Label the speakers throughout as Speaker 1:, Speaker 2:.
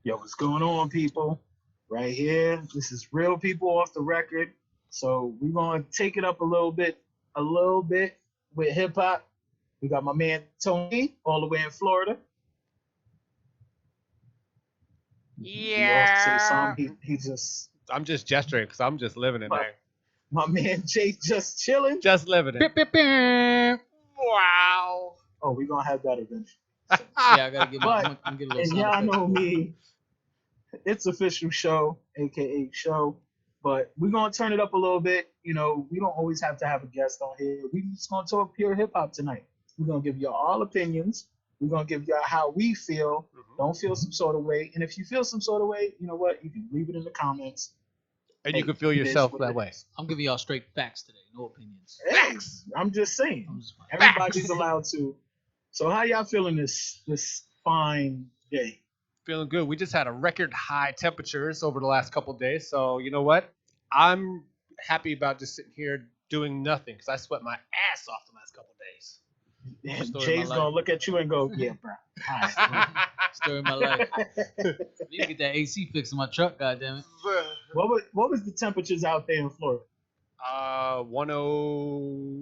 Speaker 1: Yo, what's going on, people? Right here. This is Real People Off the Record. So we're gonna take it up a little bit with hip hop. We got my man Tony all the way in Florida. He off to say
Speaker 2: Yeah.
Speaker 1: something. He just
Speaker 2: I'm just gesturing because I'm just living it,
Speaker 1: my
Speaker 2: man.
Speaker 1: my man Jay just chilling.
Speaker 2: Just living
Speaker 3: Beep,
Speaker 2: it.
Speaker 3: beep, beep.
Speaker 2: Wow.
Speaker 1: Oh, we're gonna have that eventually.
Speaker 3: Yeah, I gotta give
Speaker 1: But
Speaker 3: I'm gonna get a little
Speaker 1: and
Speaker 3: sound
Speaker 1: y'all
Speaker 3: effect.
Speaker 1: know me, it's official show, aka show. But we're gonna turn it up a little bit. You know, we don't always have to have a guest on here. We just gonna talk pure hip hop tonight. We're gonna give y'all all opinions. We're gonna give y'all how we feel. Don't feel some sort of way. And if you feel some sort of way, you know what? You can leave it in the comments.
Speaker 2: And
Speaker 1: Hey,
Speaker 2: you can feel
Speaker 1: it is
Speaker 2: yourself
Speaker 1: what
Speaker 2: that
Speaker 1: it
Speaker 2: way.
Speaker 1: is.
Speaker 3: I'm giving y'all straight facts today, no opinions.
Speaker 1: Hey,
Speaker 2: Facts.
Speaker 1: I'm just saying.
Speaker 3: I'm just fine.
Speaker 1: Everybody's allowed to. So how y'all feeling this fine day?
Speaker 2: Feeling good. We just had a record high temperatures over the last couple of days. So, you know what? I'm happy about just sitting here doing nothing because I sweat my ass off the last couple of days.
Speaker 1: And
Speaker 3: Story of
Speaker 1: Jay's
Speaker 3: my
Speaker 1: gonna
Speaker 3: life.
Speaker 1: look at you and go, "Yeah, bro." All right.
Speaker 3: Story of my life. I need to get that AC fixed in my truck, goddammit.
Speaker 1: What was the temperatures out there in Florida?
Speaker 2: 10,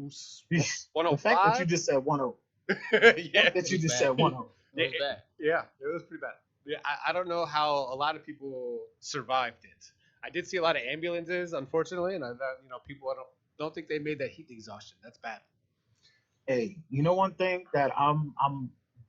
Speaker 1: The fact that you
Speaker 2: 105?
Speaker 1: just said 10.
Speaker 2: Yeah.
Speaker 1: That you
Speaker 3: was
Speaker 1: just
Speaker 3: bad.
Speaker 1: said 10.
Speaker 3: It was bad.
Speaker 2: Yeah, it was pretty bad. Yeah, I don't know how a lot of people survived it. I did see a lot of ambulances, unfortunately, and I thought, people I don't think they made that heat exhaustion. That's bad.
Speaker 1: Hey, you know one thing that I'm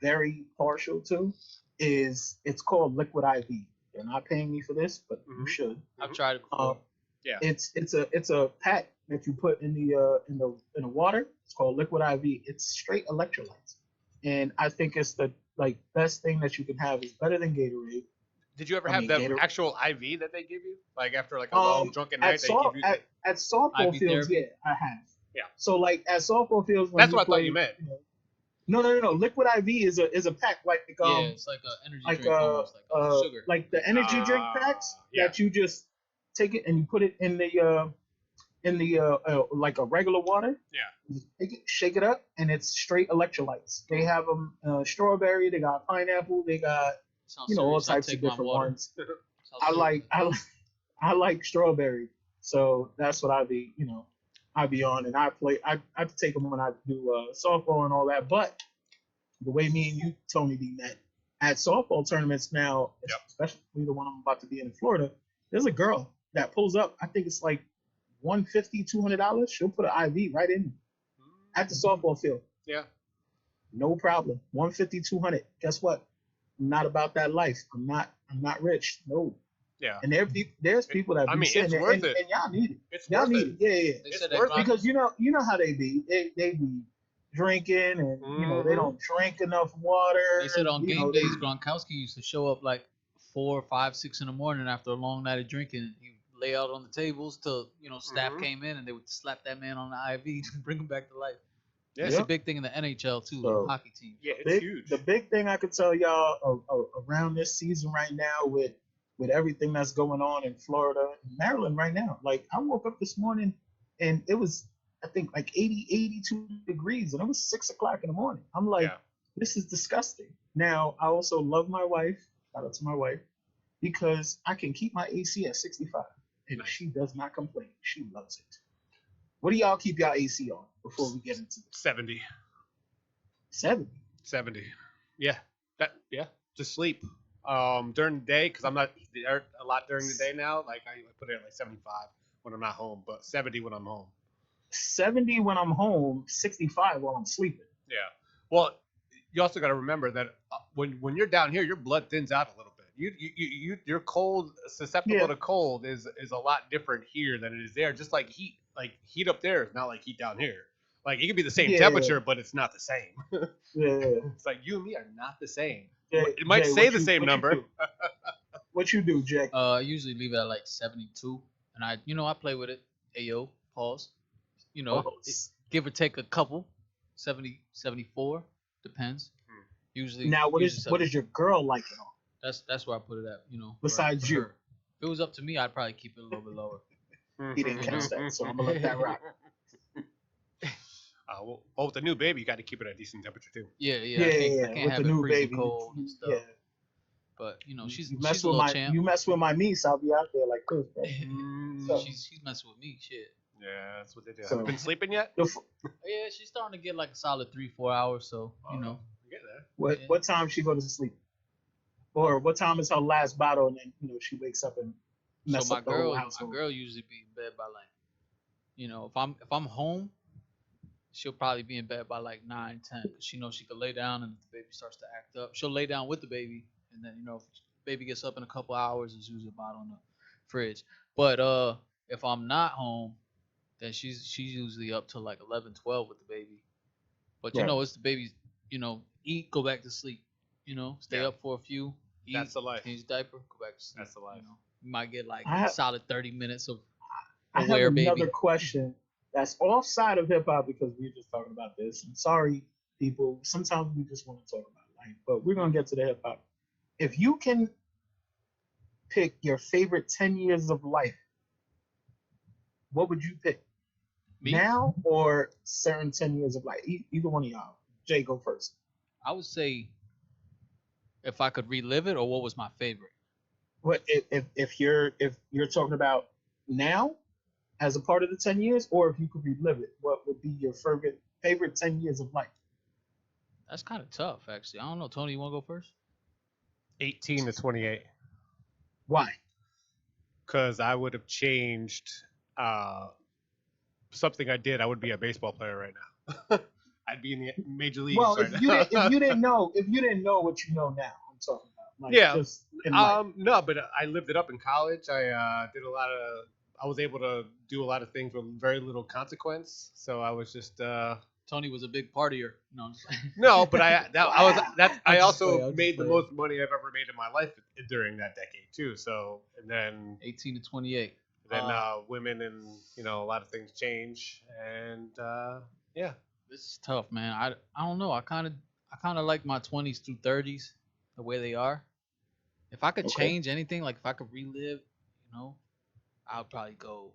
Speaker 1: very partial to is it's called liquid IV. They're not paying me for this, but you
Speaker 2: Mhm.
Speaker 1: should.
Speaker 3: I've tried it
Speaker 1: Uh,
Speaker 3: before.
Speaker 2: Yeah.
Speaker 1: it's a pack that you put in the water. It's called liquid IV. It's straight electrolytes, and I think it's the like best thing that you can have. Is better than Gatorade.
Speaker 2: Did you ever
Speaker 1: I
Speaker 2: have
Speaker 1: mean,
Speaker 2: the
Speaker 1: Gator.
Speaker 2: actual IV that they give you? Like after like a long drunken
Speaker 1: At
Speaker 2: night, they give you the.
Speaker 1: at softball
Speaker 3: IV
Speaker 1: fields,
Speaker 3: therapy?
Speaker 1: yeah, I have.
Speaker 2: Yeah.
Speaker 1: So like at softball fields when
Speaker 2: That's
Speaker 1: you
Speaker 2: what I thought
Speaker 1: play,
Speaker 2: you meant.
Speaker 1: no. Liquid IV is a pack
Speaker 3: Yeah, it's like an energy
Speaker 1: like
Speaker 3: drink almost, like sugar.
Speaker 1: like the energy drink packs
Speaker 2: Yeah.
Speaker 1: that you just take it and you put it in the like a regular water.
Speaker 2: Yeah.
Speaker 1: You take it, shake it up, and it's straight electrolytes. They have them strawberry, they got pineapple, they got
Speaker 3: Sounds
Speaker 1: all
Speaker 3: serious. I'll
Speaker 1: types of
Speaker 3: take my
Speaker 1: different
Speaker 3: water.
Speaker 1: ones.
Speaker 3: Sounds
Speaker 1: I
Speaker 3: serious.
Speaker 1: like I like strawberry, so that's what I be on, and I take them when I do softball and all that. But the way me and you, Tony, be met at softball tournaments now,
Speaker 2: Yep.
Speaker 1: especially the one I'm about to be in Florida, there's a girl that pulls up. I think it's like $150, $200. She'll put an IV right in at the softball field.
Speaker 2: Yeah.
Speaker 1: No problem. 150, 200. Guess what? I'm not about that life. I'm not rich. No.
Speaker 2: Yeah.
Speaker 1: And there's people that
Speaker 2: I
Speaker 1: be
Speaker 2: mean,
Speaker 1: sitting
Speaker 2: it's
Speaker 1: there,
Speaker 2: worth
Speaker 1: and,
Speaker 2: it.
Speaker 1: and y'all need it.
Speaker 2: It's
Speaker 1: Y'all
Speaker 2: worth
Speaker 1: need
Speaker 2: it.
Speaker 1: it. Yeah.
Speaker 3: They
Speaker 2: It's
Speaker 3: said that
Speaker 2: worth it.
Speaker 3: Glock,
Speaker 1: Because you know how they be. They be drinking, and they don't drink enough water.
Speaker 3: they said on game
Speaker 1: they-
Speaker 3: days, Gronkowski used to show up like 4, 5, 6 in the morning after a long night of drinking. He would lay out on the tables till staff
Speaker 2: Mhm.
Speaker 3: came in and they would slap that man on the IV to bring him back to life.
Speaker 2: Yeah.
Speaker 3: It's a
Speaker 1: Yep.
Speaker 3: big thing in the NHL too,
Speaker 1: So-
Speaker 3: hockey team.
Speaker 2: Yeah, it's
Speaker 1: big,
Speaker 2: huge.
Speaker 1: The big thing I could tell y'all around this season right now with everything that's going on in Florida, Maryland right now. Like I woke up this morning and it was I think like 80, 82 degrees, and it was 6 o'clock in the morning. I'm like,
Speaker 2: Yeah.
Speaker 1: this is disgusting. Now I also love my wife. Shout out to my wife because I can keep my AC at 65, and
Speaker 2: Nice.
Speaker 1: she does not complain. She loves it. What do y'all keep y'all AC on before we get into this?
Speaker 2: 70.
Speaker 1: 70.
Speaker 2: 70. Yeah. Just sleep. During the day, because I'm not there a lot during the day now. Like I put it at like 75 when I'm not home, but 70 when I'm home.
Speaker 1: 70 when I'm home, 65 while I'm sleeping.
Speaker 2: Yeah. Well, you also got to remember that when you're down here, your blood thins out a little bit. You're cold, susceptible
Speaker 1: Yeah.
Speaker 2: to cold is a lot different here than it is there. Just like heat. Like heat up there is not like heat down here. Like it can be the same
Speaker 1: Yeah.
Speaker 2: temperature, but it's not the same.
Speaker 1: Yeah.
Speaker 2: It's like you and me are not the same.
Speaker 1: Jay,
Speaker 2: It might
Speaker 1: Jay,
Speaker 2: say
Speaker 1: what
Speaker 2: the
Speaker 1: you-
Speaker 2: same
Speaker 1: what you
Speaker 2: number.
Speaker 1: do? What you do, Jack?
Speaker 3: I usually leave it at like 72, and I play with it. Ayo, pause.
Speaker 1: Oh,
Speaker 3: Give or take a couple, 70, 74, depends. Usually.
Speaker 1: now, what
Speaker 3: usually
Speaker 1: is
Speaker 3: 70.
Speaker 1: your girl like it on?
Speaker 3: That's where I put it at.
Speaker 1: Besides you.
Speaker 3: her. If it was up to me, I'd probably keep it a little bit lower.
Speaker 1: He didn't catch that, so I'm gonna let that rock.
Speaker 2: Well, with the new baby, you got to keep it at a decent temperature too.
Speaker 3: Yeah.
Speaker 1: Yeah,
Speaker 3: I can't
Speaker 1: with
Speaker 3: have
Speaker 1: the
Speaker 3: it
Speaker 1: new
Speaker 3: freezing
Speaker 1: baby.
Speaker 3: cold and stuff.
Speaker 1: Yeah.
Speaker 3: But you know, she's
Speaker 1: You
Speaker 3: she's
Speaker 1: mess
Speaker 3: a
Speaker 1: with
Speaker 3: little
Speaker 1: my
Speaker 3: champ.
Speaker 1: you mess with my niece, I'll be out there like this, bro. So
Speaker 3: She's messing with me. Shit.
Speaker 2: Yeah, that's what they do. Have
Speaker 1: So-
Speaker 2: you been sleeping yet?
Speaker 1: the f-
Speaker 3: Yeah, she's starting to get like a solid 3-4 hours. So you know,
Speaker 2: Get there.
Speaker 1: what time she go to sleep? Or what time is her last bottle, and then she wakes up and
Speaker 3: so
Speaker 1: mess
Speaker 3: my
Speaker 1: up the whole
Speaker 3: girl,
Speaker 1: household.
Speaker 3: usually be in bed by like, if I'm home, she'll probably be in bed by like 9, 10, because she knows she could lay down, and if the baby starts to act up, she'll lay down with the baby, and then if the baby gets up in a couple hours, there's usually a bottle in the fridge. But if I'm not home, then she's usually up till like 11, 12 with the baby. But
Speaker 1: Right.
Speaker 3: it's the baby's, eat, go back to sleep, stay
Speaker 2: Yeah.
Speaker 3: up for a few, eat,
Speaker 2: That's the life.
Speaker 3: change diaper, go back to sleep.
Speaker 2: That's the life.
Speaker 3: You might get like
Speaker 1: I have-
Speaker 3: solid 30 minutes of
Speaker 1: I have
Speaker 3: aware
Speaker 1: another
Speaker 3: baby.
Speaker 1: question that's offside of hip hop because we were just talking about this. And sorry, people. Sometimes we just want to talk about life, but we're gonna get to the hip hop. If you can pick your favorite 10 years of life, what would you pick?
Speaker 3: Me?
Speaker 1: Now or certain 10 years of life? Either one of y'all. Jay, go first.
Speaker 3: I would say if I could relive it, or what was my favorite.
Speaker 1: What if you're talking about now as a part of the 10 years, or if you could relive it, what would be your favorite 10 years of life?
Speaker 3: That's kind of tough, actually. I don't know. Tony, you want to go first?
Speaker 2: 18 to 28.
Speaker 1: Why?
Speaker 2: Because I would have changed something I did. I would be a baseball player right now. I'd be in the major leagues
Speaker 1: Well,
Speaker 2: right
Speaker 1: if
Speaker 2: now.
Speaker 1: you didn't know what you know now, I'm talking about. Like,
Speaker 2: Yeah.
Speaker 1: Just in life.
Speaker 2: No, but I lived it up in college. I was able to do a lot of things with very little consequence. So I was just
Speaker 3: Tony was a big partier. No, I'm just playing.
Speaker 2: no, but I
Speaker 3: I'll just
Speaker 2: also
Speaker 3: play, I'll just
Speaker 2: made the
Speaker 3: play.
Speaker 2: most money I've ever made in my life during that decade too. So and then
Speaker 3: 18 to 28.
Speaker 2: women and a lot of things change and yeah.
Speaker 3: This is tough, man. I don't know. I kind of like my 20s through 30s the way they are. If I could
Speaker 1: Okay.
Speaker 3: change anything, like if I could relive, I'd probably go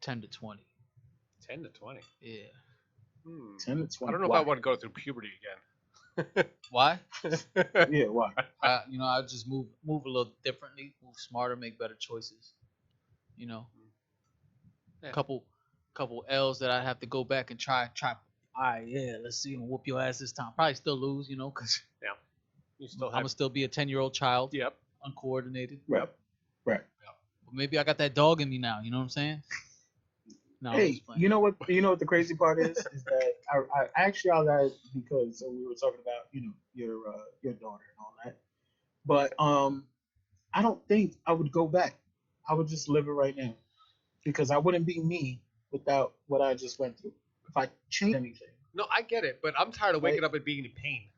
Speaker 3: 10 to 20.
Speaker 2: 10 to 20.
Speaker 3: Yeah.
Speaker 1: 10 to 20.
Speaker 2: I don't know if I want to go through puberty again.
Speaker 3: Why?
Speaker 1: Yeah, why?
Speaker 3: I just move a little differently, move smarter, make better choices.
Speaker 2: Yeah.
Speaker 3: Couple L's that I have to go back and try. All right, yeah, let's see him whoop your ass this time. Probably still lose, because
Speaker 2: You still
Speaker 3: I'm
Speaker 2: have
Speaker 3: gonna still be a 10-year-old child,
Speaker 2: Yep.
Speaker 3: uncoordinated.
Speaker 1: Right.
Speaker 3: But maybe I got that dog in me now. You know what I'm saying? No, I'm
Speaker 1: Hey,
Speaker 3: just playing.
Speaker 1: you know what the crazy part is that I asked y'all that because we were talking about your daughter and all that, but I don't think I would go back. I would just live it right now because I wouldn't be me without what I just went through. If I change anything,
Speaker 2: No, I get it, but I'm tired of waking up and being in pain.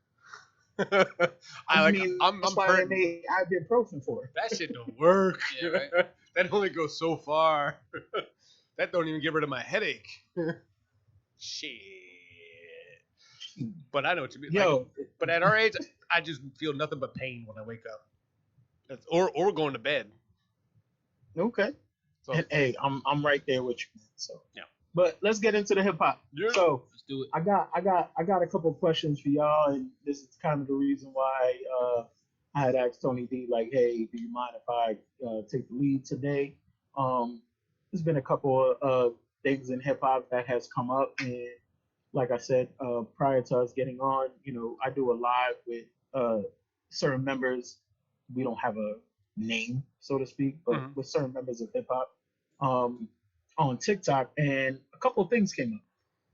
Speaker 1: I'm
Speaker 2: I'm
Speaker 1: why they
Speaker 2: hurting.
Speaker 1: made ibuprofen for it.
Speaker 2: That shit don't work.
Speaker 3: Yeah, right.
Speaker 2: That only goes so far. That don't even get rid of my headache. Shit. But I know what you mean.
Speaker 1: Yo,
Speaker 2: But at our age, I just feel nothing but pain when I wake up. Or going to bed.
Speaker 1: okay.
Speaker 2: So
Speaker 1: And hey, I'm right there with you, man. So
Speaker 2: Yeah.
Speaker 1: But let's get into the hip hop.
Speaker 2: Yeah.
Speaker 1: So
Speaker 3: Let's do it.
Speaker 1: I got a couple of questions for y'all, and this is kind of the reason why I had asked Tony D, like, hey, do you mind if I take the lead today? There's been a couple of things in hip hop that has come up, and like I said, prior to us getting on, I do a live with certain members. We don't have a name, so to speak, but
Speaker 2: Mhm.
Speaker 1: with certain members of hip hop on TikTok, and a couple of things came up.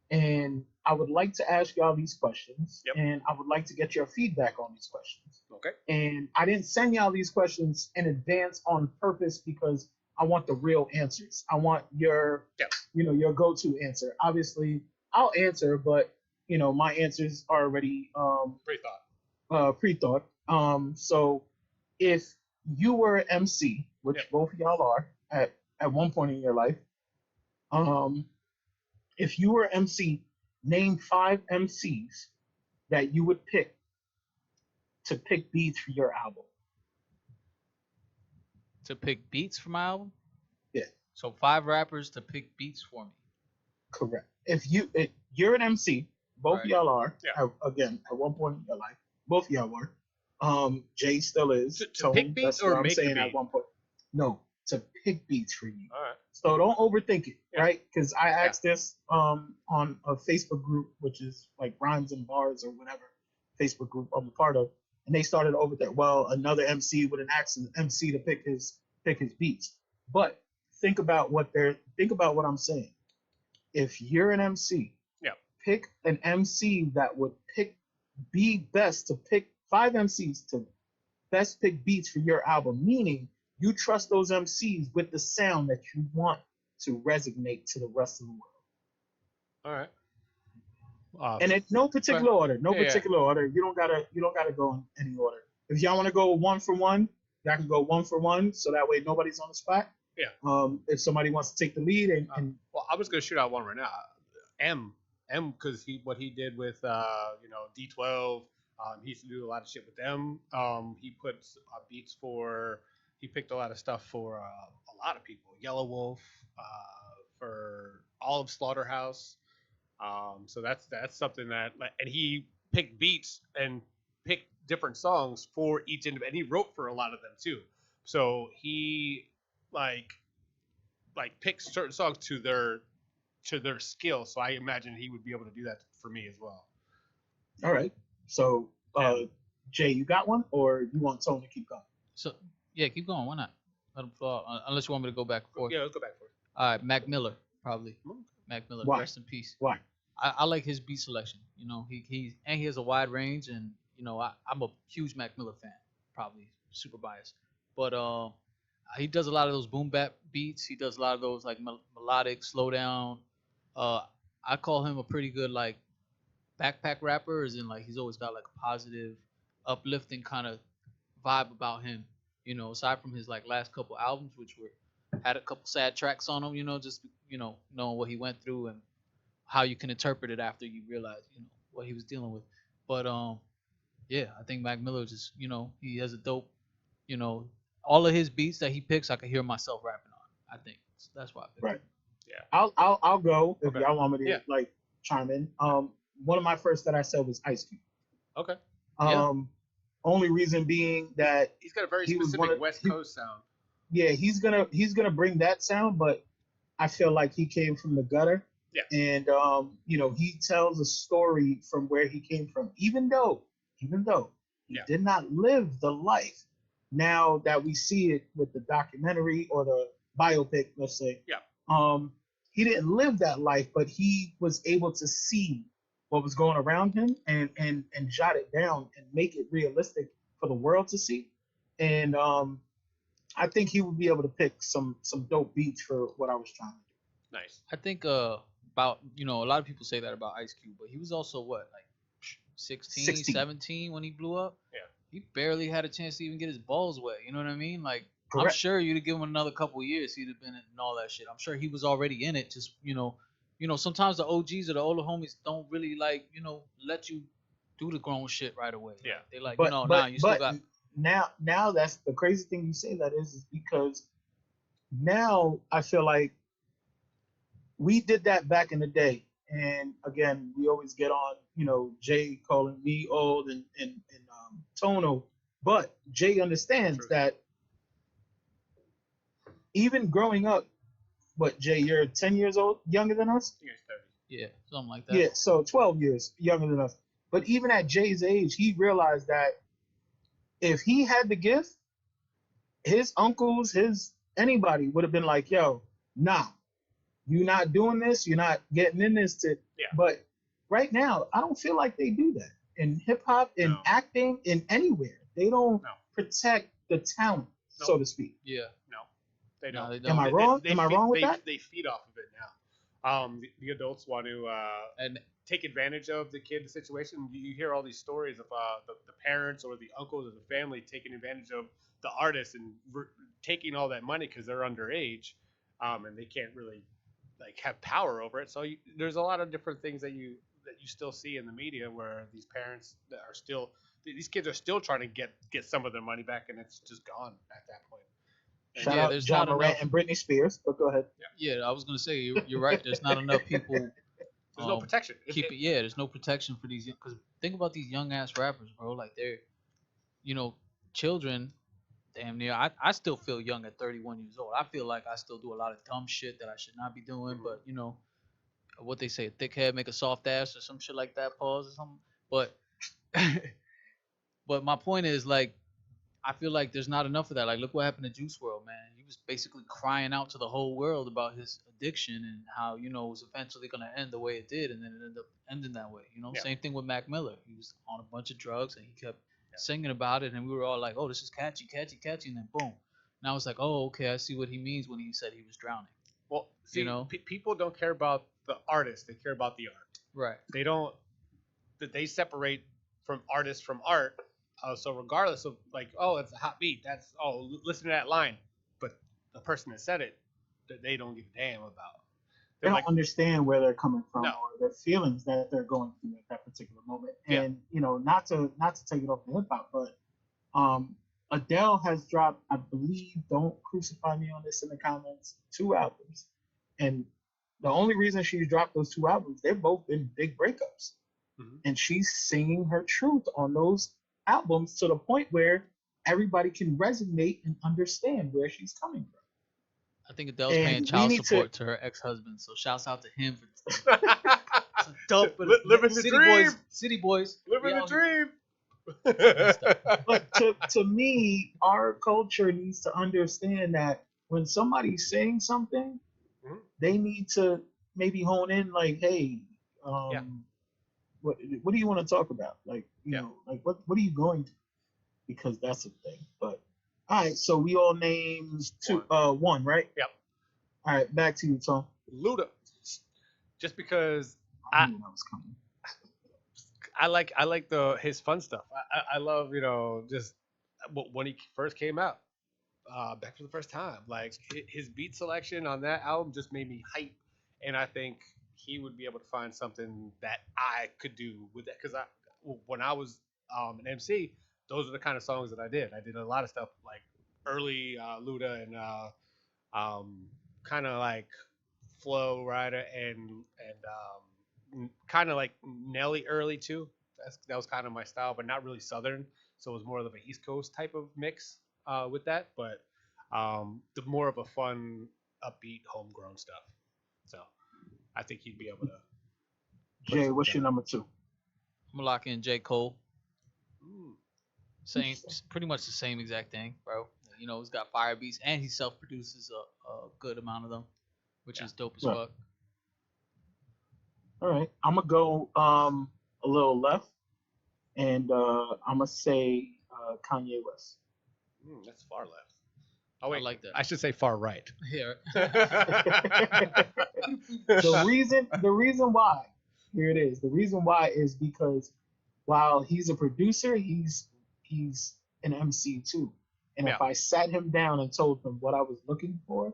Speaker 1: And I would like to ask y'all these questions,
Speaker 2: Yep.
Speaker 1: and I would like to get your feedback on these questions.
Speaker 2: Okay.
Speaker 1: And I didn't send y'all these questions in advance on purpose because I want the real answers. I want your,
Speaker 2: Yep.
Speaker 1: Your go-to answer. Obviously, I'll answer, but my answers are already
Speaker 2: Pre-thought.
Speaker 1: pre-thought. So if you were an MC, which
Speaker 2: Yep.
Speaker 1: both of y'all are at one point in your life, if you were MC, name 5 MCs that you would pick to pick beats for your album.
Speaker 3: To pick beats for my album?
Speaker 1: Yeah.
Speaker 3: So 5 rappers to pick beats for me.
Speaker 1: Correct. If you're an MC, both
Speaker 3: Right.
Speaker 1: of y'all are.
Speaker 2: Yeah.
Speaker 1: Again, at one point in your life, both of y'all were. Jay still is.
Speaker 2: To pick
Speaker 1: Tone,
Speaker 2: beats
Speaker 1: that's
Speaker 2: or
Speaker 1: what I'm
Speaker 2: make the
Speaker 1: saying at
Speaker 2: beat?
Speaker 1: one point. No, to pick beats for you.
Speaker 2: All right.
Speaker 1: So don't overthink it,
Speaker 2: Yeah.
Speaker 1: right? Because I asked this on a Facebook group, which is like Rhymes and Bars or whatever Facebook group I'm a part of, and they started over there. Well, another MC with an accent MC to pick his beats. But think about what I'm saying. If you're an MC,
Speaker 2: Yeah.
Speaker 1: pick an MC that would be best to pick 5 MCs to best pick beats for your album, meaning you trust those MCs with the sound that you want to resonate to the rest of the world.
Speaker 2: All right.
Speaker 1: And in no particular order,
Speaker 2: Yeah.
Speaker 1: particular order. You don't gotta go in any order. If y'all want to go one for one, y'all can go one for one, so that way nobody's on the spot.
Speaker 2: Yeah.
Speaker 1: If somebody wants to take the lead and
Speaker 2: Well, I was gonna shoot out one right now. M, because what he did with D12. He used to do a lot of shit with them. He put beats for. He picked a lot of stuff for a lot of people. Yellow Wolf, for all of Slaughterhouse. So that's something that, and he picked beats and picked different songs for each and he wrote for a lot of them too. So he like picks certain songs to their skill. So I imagine he would be able to do that for me as well.
Speaker 1: all right. So Jay, you got one, or you want Tone to keep going?
Speaker 3: So yeah, keep going. Why not? Let him flow out. Unless you want me to go back and forth.
Speaker 2: Yeah, let's go back for it.
Speaker 3: All right, Mac Miller probably. Mac Miller,
Speaker 1: Why?
Speaker 3: rest in peace.
Speaker 1: Why?
Speaker 3: I like his beat selection. You know, he has a wide range, and you know I'm a huge Mac Miller fan. Probably super biased, but he does a lot of those boom bap beats. He does a lot of those like melodic, slow down. I call him a pretty good like backpack rapper, as in like he's always got like a positive, uplifting kind of vibe about him. You know, aside from his like last couple albums, which had a couple sad tracks on them. You know, just knowing what he went through and how you can interpret it after you realize what he was dealing with. But yeah, I think Mac Miller just he has a dope all of his beats that he picks I can hear myself rapping on. I think so that's why I picked
Speaker 1: Right.
Speaker 3: him.
Speaker 2: Yeah.
Speaker 1: I'll go if
Speaker 2: Okay.
Speaker 1: y'all want me to
Speaker 2: Yeah.
Speaker 1: chime in. One of my first that I said was Ice Cube.
Speaker 2: Okay.
Speaker 1: Only reason being that
Speaker 2: He's got a very
Speaker 1: he was
Speaker 2: specific
Speaker 1: one of-
Speaker 2: West
Speaker 1: he-
Speaker 2: Coast sound.
Speaker 1: yeah, he's gonna bring that sound, but I feel like he came from the gutter.
Speaker 2: Yeah.
Speaker 1: And he tells a story from where he came from, even though he
Speaker 2: Yeah.
Speaker 1: did not live the life. Now that we see it with the documentary or the biopic, let's say.
Speaker 2: Yeah.
Speaker 1: He didn't live that life, but he was able to see what was going around him and jot it down and make it realistic for the world to see. And I think he would be able to pick some dope beats for what I was trying to do.
Speaker 2: Nice.
Speaker 3: I think about a lot of people say that about Ice Cube, but he was also what, like 16, 17 when he blew up.
Speaker 2: Yeah.
Speaker 3: He barely had a chance to even get his balls wet. You know what I mean? Like I'm
Speaker 1: Correct.
Speaker 3: sure you'd have given him another couple of years, he'd have been in and all that shit. I'm sure he was already in it. Just sometimes the OGs or the older homies don't really like let you do the grown shit right away.
Speaker 2: Yeah.
Speaker 3: They like
Speaker 1: But
Speaker 3: you still got.
Speaker 1: now that's the crazy thing you say that is because now I feel like we did that back in the day, and again we always get on Jay calling me old and Tono, but Jay understands
Speaker 2: True.
Speaker 1: that even growing up, what, Jay, you're 10 years old younger than us?
Speaker 2: I think it's 30.
Speaker 3: Yeah, something like that.
Speaker 1: Yeah, so 12 years younger than us. But even at Jay's age, he realized that if he had the gift, his uncles, anybody would have been like, yo, nah, you're not doing this, you're not getting in this.
Speaker 2: Yeah.
Speaker 1: But right now, I don't feel like they do that. In hip hop, in
Speaker 2: No.
Speaker 1: acting, in anywhere. They don't
Speaker 2: No.
Speaker 1: protect the talent,
Speaker 2: No.
Speaker 1: so to speak.
Speaker 3: Yeah.
Speaker 2: No, they
Speaker 3: No,
Speaker 2: don't.
Speaker 3: they don't.
Speaker 1: Am I wrong? Am I wrong with that?
Speaker 2: They feed off of it now. The adults want to
Speaker 3: And
Speaker 2: take advantage of the kid situation. You hear all these stories of the parents or the uncles or the family taking advantage of the artists and taking all that money because they're underage, and they can't really have power over it. So there's a lot of different things that you still see in the media where these parents that are still these kids are still trying to get some of their money back, and it's just gone at that point. And
Speaker 1: Shout
Speaker 3: yeah,
Speaker 1: out
Speaker 3: there's
Speaker 1: John
Speaker 3: not
Speaker 1: Morant
Speaker 3: enough-
Speaker 1: and Britney Spears, but go ahead.
Speaker 3: yeah, I was gonna say you're right. There's not enough people.
Speaker 2: there's no protection.
Speaker 3: Keep it. Yeah, there's no protection for these. Because think about these young ass rappers, bro. Like they're you know, children, damn near. I still feel young at 31 years old. I feel like I still do a lot of dumb shit that I should not be doing. But you know, what they say, a thick head make a soft ass or some shit like that. Pause or something. But but my point is like I feel like there's not enough of that. Like, look what happened to Juice World, man. He was basically crying out to the whole world about his addiction and how you know it was eventually gonna end the way it did, and then it ended up ending that way. You know,
Speaker 2: Yeah.
Speaker 3: same thing with Mac Miller. He was on a bunch of drugs and he kept
Speaker 2: Yeah.
Speaker 3: singing about it, and we were all like, "Oh, this is catchy, catchy, catchy," and then boom. Now it's like, "Oh, okay, I see what he means when he said he was drowning."
Speaker 2: Well, see,
Speaker 3: You know?
Speaker 2: people don't care about the artist; they care about the art.
Speaker 3: Right.
Speaker 2: They don't. That they separate from artist from art. So regardless of like, oh, it's a hot beat. That's listen to that line. But the person that said it, that they don't give a damn about.
Speaker 1: They
Speaker 2: They're
Speaker 1: don't
Speaker 2: like,
Speaker 1: understand where they're coming from
Speaker 2: No.
Speaker 1: or their feelings that they're going through at that particular moment.
Speaker 2: Yeah.
Speaker 1: And you know, not to take it off the hip hop, but Adele has dropped, I believe, don't crucify me on this in the comments, 2 albums. And the only reason she's dropped those 2 albums, they've both been big breakups.
Speaker 2: Mhm.
Speaker 1: And she's singing her truth on those albums to the point where everybody can resonate and understand where she's coming from.
Speaker 3: I think Adele's
Speaker 1: And
Speaker 3: paying
Speaker 1: we
Speaker 3: child
Speaker 1: need
Speaker 3: support to her ex-husband, so shouts out to him for dope.
Speaker 2: Living the
Speaker 3: City
Speaker 2: dream.
Speaker 3: boys, city boys,
Speaker 2: living
Speaker 3: we
Speaker 2: the
Speaker 3: out here.
Speaker 2: dream.
Speaker 1: But to me, our culture needs to understand that when somebody's saying something,
Speaker 2: Mhm.
Speaker 1: they need to maybe hone in like, hey,
Speaker 2: Yeah.
Speaker 1: what do you want to talk about? Like, you
Speaker 2: Yeah.
Speaker 1: know, like what are you going to? Because that's the thing. But all right, so we all named one, right?
Speaker 2: Yep.
Speaker 1: All right, back to you, Tom.
Speaker 2: Luda. Just because
Speaker 1: I knew that was coming.
Speaker 2: I like his fun stuff. I love just when he first came out, back for the first time. Like his beat selection on that album just made me hype, and I think he would be able to find something that I could do with that. Because when I was an MC, those are the kind of songs that I did. I did a lot of stuff like early Luda and kind of like Flow Rider and kind of like Nelly early too. That was kind of my style, but not really Southern. So it was more of an East Coast type of mix with that, but the more of a fun, upbeat, homegrown stuff. So I think he'd be able to.
Speaker 1: Jay, what's your number 2?
Speaker 3: I'm gonna lock in J. Cole.
Speaker 2: Mm,
Speaker 3: Same, pretty much the same exact thing, bro. You know, he's got fire beats and he self-produces a good amount of them, which is dope as
Speaker 1: Right.
Speaker 3: fuck.
Speaker 1: All right, I'm gonna go a little left, and I'm gonna say Kanye West.
Speaker 2: that's far left. Oh wait,
Speaker 3: I like that.
Speaker 2: I should say far right.
Speaker 3: Yeah.
Speaker 1: The reason why, here it is. The reason why is because while he's a producer, he's an MC too. And if
Speaker 2: Yeah.
Speaker 1: I sat him down and told him what I was looking for,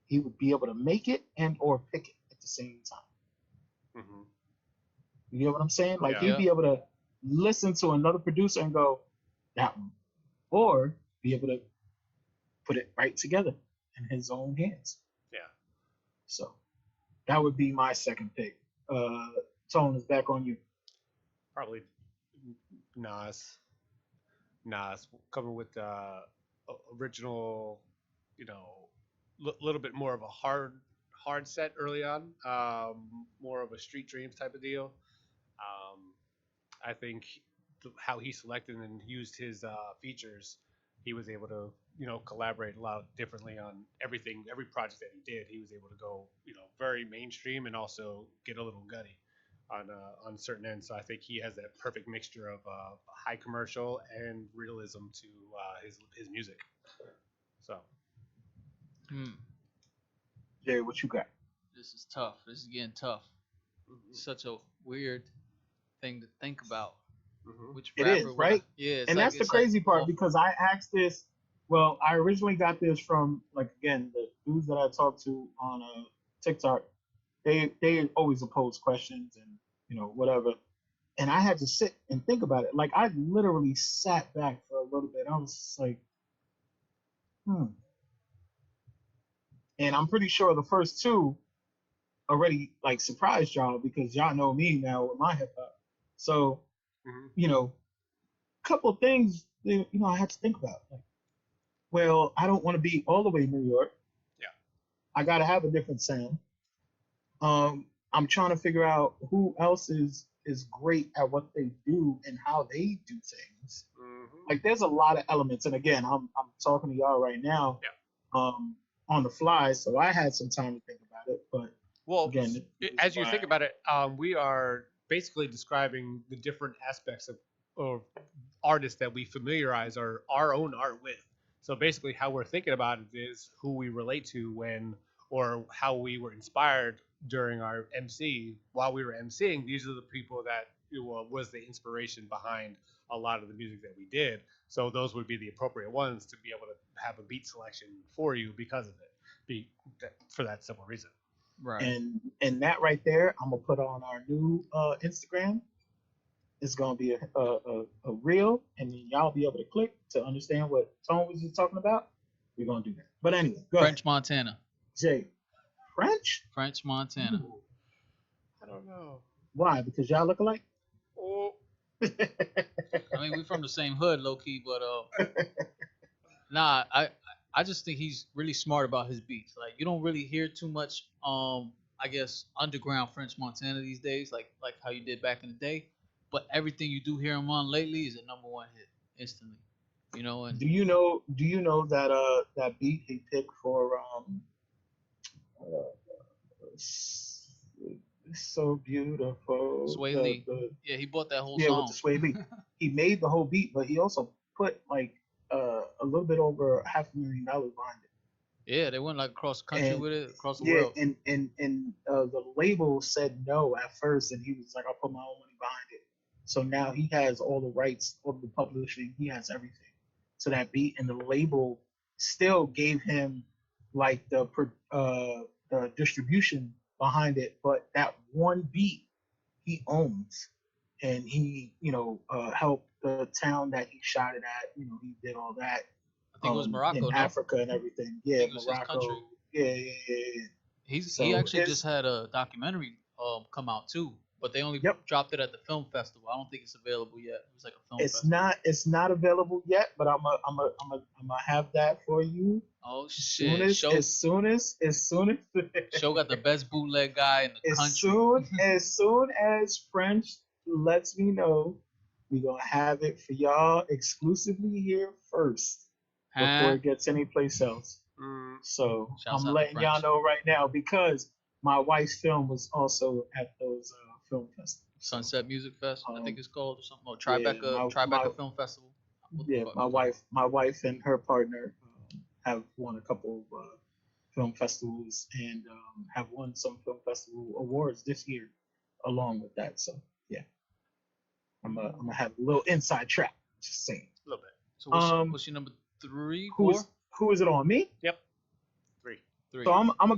Speaker 1: he would be able to make it and or pick it at the same time.
Speaker 2: hmm
Speaker 1: You get what I'm saying? Like
Speaker 2: Yeah.
Speaker 1: he'd be able to listen to another producer and go, that one. Or be able to put it right together in his own hands.
Speaker 2: Yeah.
Speaker 1: So that would be my second pick. Tone is back on you.
Speaker 2: Probably Nas. Nas coming with original, little bit more of a hard set early on, more of a Street Dreams type of deal. I think how he selected and used his features, he was able to collaborate a lot differently on everything, every project that he did. He was able to go very mainstream and also get a little gutty on certain ends. So I think he has that perfect mixture of high commercial and realism to his music. So
Speaker 1: Jay, what you got?
Speaker 3: This is tough. This is getting tough. Such a weird thing to think about. Which
Speaker 1: It
Speaker 3: rapper
Speaker 1: is,
Speaker 3: would
Speaker 1: right?
Speaker 3: Yeah, it's
Speaker 1: And
Speaker 3: like,
Speaker 1: that's the
Speaker 3: it's like,
Speaker 1: crazy part
Speaker 3: oh,
Speaker 1: because I asked this. Well, I originally got this from again the dudes that I talked to on TikTok. They always oppose questions and whatever. And I had to sit and think about it. Like I literally sat back for a little bit. I was just like, And I'm pretty sure the first two already like surprised y'all because y'all know me now with my hip hop. So,
Speaker 2: Mhm.
Speaker 1: couple things I had to think about it. Like, well, I don't want to be all the way New York.
Speaker 2: Yeah.
Speaker 1: I got to have a different sound. I'm trying to figure out who else is great at what they do and how they do things.
Speaker 2: Mm-hmm.
Speaker 1: Like there's a lot of elements, and again, I'm talking to y'all right now, on the fly, so I had some time to think about it. But
Speaker 2: Well,
Speaker 1: again,
Speaker 2: as you think about it, we are basically describing the different aspects of artists that we familiarize our own art with. So basically, how we're thinking about it is who we relate to when, or how we were inspired during our MC. While we were MCing, these are the people that was the inspiration behind a lot of the music that we did. So those would be the appropriate ones to be able to have a beat selection for you because of it. For that simple reason.
Speaker 3: Right.
Speaker 1: And that right there, I'm gonna put on our new Instagram. It's gonna be a reel, and then y'all be able to click to understand what Tone was just talking about. We're gonna do that. But anyway, go
Speaker 3: French
Speaker 1: ahead.
Speaker 3: Montana.
Speaker 1: Jay, French?
Speaker 3: French Montana.
Speaker 2: Ooh, I don't know.
Speaker 1: Why? Because y'all look alike?
Speaker 2: Oh,
Speaker 3: I mean, we from the same hood, low key, but nah, I just think he's really smart about his beats. Like you don't really hear too much, I guess underground French Montana these days, like how you did back in the day. But everything you do hear him on lately is a number one hit instantly. You know, and
Speaker 1: Do you know that that beat he picked for it's so beautiful.
Speaker 3: Sway
Speaker 1: The,
Speaker 3: Lee,
Speaker 1: the
Speaker 3: yeah, he bought that whole
Speaker 1: Yeah, with
Speaker 3: song.
Speaker 1: the Sway Lee. He made the whole beat, but he also put like a little bit over $500,000 behind it.
Speaker 3: Yeah, they went like across the country
Speaker 1: And
Speaker 3: with it, across the
Speaker 1: yeah,
Speaker 3: world.
Speaker 1: and the label said no at first, and he was like, "I'll put my own money behind it." So now he has all the rights, all the publishing, he has everything to that beat, and the label still gave him like the distribution behind it, but that one beat he owns, and he helped the town that he shot it at. He did all that
Speaker 3: I think it was Morocco,
Speaker 1: in
Speaker 3: no?
Speaker 1: Africa and everything.
Speaker 3: I
Speaker 1: Yeah,
Speaker 3: think it was his country.
Speaker 1: Morocco. Yeah.
Speaker 3: He
Speaker 1: So
Speaker 3: actually just had a documentary come out too, but they only
Speaker 1: yep,
Speaker 3: dropped it at the film festival. I don't think it's available yet. It was like a film
Speaker 1: it's
Speaker 3: festival.
Speaker 1: not available yet, but I'm gonna have that for you
Speaker 3: Oh
Speaker 1: as soon
Speaker 3: shit!
Speaker 1: as as soon as
Speaker 3: Show got the best bootleg guy in the
Speaker 1: as
Speaker 3: country.
Speaker 1: soon as French lets me know, we gonna have it for y'all exclusively here first before
Speaker 3: Huh?
Speaker 1: it gets anyplace else.
Speaker 2: mm,
Speaker 1: So
Speaker 3: Shouts
Speaker 1: I'm
Speaker 3: out to
Speaker 1: letting y'all
Speaker 3: French.
Speaker 1: know right now because my wife's film was also at those film festivals. So,
Speaker 3: Sunset Music Fest, I think it's called, or something. Or
Speaker 1: yeah,
Speaker 3: Tribeca Film Festival. What the
Speaker 1: yeah,
Speaker 3: fuck?
Speaker 1: my wife and her partner have won a couple of film festivals and have won some film festival awards this year along with that. So yeah, I'm gonna have a little inside track. Just saying.
Speaker 2: a little bit.
Speaker 3: So
Speaker 1: Um,
Speaker 3: what's your number three,
Speaker 1: who
Speaker 3: four,
Speaker 1: is who is it on me?
Speaker 2: Yep. 3.
Speaker 3: three?
Speaker 1: So I'm gonna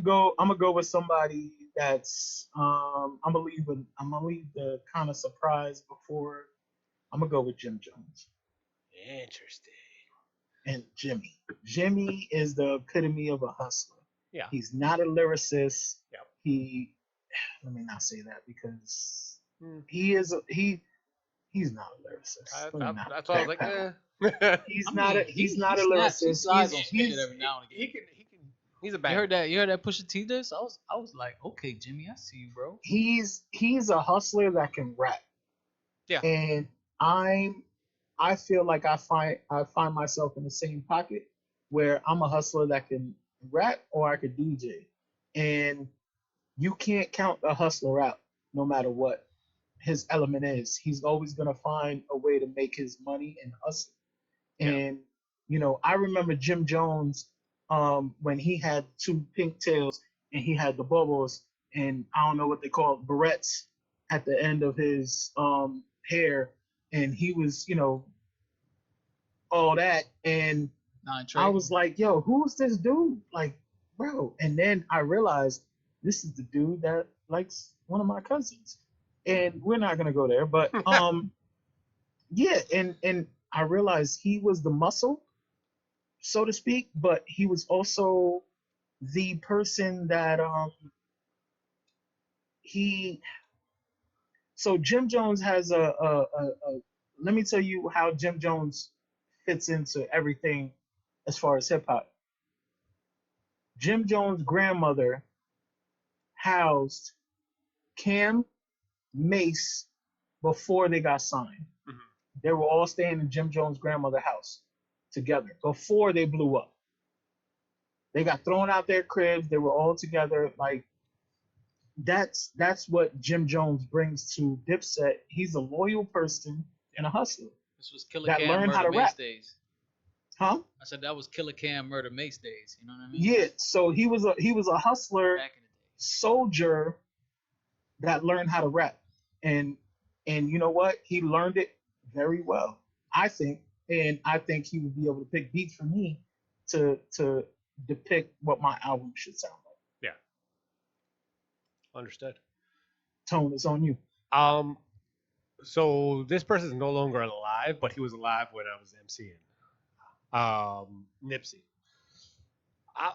Speaker 1: go with somebody that's I'm gonna leave the kind of surprise before. I'm gonna go with Jim Jones
Speaker 2: Interesting.
Speaker 1: and Jimmy. Jimmy is the epitome of a hustler.
Speaker 2: Yeah.
Speaker 1: He's not a lyricist.
Speaker 2: Yep.
Speaker 1: He let me not say that because
Speaker 2: Mm.
Speaker 1: he's not a lyricist. Let me not
Speaker 2: That's why I was like,
Speaker 1: backpedal. He's
Speaker 3: I
Speaker 1: not
Speaker 3: mean,
Speaker 1: he's
Speaker 3: he
Speaker 1: not a
Speaker 3: snaps, he
Speaker 1: lyricist.
Speaker 3: slides on some shit every now and again.
Speaker 2: he can. He's a
Speaker 3: You
Speaker 2: bad.
Speaker 3: heard that? You heard that Pusha T this? I was like, okay, Jimmy, I see you, bro.
Speaker 1: He's a hustler that can rap.
Speaker 2: Yeah.
Speaker 1: And I feel like I find myself in the same pocket where I'm a hustler that can rap or I could DJ. And you can't count a hustler out no matter what his element is. He's always gonna find a way to make his money and hustle.
Speaker 2: Yeah.
Speaker 1: And I remember Jim Jones when he had two pigtails and he had the bubbles and I don't know what they call it, barrettes at the end of his hair, and he was all that, and
Speaker 3: Nine
Speaker 1: I
Speaker 3: Trey.
Speaker 1: was like, yo, who's this dude? Like, bro. And then I realized this is the dude that likes one of my cousins. And we're not gonna go there, but yeah, and I realized he was the muscle, so to speak, but he was also the person that he so Jim Jones has a let me tell you how Jim Jones fits into everything as far as hip hop. Jim Jones' grandmother housed Cam, Mace before they got signed.
Speaker 2: Mhm.
Speaker 1: They were all staying in Jim Jones' grandmother's house together before they blew up. They got thrown out their cribs. They were all together. Like that's what Jim Jones brings to Dipset. He's a loyal person and a hustler
Speaker 3: This was Killer
Speaker 1: that
Speaker 3: Cam
Speaker 1: learned how
Speaker 3: Murder
Speaker 1: to
Speaker 3: Mace
Speaker 1: rap.
Speaker 3: days.
Speaker 1: Huh?
Speaker 3: I said that was Killer Cam Murder Mace days. You know what I mean?
Speaker 1: Yeah. So he was a hustler
Speaker 3: Back in the day.
Speaker 1: soldier that learned how to rap. And and you know what? He learned it very well. I think. And I think he would be able to pick beats for me to depict what my album should sound like.
Speaker 2: Yeah. Understood.
Speaker 1: Tone, it's on you.
Speaker 2: Um, so this person is no longer alive, but he was alive when I was emceeing. Nipsey. I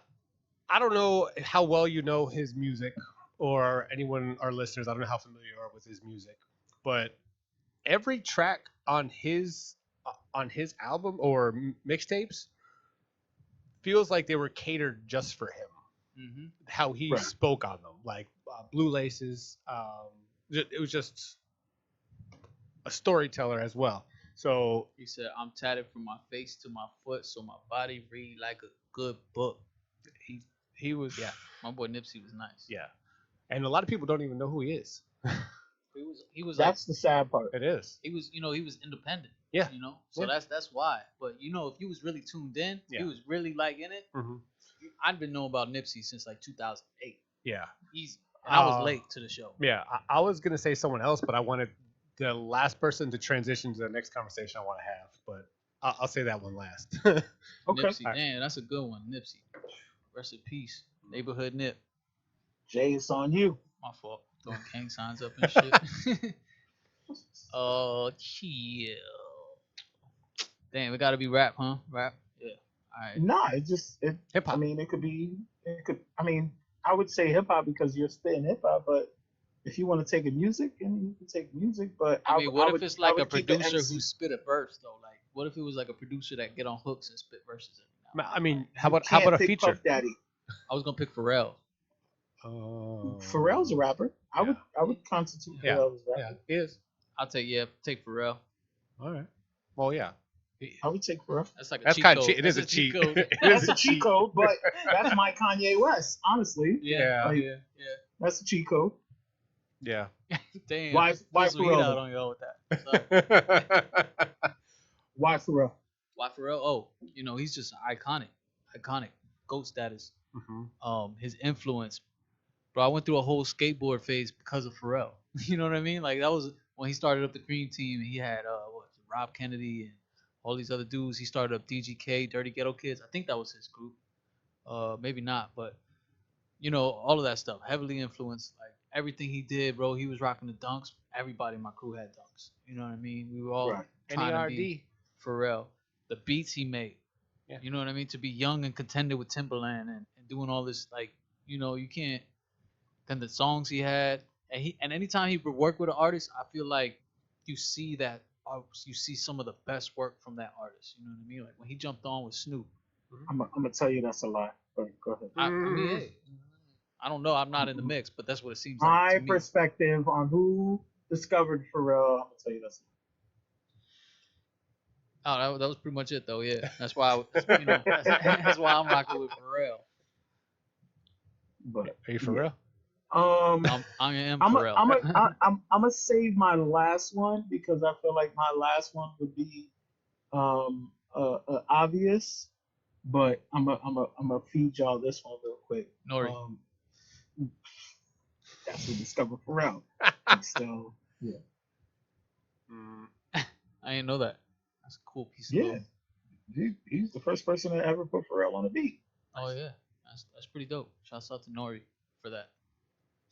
Speaker 2: I don't know how well you know his music, or anyone, our listeners. I don't know how familiar you are with his music, but every track on his album or mixtapes feels like they were catered just for him.
Speaker 3: Mm-hmm.
Speaker 2: How he
Speaker 1: Right.
Speaker 2: spoke on them, like Blue Laces. It was just a storyteller as well. So
Speaker 3: He said, "I'm tatted from my face to my foot, so my body read like a good book."
Speaker 2: he was, yeah,
Speaker 3: My boy Nipsey was nice.
Speaker 2: yeah, and a lot of people don't even know who he is.
Speaker 3: He was like
Speaker 1: That's the sad part.
Speaker 2: It is.
Speaker 3: he was he was independent.
Speaker 2: Yeah.
Speaker 3: So
Speaker 2: Yeah.
Speaker 3: that's why. But if you was really tuned in, if
Speaker 2: Yeah.
Speaker 3: you was really like in it,
Speaker 2: Hmm.
Speaker 3: I'd been knowing about Nipsey since like 2008.
Speaker 2: Yeah,
Speaker 3: And I was late to the show.
Speaker 2: yeah. I was gonna say someone else, but I wanted the last person to transition to the next conversation I want to have. But I'll say that one last.
Speaker 1: Okay.
Speaker 3: Nipsey,
Speaker 2: Alright.
Speaker 3: damn, that's a good one. Nipsey, rest in peace. Neighborhood Nip.
Speaker 1: Jay, it's on you.
Speaker 3: My fault. Throwing gang signs up and shit. Chill. Damn, it gotta be rap, huh? Rap. Yeah. All right.
Speaker 1: Nah,
Speaker 2: Hip
Speaker 1: I
Speaker 2: hop.
Speaker 1: mean, I mean, I would say hip hop because you're spitting hip hop, but if you want to take a music, and you can take music, but
Speaker 3: I mean, what if
Speaker 1: would-
Speaker 3: it's
Speaker 1: I
Speaker 3: like a
Speaker 1: would keep the
Speaker 3: producer
Speaker 1: MC.
Speaker 3: who spit a verse though? Like, what if it was like a producer that get on hooks and spit verses every now?
Speaker 2: I mean, how
Speaker 1: You
Speaker 2: about
Speaker 1: can't
Speaker 2: a
Speaker 1: pick
Speaker 2: feature?
Speaker 1: Puff Daddy.
Speaker 3: I was gonna pick Pharrell.
Speaker 1: Pharrell's a rapper. I would constitute
Speaker 2: Yeah.
Speaker 1: Pharrell as a
Speaker 2: Yeah,
Speaker 1: rapper.
Speaker 2: he is.
Speaker 3: I'll take Pharrell.
Speaker 2: All right. Well, yeah.
Speaker 1: I would take Pharrell.
Speaker 3: That's like a
Speaker 2: That's
Speaker 3: cheat
Speaker 2: kind
Speaker 3: code.
Speaker 2: of cheat. It is a
Speaker 3: That's
Speaker 2: cheat.
Speaker 3: code.
Speaker 2: It
Speaker 1: That's
Speaker 2: is
Speaker 1: a cheat code, but that's my Kanye West. Honestly,
Speaker 2: Yeah.
Speaker 1: Like,
Speaker 3: yeah.
Speaker 1: that's a cheat code.
Speaker 2: Yeah.
Speaker 3: Damn.
Speaker 1: Why
Speaker 3: Put some heat
Speaker 1: Pharrell?
Speaker 3: out on y'all with that. Sorry.
Speaker 1: Why Pharrell?
Speaker 3: Why Pharrell? Oh, he's just iconic, GOAT status.
Speaker 2: Mhm.
Speaker 3: His influence, bro. I went through a whole skateboard phase because of Pharrell. You know what I mean? Like that was when he started up the Cream Team, and he had Rob Kennedy and all these other dudes. He started up DGK, Dirty Ghetto Kids. I think that was his group. Maybe not, but all of that stuff heavily influenced. Like everything he did, bro. He was rocking the dunks. Everybody in my crew had dunks. You know what I mean? We were all
Speaker 1: Right.
Speaker 3: trying to
Speaker 2: NERD.
Speaker 3: be Pharrell. The beats he made.
Speaker 2: Yeah.
Speaker 3: You know what I mean? To be young and contended with Timberland and doing all this, like, you can't. Then the songs he had, and anytime he would work with an artist, I feel like you see that, you see some of the best work from that artist. You know what I mean? Like when he jumped on with Snoop.
Speaker 1: I'm gonna tell you that's a lie. But go ahead.
Speaker 3: I mean, hey, I don't know. I'm not in the mix, but that's what it seems like
Speaker 1: My
Speaker 3: to me.
Speaker 1: perspective on who discovered Pharrell, I'm gonna tell you that's a lie.
Speaker 3: Oh, that was pretty much it, though. Yeah, that's why that's why I'm rocking with Pharrell.
Speaker 1: But
Speaker 2: Are you for real?
Speaker 3: I am Pharrell.
Speaker 1: I'm gonna save my last one because I feel like my last one would be obvious, but I'm gonna feed y'all this one real quick.
Speaker 3: Nori.
Speaker 1: That's who discovered Pharrell. So yeah,
Speaker 3: I didn't know that. That's a cool piece of
Speaker 1: yeah,
Speaker 3: love.
Speaker 1: he's the first person to ever put Pharrell on a beat.
Speaker 3: Oh yeah, that's pretty dope. Shouts out to Nori for that.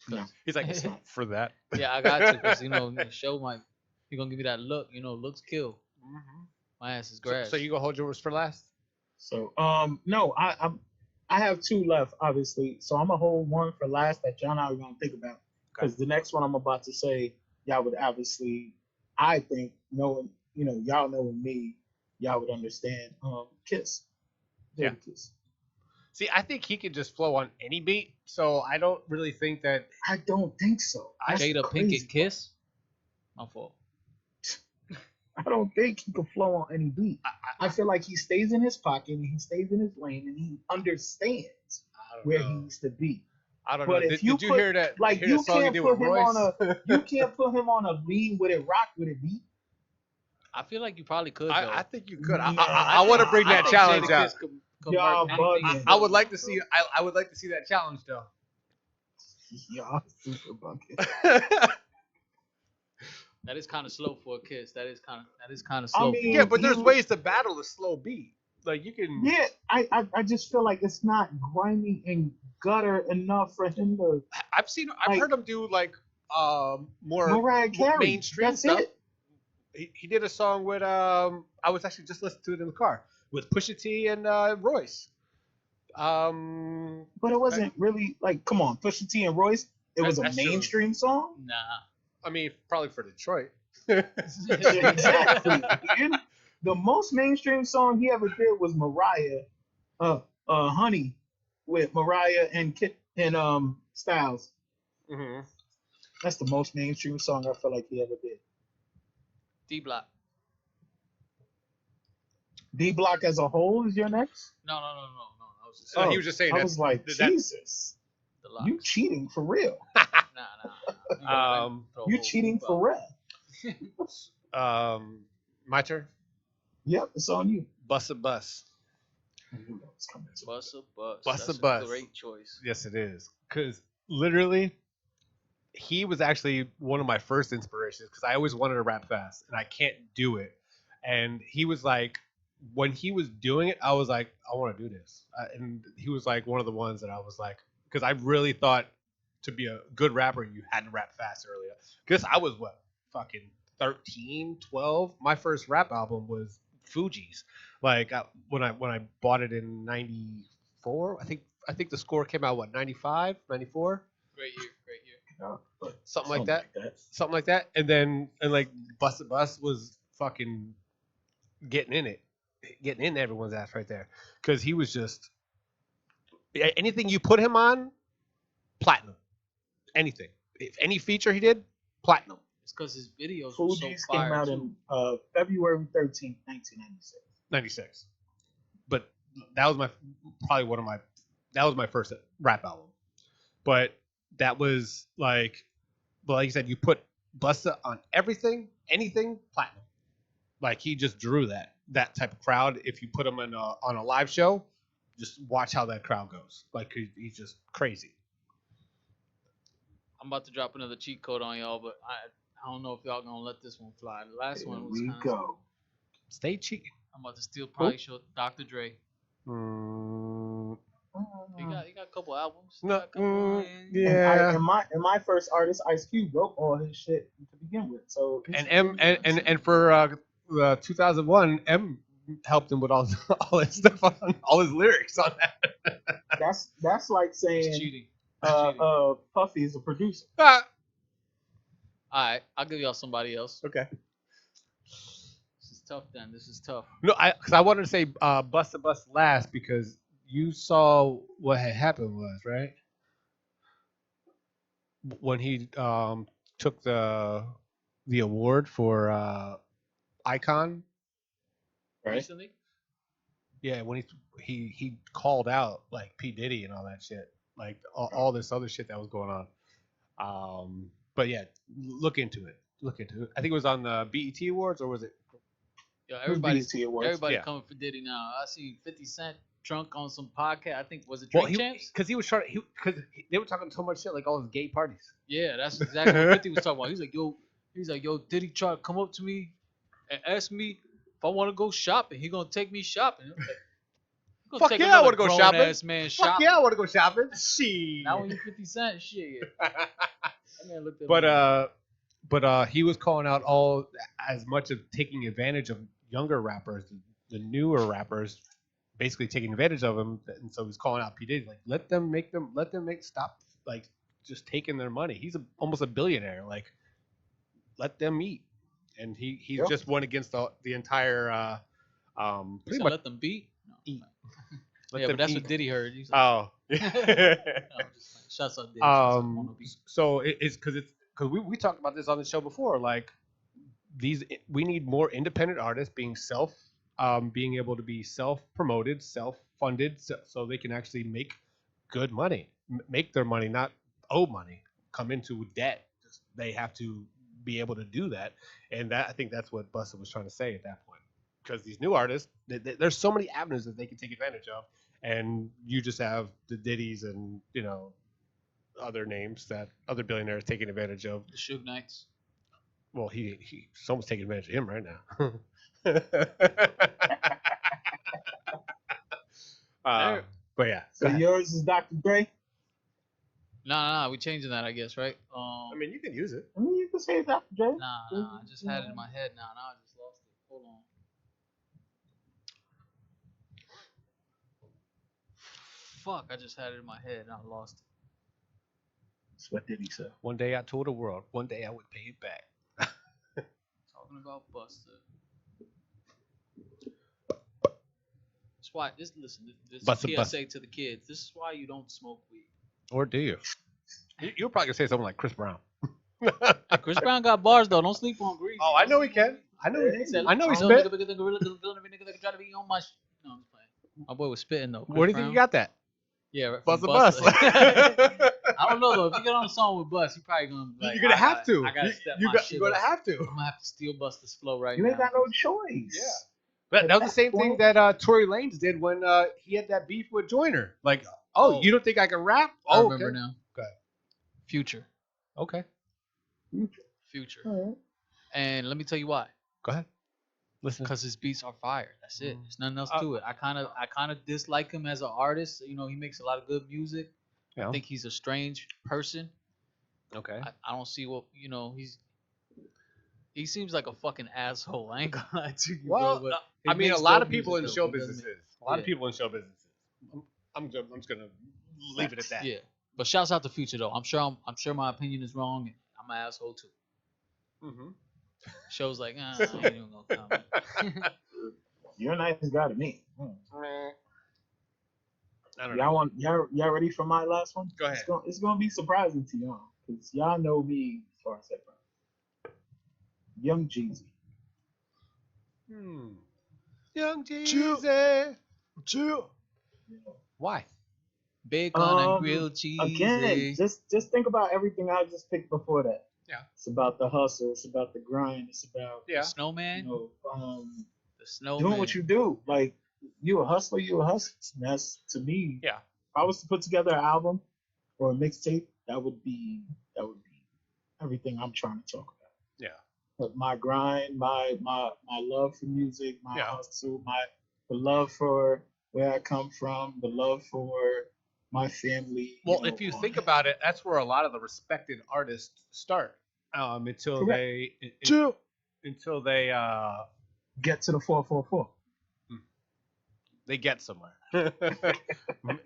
Speaker 1: No.
Speaker 2: He's like, it's not for that.
Speaker 3: Yeah, I got to, because the show might, you're gonna give me that look. Looks kill. My ass is grass.
Speaker 2: So you gonna hold yours for last?
Speaker 1: So no, I have two left, obviously. So I'm gonna hold one for last that y'all not gonna think about, because the next one I'm about to say, y'all would obviously, I think, knowing y'all knowing me, y'all would understand. Kiss.
Speaker 2: Yeah.
Speaker 1: Kiss.
Speaker 2: See, I think he could just flow on any beat, so I don't really think that.
Speaker 1: I don't think so. That's the
Speaker 3: Jada
Speaker 1: crazy
Speaker 3: Pinkett Kiss. My fault.
Speaker 1: part. I don't think he can flow on any beat. I feel like he stays in his pocket and he stays in his lane and he understands
Speaker 2: I don't
Speaker 1: where
Speaker 2: know.
Speaker 1: he needs to be.
Speaker 2: I don't
Speaker 1: But
Speaker 2: know.
Speaker 1: if
Speaker 2: Did you hear that?
Speaker 1: like
Speaker 2: hear
Speaker 1: you
Speaker 2: that song he
Speaker 1: can't
Speaker 2: did
Speaker 1: put
Speaker 2: with
Speaker 1: him
Speaker 2: Royce?
Speaker 1: on a you can't put him on a lean with it, rock with it beat.
Speaker 3: I feel like you probably could. Though.
Speaker 2: I think you could.
Speaker 1: Nah,
Speaker 2: I want to bring
Speaker 3: I
Speaker 2: that
Speaker 3: think
Speaker 2: challenge
Speaker 3: Jada
Speaker 2: out.
Speaker 3: Kiss could
Speaker 1: Y'all
Speaker 3: mark anything
Speaker 1: bugging.
Speaker 3: he's
Speaker 2: I would
Speaker 3: doing
Speaker 2: like
Speaker 3: now,
Speaker 2: to
Speaker 3: bro.
Speaker 2: see. I would like to see that challenge though.
Speaker 1: Y'all super bucket.
Speaker 3: That is kind of slow for a Kiss. That is kind of
Speaker 1: I
Speaker 3: slow.
Speaker 1: mean,
Speaker 2: Yeah, but there's
Speaker 1: he-
Speaker 2: ways to battle a slow beat. Like you can.
Speaker 1: Yeah, I just feel like it's not grimy and gutter enough for him to
Speaker 2: I've
Speaker 1: like-
Speaker 2: heard him do like more
Speaker 1: Mariah Carey.
Speaker 2: mainstream
Speaker 1: That's
Speaker 2: stuff.
Speaker 1: it.
Speaker 2: He did a song with I was actually just listening to it in the car with Pusha T and Royce.
Speaker 1: But it wasn't really like, come on, Pusha T and Royce. It was a
Speaker 2: That's true.
Speaker 1: mainstream song.
Speaker 3: Nah.
Speaker 2: I mean, probably for Detroit.
Speaker 1: Exactly. dude. The most mainstream song he ever did was Mariah, Honey, with Mariah and Styles.
Speaker 2: Mm-hmm.
Speaker 1: That's the most mainstream song I feel like he ever did.
Speaker 3: D Block.
Speaker 1: D Block as a whole is your next?
Speaker 3: No. I was just
Speaker 2: So he was just saying
Speaker 1: I
Speaker 2: that-
Speaker 1: was like,
Speaker 2: that-
Speaker 1: Jesus,
Speaker 3: the locks.
Speaker 1: you cheating for real?
Speaker 3: Nah.
Speaker 1: You cheating for real?
Speaker 2: My turn.
Speaker 1: Yep, it's on you.
Speaker 2: Bus a bus.
Speaker 1: I knew that was coming to
Speaker 3: Bus a bus.
Speaker 2: Bus
Speaker 3: That's
Speaker 2: a bus.
Speaker 3: Great choice.
Speaker 2: Yes, it is. Because literally, he was actually one of my first inspirations. Because I always wanted to rap fast, and I can't do it. And he was like, when he was doing it, I was like, I want to do this. And he was like one of the ones that I was like, because I really thought to be a good rapper, you had to rap fast earlier. Because I was fucking 13, 12. My first rap album was Fuji's. Like when I bought it in '94, I think the score came out 95, 94,
Speaker 3: Great year.
Speaker 2: something like that. And then like Bust a Bus was fucking getting in everyone's ass right there because he was just anything you put him on, platinum. Anything, if any feature he did, platinum.
Speaker 3: It's because his videos were so
Speaker 1: Fuji's
Speaker 3: fire
Speaker 1: came out
Speaker 3: too.
Speaker 1: in February 13th, 1996.
Speaker 2: 96. But that was that was my first rap album. But that was like, but like you said, you put Busta on everything, anything, platinum. Like he just drew that type of crowd. If you put him on a live show, just watch how that crowd goes. Like he's just crazy.
Speaker 3: I'm about to drop another cheat code on y'all, but I don't know if y'all gonna let this one fly. The last
Speaker 1: Here
Speaker 3: one was
Speaker 1: we
Speaker 3: kind of.
Speaker 1: go.
Speaker 2: Stay cheeky.
Speaker 3: I'm about to steal probably show Dr. Dre.
Speaker 2: Mm,
Speaker 3: He got a couple albums. He
Speaker 2: no,
Speaker 3: got a couple,
Speaker 2: yeah.
Speaker 1: And my first artist, Ice Cube, wrote all his shit to begin with. So
Speaker 2: And for 2001, M helped him with all his stuff on all his lyrics on that.
Speaker 1: that's like
Speaker 3: It's
Speaker 1: saying
Speaker 3: cheating.
Speaker 1: Puffy is a producer.
Speaker 3: All right, I'll give y'all somebody else.
Speaker 2: Okay.
Speaker 3: This is tough. Then this is tough.
Speaker 2: No, because I wanted to say Bust a Bus last because you saw what had happened was right when he took the award for Icon.
Speaker 1: Right.
Speaker 3: Recently,
Speaker 2: Yeah, when he called out like P Diddy and all that shit, like all this other shit that was going on. But yeah, look into it. I think it was on the BET Awards, or was it?
Speaker 3: yo, everybody's
Speaker 1: BET Awards.
Speaker 3: everybody
Speaker 2: Yeah.
Speaker 3: coming for Diddy now. I see 50 Cent drunk on some podcast. I think was it
Speaker 2: Well,
Speaker 3: Drink Champs?
Speaker 2: because he was trying. Because they were talking so much shit, like all his gay parties.
Speaker 3: Yeah, that's exactly what 50 was talking about. He's like, yo, Diddy try to come up to me and ask me if I want to go shopping. He gonna take me shopping. I'm like, "You gonna
Speaker 2: Fuck
Speaker 3: take
Speaker 2: yeah, I
Speaker 3: another
Speaker 2: wanna go shopping.
Speaker 3: grown-ass man
Speaker 2: Fuck
Speaker 3: shopping.
Speaker 2: yeah, I want to go shopping. Shit.
Speaker 3: Now when you 50 Cent, shit. That man looked at
Speaker 2: But he was calling out all as much of taking advantage of younger rappers, the newer rappers, basically taking advantage of him, and so he's calling out P Diddy like let them stop like just taking their money. He's almost a billionaire. Like let them eat, and he
Speaker 1: Yep.
Speaker 2: just went against the entire
Speaker 3: You
Speaker 2: Pretty
Speaker 3: said
Speaker 2: much
Speaker 3: let them beat. No,
Speaker 2: eat.
Speaker 3: yeah,
Speaker 2: Let
Speaker 3: but
Speaker 2: them
Speaker 3: that's
Speaker 2: eat.
Speaker 3: what Diddy heard. He's like,
Speaker 2: Oh.
Speaker 3: no, I'm just playing. Shouts out Diddy. Shouts out Mono B.
Speaker 2: So it's because we talked about this on the show before. Like we need more independent artists being able to be self promoted, self funded, so they can actually make good money, make their money, not owe money, come into debt. Just, they have to be able to do that, and that I think that's what Busta was trying to say at that point. Because these new artists, there's so many avenues that they can take advantage of, and you just have the Diddies and other names that other billionaires taking advantage of.
Speaker 3: The Suge Knights.
Speaker 2: Well, someone's taking advantage of him right now. But yeah,
Speaker 1: So
Speaker 2: go ahead.
Speaker 1: yours is Dr. Dre.
Speaker 3: Nah, we changing that, I guess, right?
Speaker 2: I mean, you can use it.
Speaker 1: I mean, you can say Dr. Dre.
Speaker 3: Nah, I just had it in my head now. Now I just lost it. Hold on. Fuck, I just had it in my head and I lost it.
Speaker 1: That's what did he say?
Speaker 2: One day I told the world. One day I would pay it back.
Speaker 3: Talking about Busta. That's why. Listen. This
Speaker 2: Busta,
Speaker 3: PSA to the kids. This is why you don't smoke weed.
Speaker 2: Or do you? You're probably gonna say something like Chris Brown.
Speaker 3: Chris Brown got bars though. Don't sleep on Greasy.
Speaker 2: Oh, I know he can. I know he
Speaker 3: Said,
Speaker 2: I know he
Speaker 3: "Oh,
Speaker 2: spit.
Speaker 3: nigga, nigga, gorilla, gorilla, gorilla, nigga, nigga, try to be on my No, I'm just playing. My boy was spitting though.
Speaker 2: Where do you think you got that?
Speaker 3: Yeah, right,
Speaker 2: Bust
Speaker 3: from
Speaker 2: a bus.
Speaker 3: Busta. I don't know though. If you get on a song with Bus, you probably gonna like.
Speaker 2: You're gonna have to.
Speaker 3: I gotta step
Speaker 2: You're
Speaker 3: my shit
Speaker 2: gonna
Speaker 3: up.
Speaker 2: have to.
Speaker 3: I'm gonna have to steal Busta's flow right
Speaker 1: You
Speaker 3: now.
Speaker 1: ain't got no choice.
Speaker 2: Yeah. But that was the same thing that Tory Lanez did when he had that beef with Joyner. Like, oh, you don't think I can rap?
Speaker 3: I
Speaker 2: Oh,
Speaker 3: remember
Speaker 2: okay.
Speaker 3: now.
Speaker 2: Go ahead.
Speaker 3: Future.
Speaker 2: Okay.
Speaker 3: Future.
Speaker 1: All right.
Speaker 3: And let me tell you why.
Speaker 2: Go ahead. Listen.
Speaker 3: Because his beats are fire. That's it. There's nothing else to it. I kind of dislike him as an artist. You know, he makes a lot of good music.
Speaker 2: Yeah.
Speaker 3: I think he's a strange person.
Speaker 2: Okay.
Speaker 3: I don't see what he seems like a fucking asshole. I ain't gonna lie to you.
Speaker 2: Well,
Speaker 3: bro, but
Speaker 2: I
Speaker 3: he
Speaker 2: mean, a
Speaker 3: makes
Speaker 2: lot
Speaker 3: dope
Speaker 2: of people in
Speaker 3: music,
Speaker 2: show
Speaker 3: though. He doesn't
Speaker 2: businesses.
Speaker 3: make-
Speaker 2: A lot of
Speaker 3: yeah.
Speaker 2: people in show businesses. I'm just gonna leave it at that.
Speaker 3: Yeah, but shouts out to Future though. I'm sure my opinion is wrong. And I'm an asshole too.
Speaker 2: Mm-hmm.
Speaker 3: Show's like, I ain't even gonna comment.
Speaker 1: You're a nice guy to me.
Speaker 2: I don't know.
Speaker 1: Y'all ready for my last one?
Speaker 2: Go ahead.
Speaker 1: It's gonna be surprising to y'all because y'all know me as far as that goes. Young Jeezy.
Speaker 2: Young Jeezy.
Speaker 1: Chill.
Speaker 3: Why? Bacon and grilled cheese.
Speaker 1: Again, just think about everything I just picked before that.
Speaker 2: Yeah.
Speaker 1: It's about the hustle. It's about the grind. It's about
Speaker 2: Yeah.
Speaker 3: Snowman. The snowman.
Speaker 1: doing what you do. Like you a hustler. You a hustler. And that's to me.
Speaker 2: Yeah.
Speaker 1: If I was to put together an album or a mixtape, that would be everything I'm trying to talk about.
Speaker 2: Yeah.
Speaker 1: But my grind, my love for music, my
Speaker 2: Yeah.
Speaker 1: hustle, the love for where I come from, the love for my family.
Speaker 2: Well, if you think about it, that's where a lot of the respected artists start. Until
Speaker 1: Correct.
Speaker 2: until they
Speaker 1: Get to the 444.
Speaker 2: they get somewhere.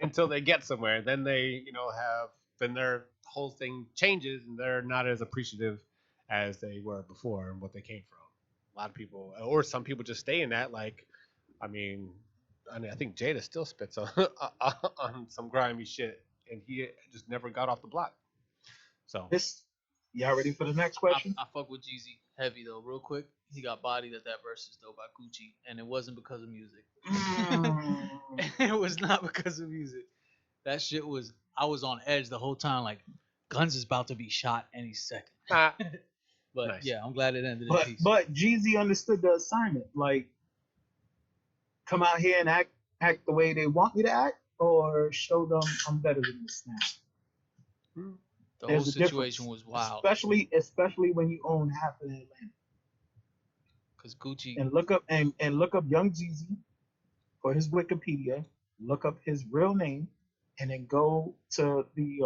Speaker 2: Until they get somewhere, then they then their whole thing changes and they're not as appreciative as they were before and what they came from. A lot of people, or some people, just stay in that. Like, I think Jada still spits on on some grimy shit, and he just never got off the block. So
Speaker 1: Y'all ready for the next question?
Speaker 3: I fuck with Jeezy heavy though. Real quick, he got bodied at that versus though by Gucci, and it wasn't because of music. It was not because of music. That shit was. I was on edge the whole time. Like, Guns is about to be shot any second. But
Speaker 2: Nice.
Speaker 3: yeah, I'm glad it ended in peace.
Speaker 1: But Jeezy understood the assignment. Like, come out here and act the way they want me to act, or show them I'm better than this now.
Speaker 3: The
Speaker 1: There's
Speaker 3: whole
Speaker 1: a
Speaker 3: situation
Speaker 1: difference.
Speaker 3: was wild.
Speaker 1: Especially when you own half of Atlanta.
Speaker 3: Cause Gucci.
Speaker 1: And look up Young Jeezy for his Wikipedia. Look up his real name, and then go to the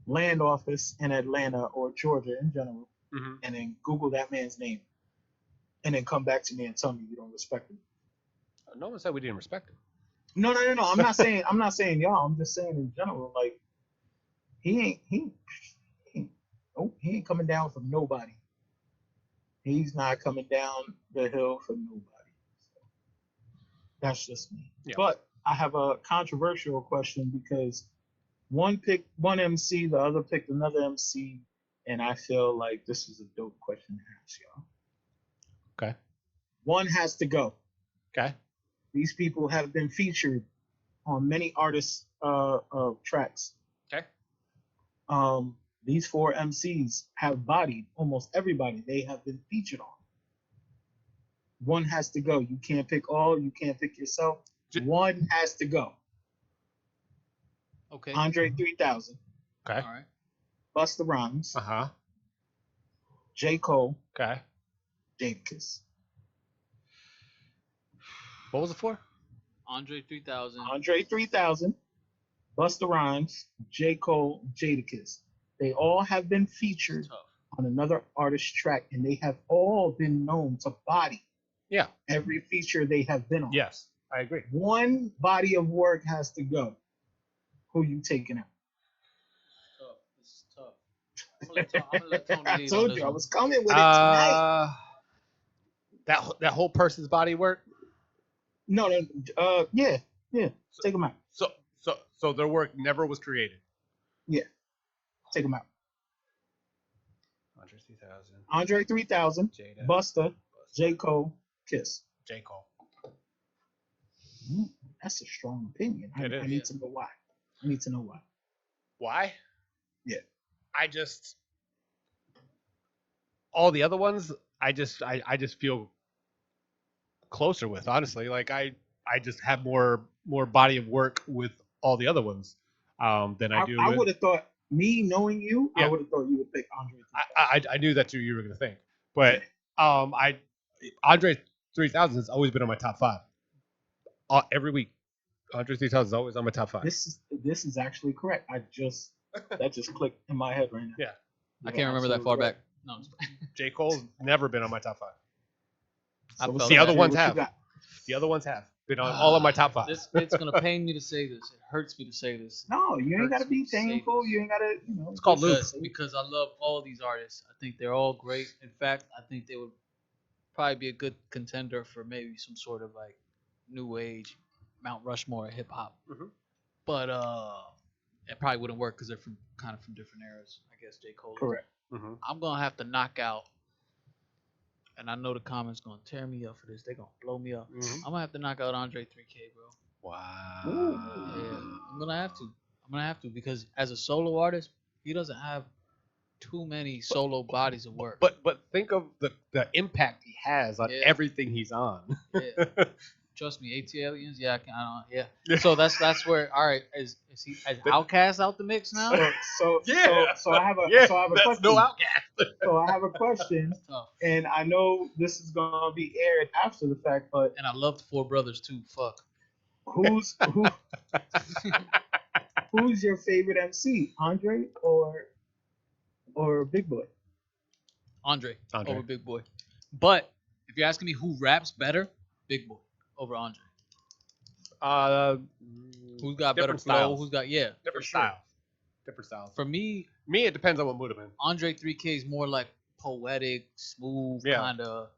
Speaker 1: land office in Atlanta or Georgia in general, and then Google that man's name, and then come back to me and tell me you don't respect him.
Speaker 2: No one said we didn't respect him.
Speaker 1: No. I'm not saying y'all. I'm just saying in general. Like he ain't coming down from nobody. He's not coming down the hill for nobody. That's just me.
Speaker 2: Yeah.
Speaker 1: But I have a controversial question because one picked one MC, the other picked another MC, and I feel like this is a dope question to ask y'all.
Speaker 2: Okay.
Speaker 1: One has to go.
Speaker 2: Okay.
Speaker 1: These people have been featured on many artists' tracks.
Speaker 2: Okay.
Speaker 1: These four MCs have bodied almost everybody they have been featured on. One has to go. You can't pick all. You can't pick yourself. One has to go.
Speaker 3: Okay.
Speaker 1: Andre 3000,
Speaker 2: Okay.
Speaker 3: All right.
Speaker 1: Busta Rhymes,
Speaker 2: Uh-huh.
Speaker 1: J. Cole,
Speaker 2: Okay.
Speaker 1: Jadakiss.
Speaker 2: What was it for?
Speaker 3: Andre 3000.
Speaker 1: Andre 3000, Busta Rhymes, J. Cole, Jadakiss. They all have been featured
Speaker 3: Tough.
Speaker 1: on another artist's track, and they have all been known to body
Speaker 2: Yeah.
Speaker 1: every feature they have been on.
Speaker 2: Yes, I agree.
Speaker 1: One body of work has to go. Who you taking out?
Speaker 3: Tough. This is tough. I'm gonna let Tony
Speaker 1: I
Speaker 3: lead
Speaker 1: told
Speaker 3: on this
Speaker 1: you I
Speaker 3: one.
Speaker 1: was coming with it tonight.
Speaker 2: That whole person's body work.
Speaker 1: No, yeah, take them out.
Speaker 2: So their work never was created.
Speaker 1: Yeah, take them out.
Speaker 2: Andre 3000.
Speaker 1: Andre 3000,
Speaker 2: Jada.
Speaker 1: Busta, J. Cole, Kiss.
Speaker 2: J. Cole.
Speaker 1: That's a strong opinion. I
Speaker 2: It is.
Speaker 1: need to know why. I need to know why.
Speaker 2: Why?
Speaker 1: Yeah.
Speaker 2: All the other ones, I just feel closer with, honestly. Like I just have more body of work with all the other ones than I do.
Speaker 1: I
Speaker 2: with,
Speaker 1: would have thought, me knowing you,
Speaker 2: Yeah.
Speaker 1: I would have thought you would pick Andre 3000.
Speaker 2: I knew that's what you were gonna think, but Andre 3000 has always been on my top 5 every week. Andre 3000 is always on my top 5.
Speaker 1: This is actually correct. That just clicked in my head right now.
Speaker 2: Yeah.
Speaker 3: I can't remember that far back. No.
Speaker 2: J. Cole's never been on my top 5.
Speaker 3: I
Speaker 1: So
Speaker 3: felt
Speaker 2: The
Speaker 3: that.
Speaker 2: other ones
Speaker 1: what you
Speaker 2: have.
Speaker 1: got?
Speaker 2: The other ones have been on all of my top 5.
Speaker 3: It's gonna pain me to say this. It hurts me to say this.
Speaker 1: No, you ain't
Speaker 3: Hurts
Speaker 1: gotta be
Speaker 3: me to say
Speaker 1: thankful.
Speaker 3: this.
Speaker 1: You ain't gotta,
Speaker 2: It's called Luke.
Speaker 3: Because I love all these artists. I think they're all great. In fact, I think they would probably be a good contender for maybe some sort of like new age Mount Rushmore of hip hop.
Speaker 2: Mhm.
Speaker 3: But it probably wouldn't work because they're from different eras. I guess J. Cole.
Speaker 1: Correct.
Speaker 2: Mm-hmm.
Speaker 3: I'm gonna have to knock out, and I know the comments gonna tear me up for this. They're gonna blow me up.
Speaker 2: Mhm.
Speaker 3: I'm gonna have to knock out Andre 3K, bro.
Speaker 2: Wow.
Speaker 3: Yeah, I'm gonna have to because as a solo artist, he doesn't have too many solo bodies of work.
Speaker 2: But think of the impact he has on
Speaker 3: Yeah.
Speaker 2: everything he's on.
Speaker 3: Yeah. Trust me, AT Aliens. Yeah, yeah. So that's where. All right, is he Outcast out the mix now?
Speaker 1: So I have a
Speaker 2: that's
Speaker 1: question.
Speaker 2: no outcast.
Speaker 1: So I have a question,
Speaker 3: Tough.
Speaker 1: and I know this is gonna be aired after the fact, but
Speaker 3: And I loved Four Brothers too. Fuck.
Speaker 1: who's your favorite MC, Andre or Big Boy?
Speaker 3: Andre
Speaker 2: Andre.
Speaker 3: over Big Boy. But if you're asking me who raps better, Big Boy over Andre. Who's got better
Speaker 2: different
Speaker 3: flow?
Speaker 2: styles.
Speaker 3: Who's got
Speaker 2: different
Speaker 3: for sure.
Speaker 2: styles. Different styles.
Speaker 3: For me,
Speaker 2: It depends on what mood I'm in.
Speaker 3: Andre 3K is more like poetic, smooth,
Speaker 2: Yeah.
Speaker 3: kind of,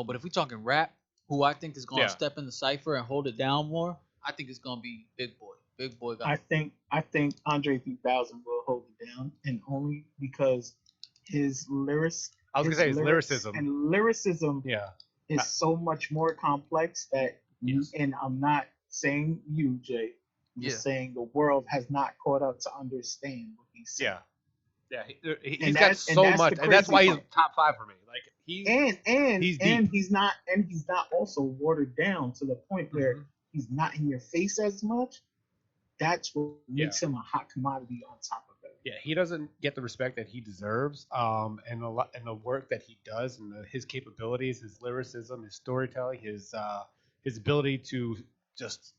Speaker 3: But if we're talking rap, who I think is gonna
Speaker 2: Yeah.
Speaker 3: step in the cipher and hold it down more, I think it's gonna be Big Boy. Big Boy got.
Speaker 1: I think Andre 3000 will hold it down, and only because his lyrics.
Speaker 2: I was gonna say his lyricism.
Speaker 1: And lyricism
Speaker 2: Yeah.
Speaker 1: is so much more complex that
Speaker 2: Yes.
Speaker 1: and I'm not saying you, Jay. I'm just saying the world has not caught up to understand what he's saying.
Speaker 2: Yeah. He's
Speaker 1: And
Speaker 2: got
Speaker 1: that's- and
Speaker 2: so
Speaker 1: that's
Speaker 2: much,
Speaker 1: the
Speaker 2: and that's why
Speaker 1: crazy
Speaker 2: he's top 5 for me. Like
Speaker 1: And
Speaker 2: deep.
Speaker 1: he's not also watered down to the point where
Speaker 2: Mhm.
Speaker 1: he's not in your face as much. That's what makes him a hot commodity on top of it.
Speaker 2: Yeah, he doesn't get the respect that he deserves, and the work that he does, and his capabilities, his lyricism, his storytelling, his ability to just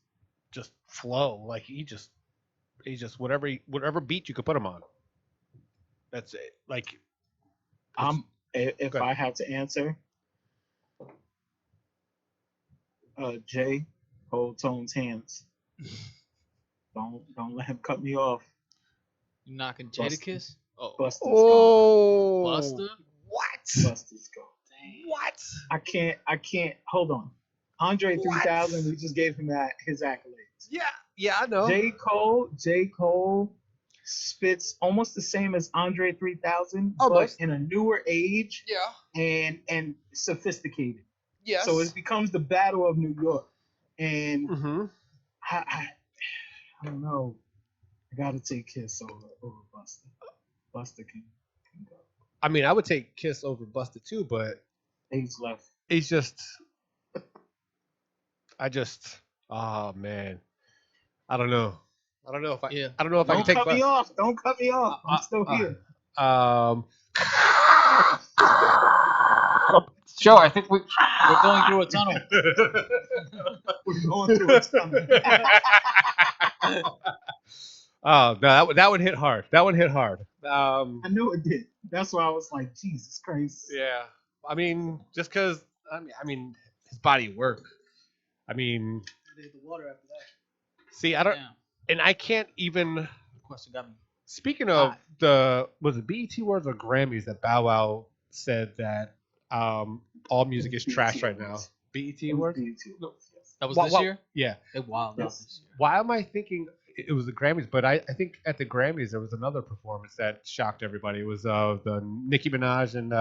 Speaker 2: flow. Like he just whatever beat you could put him on. That's it. Like
Speaker 1: If
Speaker 2: Go ahead.
Speaker 1: I have to answer, Jay, hold Tone's hands. Don't let him cut me off.
Speaker 3: You knocking Jadakiss? Oh,
Speaker 1: Buster's
Speaker 2: oh,
Speaker 3: Buster?
Speaker 2: what?
Speaker 1: gone. Buster's gone.
Speaker 2: What?
Speaker 1: I can't. Hold on. Andre
Speaker 2: What?
Speaker 1: 3000. We just gave him his accolades.
Speaker 2: Yeah, I know.
Speaker 1: J. Cole spits almost the same as Andre 3000, but
Speaker 2: Almost.
Speaker 1: in a newer age
Speaker 2: Yeah.
Speaker 1: and sophisticated.
Speaker 2: Yes.
Speaker 1: So it becomes the battle of New York. And
Speaker 2: Mm-hmm.
Speaker 1: I don't know. I gotta take Kiss over Buster. Buster can go.
Speaker 2: I mean, I would take Kiss over Busted too, but
Speaker 1: Age left.
Speaker 2: it's just, oh man, I don't know. I don't know if I
Speaker 1: Don't
Speaker 2: can take
Speaker 1: cut me
Speaker 2: Buster.
Speaker 1: off. Don't cut me off. I'm still here.
Speaker 2: Sure, I think
Speaker 3: We're going through a tunnel.
Speaker 1: We're going through a tunnel.
Speaker 2: Oh no, that would hit hard. That would hit hard.
Speaker 1: I knew it did. That's why I was like, Jesus Christ.
Speaker 2: Yeah. I mean, just because I mean his body of work. I mean,
Speaker 3: The water after that.
Speaker 2: see, I don't,
Speaker 3: Damn.
Speaker 2: and I can't even.
Speaker 3: The question got me.
Speaker 2: Speaking of was it BET Awards or Grammys that Bow Wow said that all music is
Speaker 1: BET
Speaker 2: trash right now?
Speaker 1: Awards.
Speaker 2: BET
Speaker 1: It was
Speaker 2: Awards.
Speaker 1: BET Awards, yes.
Speaker 3: That was
Speaker 2: Wha-
Speaker 3: this
Speaker 2: wha-
Speaker 3: year?
Speaker 2: Yeah.
Speaker 3: It wilded out
Speaker 1: Yes.
Speaker 3: this year.
Speaker 2: Why am I thinking it was the Grammys? But I think at the Grammys there was another performance that shocked everybody. It was the Nicki Minaj and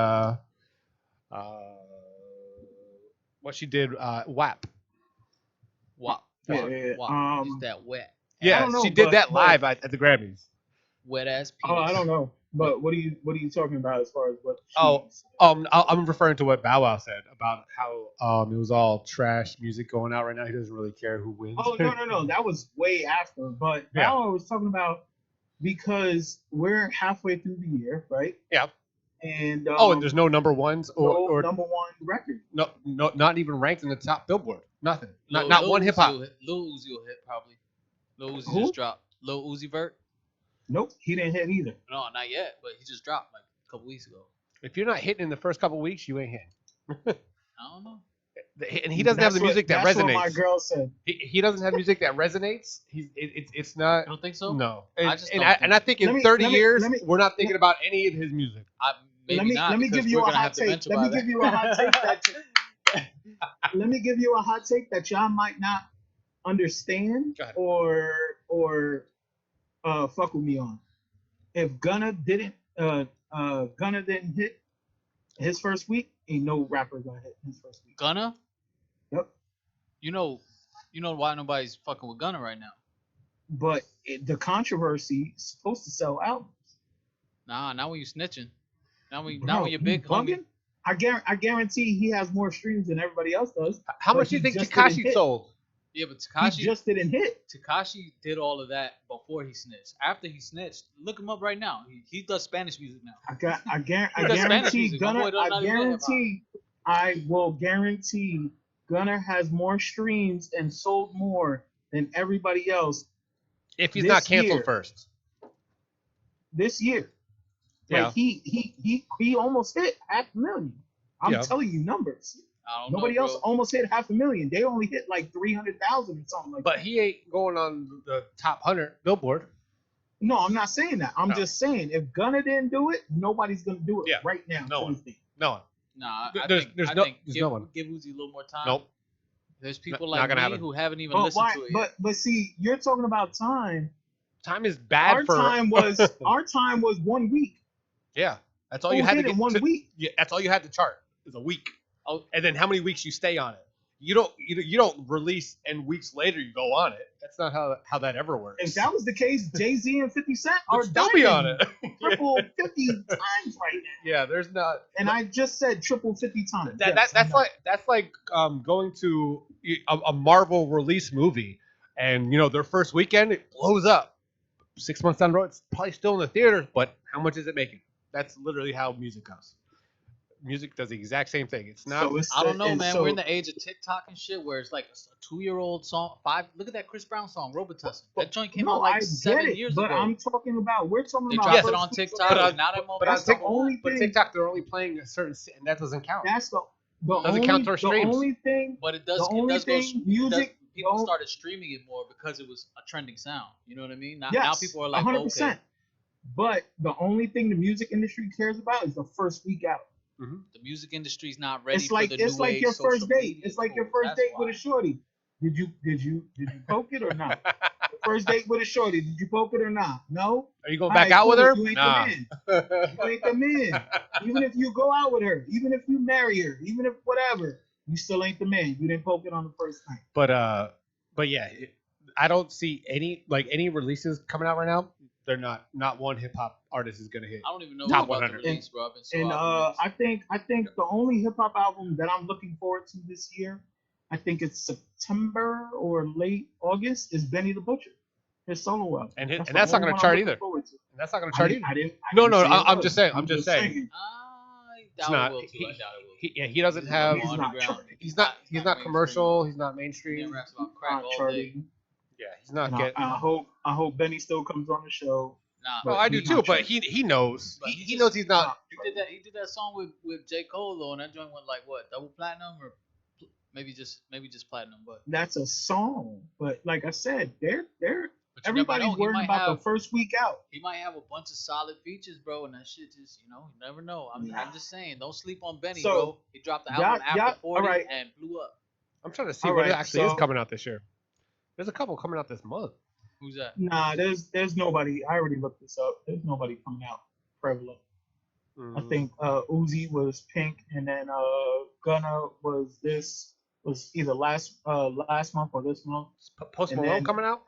Speaker 2: what she did, WAP.
Speaker 3: Wop.
Speaker 1: Yeah,
Speaker 3: Wop.
Speaker 1: yeah.
Speaker 3: Wop. Is that wet?
Speaker 2: Yeah,
Speaker 1: don't know,
Speaker 2: she did
Speaker 1: but-
Speaker 2: that
Speaker 1: but-
Speaker 2: live at the Grammys.
Speaker 3: Wet ass
Speaker 1: Oh,
Speaker 3: penis.
Speaker 1: I don't know. But what are you talking about as far as what?
Speaker 2: Oh,
Speaker 1: she's-
Speaker 2: I'm referring to what Bow Wow said about how it was all trash music going out right now. He doesn't really care who wins.
Speaker 1: Oh no. That was way after. But
Speaker 2: Yeah.
Speaker 1: now I was talking about because we're halfway through the year, right?
Speaker 2: Yeah.
Speaker 1: And
Speaker 2: And there's no number ones or
Speaker 1: number one record.
Speaker 2: no, not even ranked in the top Billboard. Nothing. Not
Speaker 3: Lil
Speaker 2: one
Speaker 3: Uzi
Speaker 2: hip hop.
Speaker 3: will hit- Lil Uzi will hit probably. Lil Uzi
Speaker 1: Who?
Speaker 3: just dropped. Lil Uzi Vert?
Speaker 1: Nope, he didn't hit either.
Speaker 3: No, not yet, but he just dropped like a couple weeks ago.
Speaker 2: If you're not hitting in the first couple weeks, you ain't hitting.
Speaker 3: I don't know.
Speaker 2: And he doesn't have the music that
Speaker 1: that's
Speaker 2: resonates.
Speaker 1: What my girl said.
Speaker 2: He doesn't have music that resonates. It's not.
Speaker 3: You don't think so?
Speaker 2: No.
Speaker 3: I just don't think
Speaker 2: I think in
Speaker 1: Let me-
Speaker 2: 30
Speaker 1: let me-
Speaker 2: years
Speaker 1: let me-
Speaker 2: we're not thinking about any of his music.
Speaker 3: Maybe not.
Speaker 1: Let me
Speaker 3: because
Speaker 1: give you
Speaker 3: we're
Speaker 1: a
Speaker 3: gonna
Speaker 1: hot
Speaker 3: have
Speaker 1: take.
Speaker 3: dementia
Speaker 1: Let
Speaker 3: by
Speaker 1: me
Speaker 3: then.
Speaker 1: give you a hot take let me give you a hot take that y'all might not understand
Speaker 2: Go ahead.
Speaker 1: or fuck with me on. If Gunna didn't hit his first week, ain't no rapper gonna hit his first week.
Speaker 3: Gunna?
Speaker 1: Yep.
Speaker 3: You know why nobody's fucking with Gunna right now?
Speaker 1: But the controversy is supposed to sell albums.
Speaker 3: Nah, not when you snitching. Not when
Speaker 1: Bro,
Speaker 3: you're big,
Speaker 1: you
Speaker 3: homie.
Speaker 1: bugging? I guarantee he has more streams than everybody else does.
Speaker 2: How
Speaker 1: But
Speaker 2: much do you
Speaker 1: he
Speaker 2: think
Speaker 1: just didn't
Speaker 2: Tekashi
Speaker 1: hit.
Speaker 2: sold?
Speaker 3: Yeah, but
Speaker 1: He just didn't hit.
Speaker 3: Tekashi did all of that before he snitched. After he snitched, look him up right now. He does Spanish music now.
Speaker 1: I
Speaker 3: Because Spanish
Speaker 1: guarantee
Speaker 3: music, my boy
Speaker 1: Gunna.
Speaker 3: don't know nothing
Speaker 1: I will guarantee Gunna has more streams and sold more than everybody else
Speaker 2: If he's
Speaker 1: This
Speaker 2: not canceled
Speaker 1: year.
Speaker 2: first.
Speaker 1: this year.
Speaker 2: Yeah.
Speaker 1: Like he almost hit 500,000. I'm
Speaker 2: Yeah.
Speaker 1: telling you numbers.
Speaker 3: I don't
Speaker 1: Nobody
Speaker 3: know,
Speaker 1: else
Speaker 3: bro.
Speaker 1: almost hit 500,000. They only hit like 300,000 or something like
Speaker 2: But
Speaker 1: that.
Speaker 2: he ain't going on the top 100 Billboard.
Speaker 1: No, I'm not saying that. I'm
Speaker 2: No.
Speaker 1: just saying if Gunna didn't do it, nobody's gonna do it
Speaker 2: Yeah.
Speaker 1: right now.
Speaker 2: No
Speaker 1: to
Speaker 2: one.
Speaker 1: this day.
Speaker 2: No one.
Speaker 3: Nah, I
Speaker 2: There's-
Speaker 3: think,
Speaker 2: there's
Speaker 3: I
Speaker 2: no-
Speaker 3: think
Speaker 2: there's
Speaker 3: give,
Speaker 2: no one.
Speaker 3: give Uzi a little more time.
Speaker 2: Nope.
Speaker 3: There's people
Speaker 2: Not
Speaker 3: like
Speaker 2: gonna
Speaker 3: me
Speaker 2: happen.
Speaker 3: who haven't even
Speaker 1: But
Speaker 3: listened
Speaker 1: why?
Speaker 3: to it yet.
Speaker 1: But see, you're talking about time.
Speaker 2: Time is bad
Speaker 1: Our
Speaker 2: for.
Speaker 1: time was our time was 1 week.
Speaker 2: Yeah. That's all
Speaker 1: Who
Speaker 2: you had to
Speaker 1: hit
Speaker 2: get
Speaker 1: in 1
Speaker 2: to,
Speaker 1: week?
Speaker 2: Yeah, that's all you had to chart is a week.
Speaker 3: Oh,
Speaker 2: And then how many weeks you stay on it. You don't release and weeks later you go on it. That's not how that ever works.
Speaker 1: If that was the case, Jay-Z and 50 Cent are
Speaker 2: Would still be on
Speaker 1: diamond
Speaker 2: it.
Speaker 1: triple 50 times right now.
Speaker 2: Yeah, there's not.
Speaker 1: And I just said triple 50 times. Yes,
Speaker 2: That's like going to a Marvel release movie, and their first weekend it blows up. 6 months down the road, it's probably still in the theater, but how much is it making? That's literally how music goes. Music does the exact same thing. It's not.
Speaker 1: So it's
Speaker 3: I don't know,
Speaker 1: and
Speaker 3: man.
Speaker 1: so-
Speaker 3: We're in the age of TikTok and shit where it's like a 2-year-old song. Look at that Chris Brown song, Robitussin. That joint came
Speaker 1: no,
Speaker 3: out like
Speaker 1: I get
Speaker 3: 7
Speaker 1: it,
Speaker 3: years
Speaker 1: but
Speaker 3: ago.
Speaker 1: we're talking about
Speaker 3: They
Speaker 1: first
Speaker 3: dropped it
Speaker 1: week
Speaker 3: on
Speaker 1: of
Speaker 3: TikTok.
Speaker 1: February.
Speaker 3: and now that
Speaker 2: but on
Speaker 1: That's the
Speaker 2: TikTok,
Speaker 1: only
Speaker 2: but
Speaker 1: thing.
Speaker 2: TikTok, they're only playing a certain, and that doesn't count.
Speaker 1: That's the
Speaker 2: Doesn't
Speaker 1: only,
Speaker 2: count towards
Speaker 1: the
Speaker 2: streams.
Speaker 1: only thing.
Speaker 3: But it does.
Speaker 1: The only
Speaker 3: it does go.
Speaker 1: thing music.
Speaker 3: People
Speaker 1: don't-
Speaker 3: started streaming it more because it was a trending sound. You know what I mean? Now
Speaker 1: Yes,
Speaker 3: people are like,
Speaker 1: 100%.
Speaker 3: okay.
Speaker 1: But the only thing the music industry cares about is the first week out.
Speaker 2: Mhm.
Speaker 3: The music industry's not ready
Speaker 1: It's like
Speaker 3: for the new age
Speaker 1: your
Speaker 3: social
Speaker 1: first date.
Speaker 3: media
Speaker 1: It's like your
Speaker 3: tools.
Speaker 1: first
Speaker 3: That's
Speaker 1: date
Speaker 3: why.
Speaker 1: with a shorty. Did you poke it or not? The first date with a shorty. Did you poke it or not? No.
Speaker 2: Are you going
Speaker 1: All
Speaker 2: back
Speaker 1: right,
Speaker 2: out with
Speaker 1: cool.
Speaker 2: her?
Speaker 1: You ain't
Speaker 2: Nah.
Speaker 1: the man. You ain't the man. Even if you go out with her, even if you marry her, even if whatever, you still ain't the man. You didn't poke it on the first night.
Speaker 2: But yeah, I don't see any releases coming out right now. They're not one hip hop artist is gonna hit.
Speaker 3: I don't even know
Speaker 2: Top
Speaker 3: what's about to
Speaker 2: 100.
Speaker 3: release, bro. I've been so
Speaker 1: And
Speaker 3: out the mix.
Speaker 1: I think the only hip hop album that I'm looking forward to this year, I think it's September or late August, is Benny the Butcher. His solo album.
Speaker 2: And
Speaker 1: the
Speaker 2: that's not
Speaker 1: only
Speaker 2: gonna
Speaker 1: one I'm
Speaker 2: chart
Speaker 1: looking
Speaker 2: either.
Speaker 1: forward to.
Speaker 2: And that's not gonna
Speaker 1: I
Speaker 2: chart
Speaker 1: didn't,
Speaker 2: either.
Speaker 1: I didn't, I
Speaker 2: No,
Speaker 1: didn't
Speaker 2: no,
Speaker 1: say it
Speaker 2: I'm
Speaker 1: was.
Speaker 2: just saying. I'm just saying.
Speaker 3: I
Speaker 2: It's
Speaker 3: doubt
Speaker 2: not.
Speaker 3: it will too. I doubt it will.
Speaker 2: He doesn't
Speaker 3: He's
Speaker 2: have.
Speaker 3: more
Speaker 1: He's not
Speaker 3: underground.
Speaker 1: charting.
Speaker 2: He's not
Speaker 3: mainstream.
Speaker 2: commercial. He's not
Speaker 3: He
Speaker 2: mainstream.
Speaker 3: raps about crack
Speaker 1: Not
Speaker 3: all day.
Speaker 1: charting.
Speaker 2: Yeah, he's not
Speaker 1: And
Speaker 2: getting.
Speaker 1: I hope Benny still comes on the show.
Speaker 3: Nah,
Speaker 2: No,
Speaker 1: but
Speaker 2: I do
Speaker 1: he's
Speaker 2: too.
Speaker 1: not
Speaker 2: But
Speaker 1: charting.
Speaker 2: he knows.
Speaker 3: But
Speaker 2: He
Speaker 3: he
Speaker 2: knows
Speaker 3: just-
Speaker 2: he's not.
Speaker 3: he did that song with J. Cole though, and that joint went like what, double platinum or maybe just platinum, but
Speaker 1: That's a song, but like I said, they're
Speaker 3: but you
Speaker 1: everybody's
Speaker 3: never know.
Speaker 1: worried about the first week out.
Speaker 3: He might have a bunch of solid features, bro, and that shit just, you never know. I'm just saying, don't sleep on Benny,
Speaker 1: So,
Speaker 3: bro. He dropped the album
Speaker 1: y'all-
Speaker 3: after 40
Speaker 1: alright.
Speaker 3: and blew up.
Speaker 2: I'm trying to see
Speaker 1: All
Speaker 2: what
Speaker 1: right,
Speaker 2: actually is
Speaker 1: so-
Speaker 2: coming out this year. There's a couple coming out this month.
Speaker 3: Who's that?
Speaker 1: Nah, there's nobody. I already looked this up. There's nobody coming out prevalent. I think Uzi was Pink, and then Gunna was either last month or this month.
Speaker 2: Post
Speaker 1: and
Speaker 2: Malone
Speaker 1: then-
Speaker 2: coming out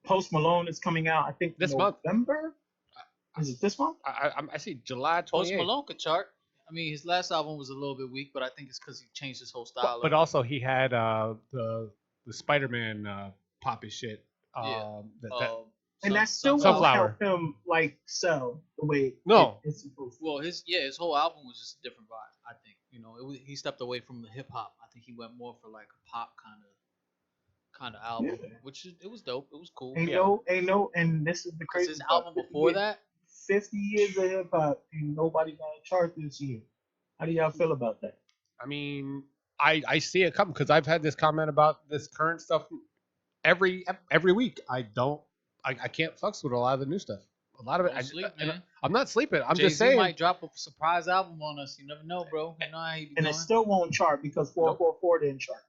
Speaker 1: Post Malone is coming out. I think
Speaker 2: This month.
Speaker 1: November. Is it this month?
Speaker 2: I see July 28th.
Speaker 3: Post Malone could chart. I mean, his last album was a little bit weak, but I think it's because he changed his whole style.
Speaker 2: But also he had the Spider-Man poppy shit.
Speaker 3: Yeah.
Speaker 1: And that still won't
Speaker 2: Sunflower.
Speaker 1: help him like sell the way
Speaker 2: No.
Speaker 1: it's supposed to.
Speaker 3: Well, his whole album was just a different vibe. I think he stepped away from the hip hop. I think he went more for like a pop kind of album,
Speaker 1: Yeah.
Speaker 3: it was dope. It was cool.
Speaker 1: Ain't no, and this is the
Speaker 3: 'Cause
Speaker 1: crazy
Speaker 3: his
Speaker 1: part.
Speaker 3: album
Speaker 1: 50
Speaker 3: before
Speaker 1: years-
Speaker 3: that,
Speaker 1: 50 years of hip hop, ain't nobody gonna chart this year. How do y'all feel about that?
Speaker 2: I mean, I see it coming because I've had this comment about this current stuff every week. I can't fucks with a lot of the new stuff. A lot of it.
Speaker 3: don't sleep, man.
Speaker 2: I'm not sleeping. I'm
Speaker 3: Jay-Z
Speaker 2: just saying.
Speaker 3: might drop a surprise album on us. You never know, bro. You know how he be
Speaker 1: And
Speaker 3: going.
Speaker 1: it still won't chart because 444 didn't chart.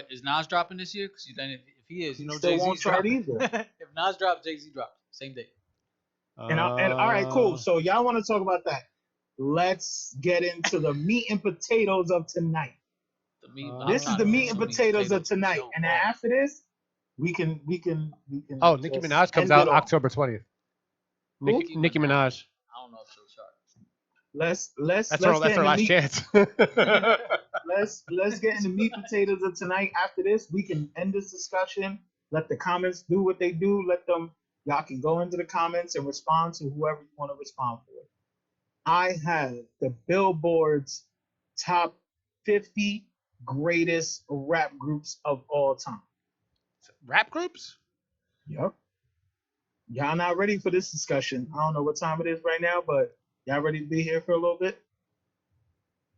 Speaker 3: Is Nas dropping this year? Because then if he is,
Speaker 1: It
Speaker 3: Jay
Speaker 1: still
Speaker 3: Z's
Speaker 1: won't chart
Speaker 3: dropping.
Speaker 1: either.
Speaker 3: If Nas drops, Jay Z drops same day.
Speaker 1: And all right, cool. So y'all want to talk about that? Let's get into the meat and potatoes of tonight. This is the meat and potatoes of tonight. And then after this, we can.
Speaker 2: Oh, Nicki
Speaker 1: just
Speaker 2: Minaj comes
Speaker 1: end
Speaker 2: out
Speaker 1: it off.
Speaker 2: October 20th.
Speaker 1: Who?
Speaker 2: Nicki Minaj.
Speaker 3: I don't know if she'll chart.
Speaker 1: Let's
Speaker 2: That's
Speaker 1: get
Speaker 2: her
Speaker 1: in the
Speaker 2: last
Speaker 1: meat.
Speaker 2: chance.
Speaker 1: Let's get into meat and potatoes of tonight. After this, we can end this discussion. Let the comments do what they do. Y'all can go into the comments and respond to whoever you want to respond for. I have the Billboard's top 50 greatest rap groups of all time.
Speaker 2: Rap groups?
Speaker 1: Yep. Y'all not ready for this discussion. I don't know what time it is right now, but y'all ready to be here for a little bit?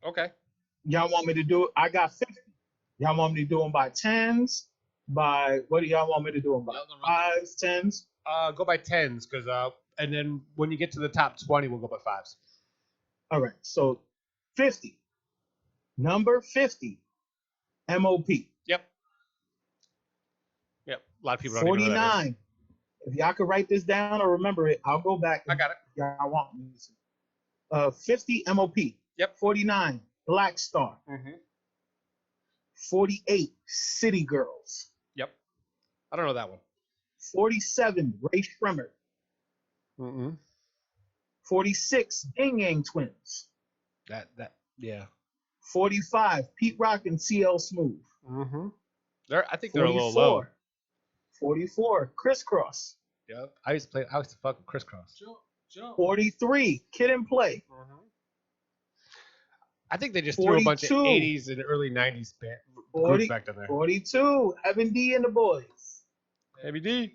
Speaker 2: Okay.
Speaker 1: Y'all want me to do it? I got 50. Y'all want me to do them by tens? By what do y'all want me to do them by?
Speaker 3: Y'all gonna run
Speaker 1: Fives, tens?
Speaker 2: Go by tens, and then when you get to the top 20, we'll go by fives.
Speaker 1: All right. So 50. Number 50. MOP.
Speaker 2: Yep. A lot of people don't even know that is.
Speaker 1: 49. If y'all could write this down or remember it, I'll go back.
Speaker 2: I got it.
Speaker 1: Y'all want me to. 50 MOP.
Speaker 2: Yep.
Speaker 1: 49 Black Star.
Speaker 2: Mm-hmm.
Speaker 1: 48 City Girls.
Speaker 2: Yep. I don't know that one.
Speaker 1: 47 Ray Shrimmer.
Speaker 2: Mm-hmm.
Speaker 1: 46 Gang Gang Twins.
Speaker 2: Yeah.
Speaker 1: 45 Pete Rock and CL Smooth.
Speaker 2: Mm-hmm. I think they're a little low.
Speaker 1: 44 Crisscross.
Speaker 2: Yep. I used to fuck with Crisscross.
Speaker 3: Jump.
Speaker 1: 43 Kid and Play.
Speaker 2: Mm-hmm. I think they just threw a bunch of
Speaker 1: 42.
Speaker 2: 80s and early 90s groups
Speaker 1: 40,
Speaker 2: back in there.
Speaker 1: 42 Heaven D and the Boys.
Speaker 2: Heavy D.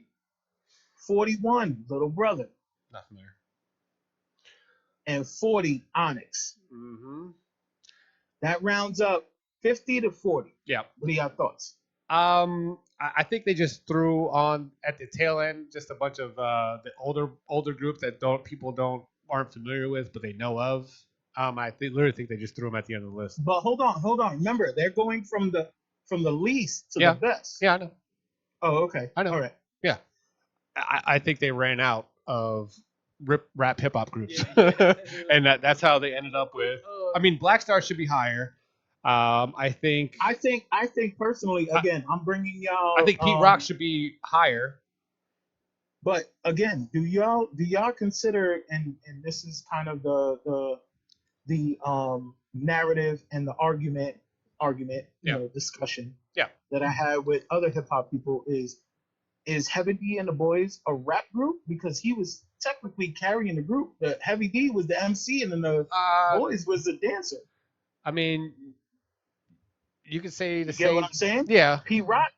Speaker 1: 41 Little Brother.
Speaker 2: Not familiar.
Speaker 1: And 40 Onyx.
Speaker 2: Mm-hmm.
Speaker 1: That rounds up 50 to 40.
Speaker 2: Yeah.
Speaker 1: What are y'all thoughts?
Speaker 2: I think they just threw on at the tail end just a bunch of the older groups that aren't familiar with, but they know of. Literally think they just threw him at the end of the list.
Speaker 1: But hold on. Remember, they're going from the least to
Speaker 2: Yeah.
Speaker 1: the best.
Speaker 2: Yeah, I know.
Speaker 1: Oh, okay.
Speaker 2: I know.
Speaker 1: All right.
Speaker 2: Yeah, I think they ran out of rap hip hop groups, and that's how they ended up with. I mean, Black Star should be higher. I think
Speaker 1: I think personally, again, I'm bringing y'all.
Speaker 2: I think Pete Rock should be higher.
Speaker 1: But again, do y'all consider, and this is kind of the narrative and the argument discussion
Speaker 2: Yeah.
Speaker 1: that I had with other hip hop people is Heavy D and the Boys a rap group, because he was technically carrying the group. The Heavy D was the MC and then the Boys was the dancer.
Speaker 2: I mean, you could say the
Speaker 1: You
Speaker 2: same.
Speaker 1: get what I'm saying?
Speaker 2: Yeah.
Speaker 1: P Rock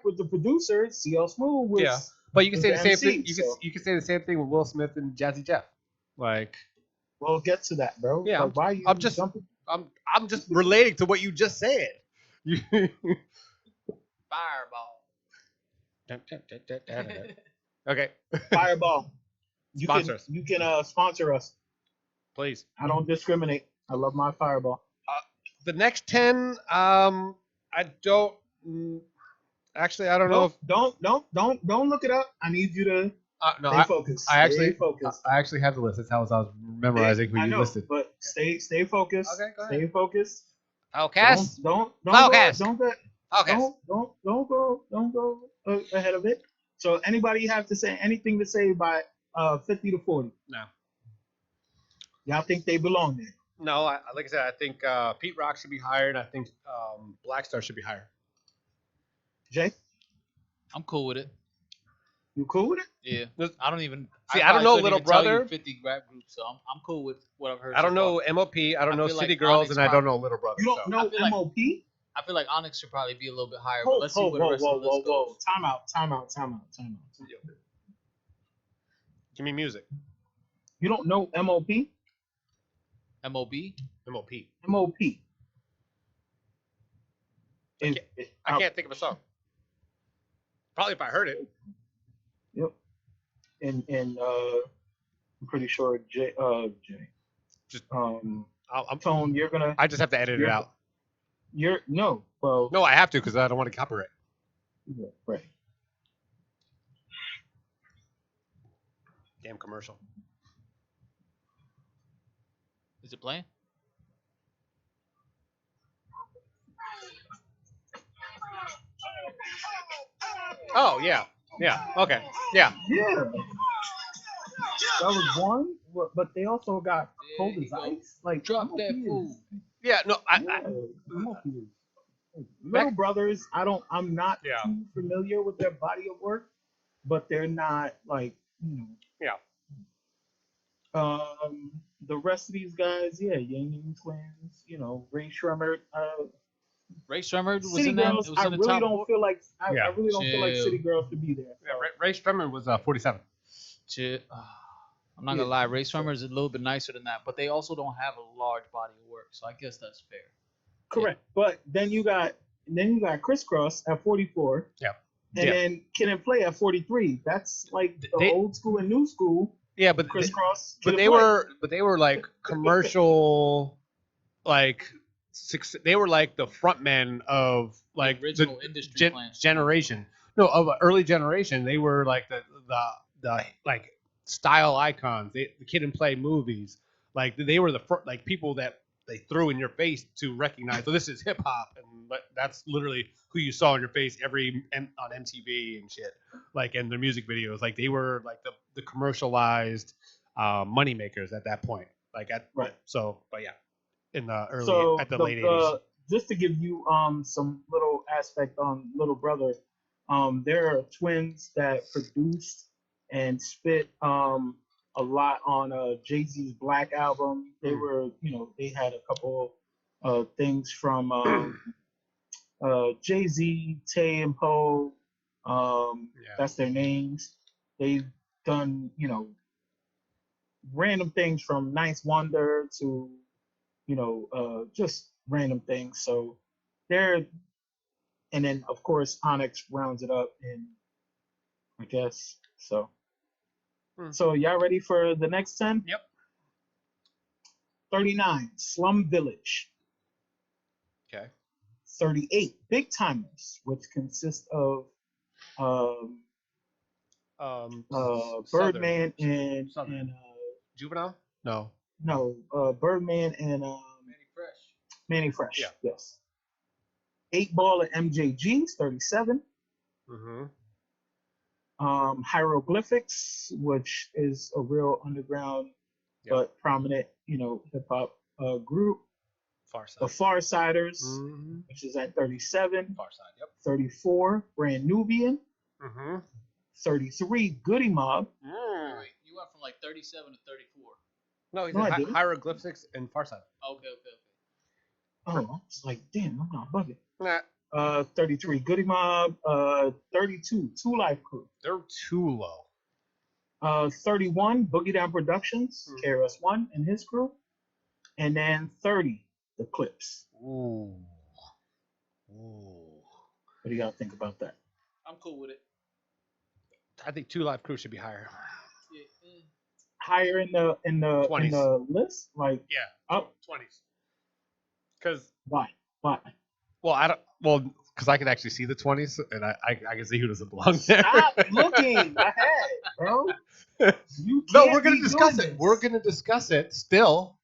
Speaker 1: was the producer. CL Smooth was.
Speaker 2: Yeah. But you can say the same
Speaker 1: MC,
Speaker 2: thing.
Speaker 1: so.
Speaker 2: You can say the same thing with Will Smith and Jazzy Jeff. Like,
Speaker 1: We'll get to that, bro.
Speaker 2: Yeah,
Speaker 1: But why you
Speaker 2: I'm just
Speaker 1: jumping?
Speaker 2: I'm just relating to what you just said.
Speaker 3: Fireball.
Speaker 2: Okay.
Speaker 1: Fireball.
Speaker 2: Sponsor us.
Speaker 1: You can sponsor us.
Speaker 2: Please.
Speaker 1: I don't discriminate. I love my Fireball.
Speaker 2: The next 10, I don't. Actually, I don't know.
Speaker 1: Don't look it up. I need you to
Speaker 2: No,
Speaker 1: stay focused. Stay focused.
Speaker 2: I actually have the list. That's how I was memorizing who
Speaker 1: I
Speaker 2: you
Speaker 1: know,
Speaker 2: listed.
Speaker 1: but stay focused.
Speaker 2: Okay, go ahead.
Speaker 1: Stay focused.
Speaker 2: Outcast.
Speaker 1: Don't
Speaker 2: Outcast.
Speaker 1: Don't go ahead of it. So anybody have to say anything to say by 50 to 40?
Speaker 2: No.
Speaker 1: Y'all think they belong there?
Speaker 2: No, like I said, I think Pete Rock should be higher, and I think Black Star should be higher.
Speaker 1: Jay,
Speaker 3: I'm cool with it.
Speaker 1: you cool with it?
Speaker 3: Yeah. I don't even.
Speaker 2: See, I don't know
Speaker 3: probably
Speaker 2: Little
Speaker 3: couldn't even tell you
Speaker 2: Brother.
Speaker 3: 50 rap groups, so I'm cool with what I've heard.
Speaker 2: I don't
Speaker 3: so
Speaker 2: know
Speaker 3: far.
Speaker 2: MOP. I don't know
Speaker 3: feel
Speaker 2: City
Speaker 3: like
Speaker 2: Girls,
Speaker 3: Onyx
Speaker 2: and I don't know Little Brother.
Speaker 1: You don't know
Speaker 3: I feel like-
Speaker 1: MOP?
Speaker 3: I feel like Onyx should probably be a little bit higher, but let's see
Speaker 1: Whoa,
Speaker 3: where the rest of the list goes.
Speaker 1: Time out.
Speaker 2: Give me music.
Speaker 1: You don't know MOP?
Speaker 3: MOB.
Speaker 2: MOP.
Speaker 1: MOP.
Speaker 2: I can't think of a song. Probably if I heard it.
Speaker 1: Yep. And I'm pretty sure Jay.
Speaker 2: Just
Speaker 1: I'm
Speaker 2: I'm
Speaker 1: Tone. You're gonna.
Speaker 2: I just have to edit it out.
Speaker 1: Well.
Speaker 2: No, I have to because I don't want to copyright.
Speaker 1: Yeah, right.
Speaker 2: Damn commercial.
Speaker 3: Is it playing?
Speaker 2: Oh yeah. Okay. Yeah.
Speaker 1: Yeah. That was one, but they also got
Speaker 3: There
Speaker 1: Cold
Speaker 3: you
Speaker 1: as
Speaker 3: go.
Speaker 1: Ice. Like
Speaker 3: Drop
Speaker 1: MOP
Speaker 3: that
Speaker 1: is-
Speaker 3: fool.
Speaker 2: Yeah. No.
Speaker 1: MOP is- Little Brothers, I'm not
Speaker 2: Yeah.
Speaker 1: too familiar with their body of work, but they're not like,
Speaker 2: Yeah.
Speaker 1: the rest of these guys, yeah, Yang Yang Twins, Ray Shremmer,
Speaker 3: Ray Shremmer was
Speaker 1: City
Speaker 3: in that.
Speaker 1: Girls.
Speaker 3: It was
Speaker 1: I
Speaker 3: in the
Speaker 1: really
Speaker 3: top
Speaker 1: don't
Speaker 3: four.
Speaker 1: feel like I
Speaker 2: Yeah.
Speaker 1: really don't feel like
Speaker 3: Chill.
Speaker 1: City Girls should be there.
Speaker 2: Yeah, Ray Strummer was 47.
Speaker 3: Shit. I'm not gonna lie, Ray Shremmer is a little bit nicer than that, but they also don't have a large body of work, so I guess that's fair.
Speaker 1: Correct, but then you got Crisscross at 44.
Speaker 2: Yeah.
Speaker 1: And
Speaker 2: Yeah.
Speaker 1: then Kid and Play at 43. That's like the
Speaker 2: They-
Speaker 1: old school and new school.
Speaker 2: Yeah, but
Speaker 1: Crisscross.
Speaker 2: but
Speaker 1: Kid
Speaker 2: they
Speaker 1: and Play.
Speaker 2: were like commercial, like they were like the frontmen of like
Speaker 3: the original industry plant.
Speaker 2: generation. No, of an early generation. They were like the like style icons. The Kid and Play movies. Like they were the like people that they threw in your face to recognize. So this is hip hop, and that's literally who you saw in your face on MTV and shit. Like in their music videos, like they were like the commercialized money makers at that point. Like
Speaker 1: Right.
Speaker 2: So, but yeah, in the early
Speaker 1: So
Speaker 2: the late 80s.
Speaker 1: just to give you some little aspect on Little Brother, there are twins that produced and spit a lot on Jay-Z's Black album. They were, they had a couple things from Jay-Z, Tay and Poe. That's their names. They've done, random things from Ninth Wonder to, just random things. So they're, and then of course Onyx rounds it up, and I guess so. So y'all ready for the next 10?
Speaker 2: Yep.
Speaker 1: 39, Slum Village.
Speaker 2: Okay.
Speaker 1: 38, Big Timers, which consists of Birdman and
Speaker 2: Southern.
Speaker 1: and
Speaker 2: Juvenile? No.
Speaker 1: Birdman and
Speaker 3: Manny Fresh.
Speaker 1: Manny Fresh.
Speaker 2: Yeah.
Speaker 1: Yes. 8 Ball of MJG's 37.
Speaker 2: Mm-hmm.
Speaker 1: Hieroglyphics, which is a real underground but prominent, hip hop group.
Speaker 2: Far Side.
Speaker 1: The Farsiders,
Speaker 2: Mm-hmm.
Speaker 1: which is at 37.
Speaker 2: Far Side. Yep.
Speaker 1: 34, Brand Nubian.
Speaker 2: Mm-hmm.
Speaker 1: 33, Goody Mob.
Speaker 3: Wait, you went from like 37 to 34.
Speaker 2: No, he's
Speaker 1: No, I didn't.
Speaker 2: Hieroglyphics and Far Side.
Speaker 3: Okay.
Speaker 1: Oh, I was like, damn, I'm not bugging.
Speaker 2: Nah.
Speaker 1: 33, Goody Mob. 32, Two Life Crew.
Speaker 2: They're too low.
Speaker 1: 31, Boogie Down Productions, KRS-One and his crew. And then 30, The Clips.
Speaker 2: Ooh.
Speaker 1: What do y'all think about that?
Speaker 3: I'm cool with it.
Speaker 2: I think Two Live Crew should be higher.
Speaker 3: Yeah.
Speaker 1: Higher in the
Speaker 2: 20s.
Speaker 1: list? Like
Speaker 2: Yeah.
Speaker 1: up?
Speaker 2: 20s. Because
Speaker 1: Why?
Speaker 2: because I can actually see the 20s, and I can see who doesn't belong there.
Speaker 1: Stop looking ahead, bro. You
Speaker 2: No,
Speaker 1: can't
Speaker 2: we're gonna
Speaker 1: be
Speaker 2: discuss
Speaker 1: doing
Speaker 2: it.
Speaker 1: this.
Speaker 2: We're gonna discuss it still.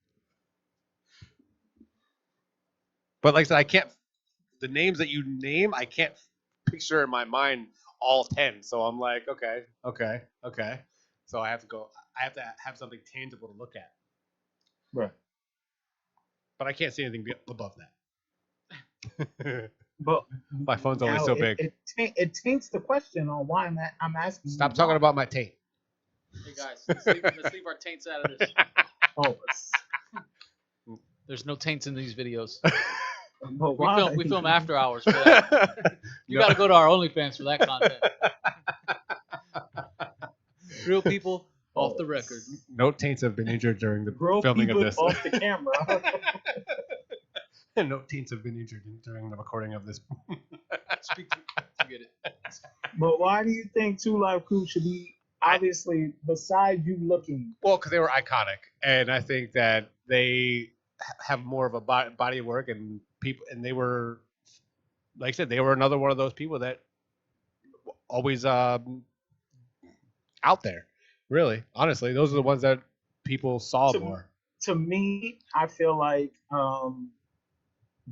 Speaker 2: But like I said, I can't. The names that you name, I can't picture in my mind all 10. So I'm like, okay. So I have to go. I have to have something tangible to look at.
Speaker 1: Right.
Speaker 2: But I can't see anything above that.
Speaker 1: But
Speaker 2: My phone's only
Speaker 1: now
Speaker 2: so big.
Speaker 1: It taints the question on why I'm asking.
Speaker 2: Stop
Speaker 1: you
Speaker 2: talking
Speaker 1: why.
Speaker 2: about my tape.
Speaker 3: Hey guys, let's leave our taints out of this.
Speaker 1: Oh,
Speaker 3: There's no taints in these videos.
Speaker 1: but why?
Speaker 3: We film after hours for that. You got to go to our OnlyFans for that content. Real people off the record.
Speaker 2: No taints have been injured during the
Speaker 1: Real
Speaker 2: filming of
Speaker 1: people
Speaker 2: this.
Speaker 1: off the camera.
Speaker 2: And no taints have been injured during the recording of this.
Speaker 3: Speak to get it.
Speaker 1: But why do you think Two Live Crew should be obviously beside you looking?
Speaker 2: Well, because they were iconic, and I think that they have more of a body of work, and people, and they were, like I said, they were another one of those people that always out there. Really, honestly, those are the ones that people saw more.
Speaker 1: To me, I feel like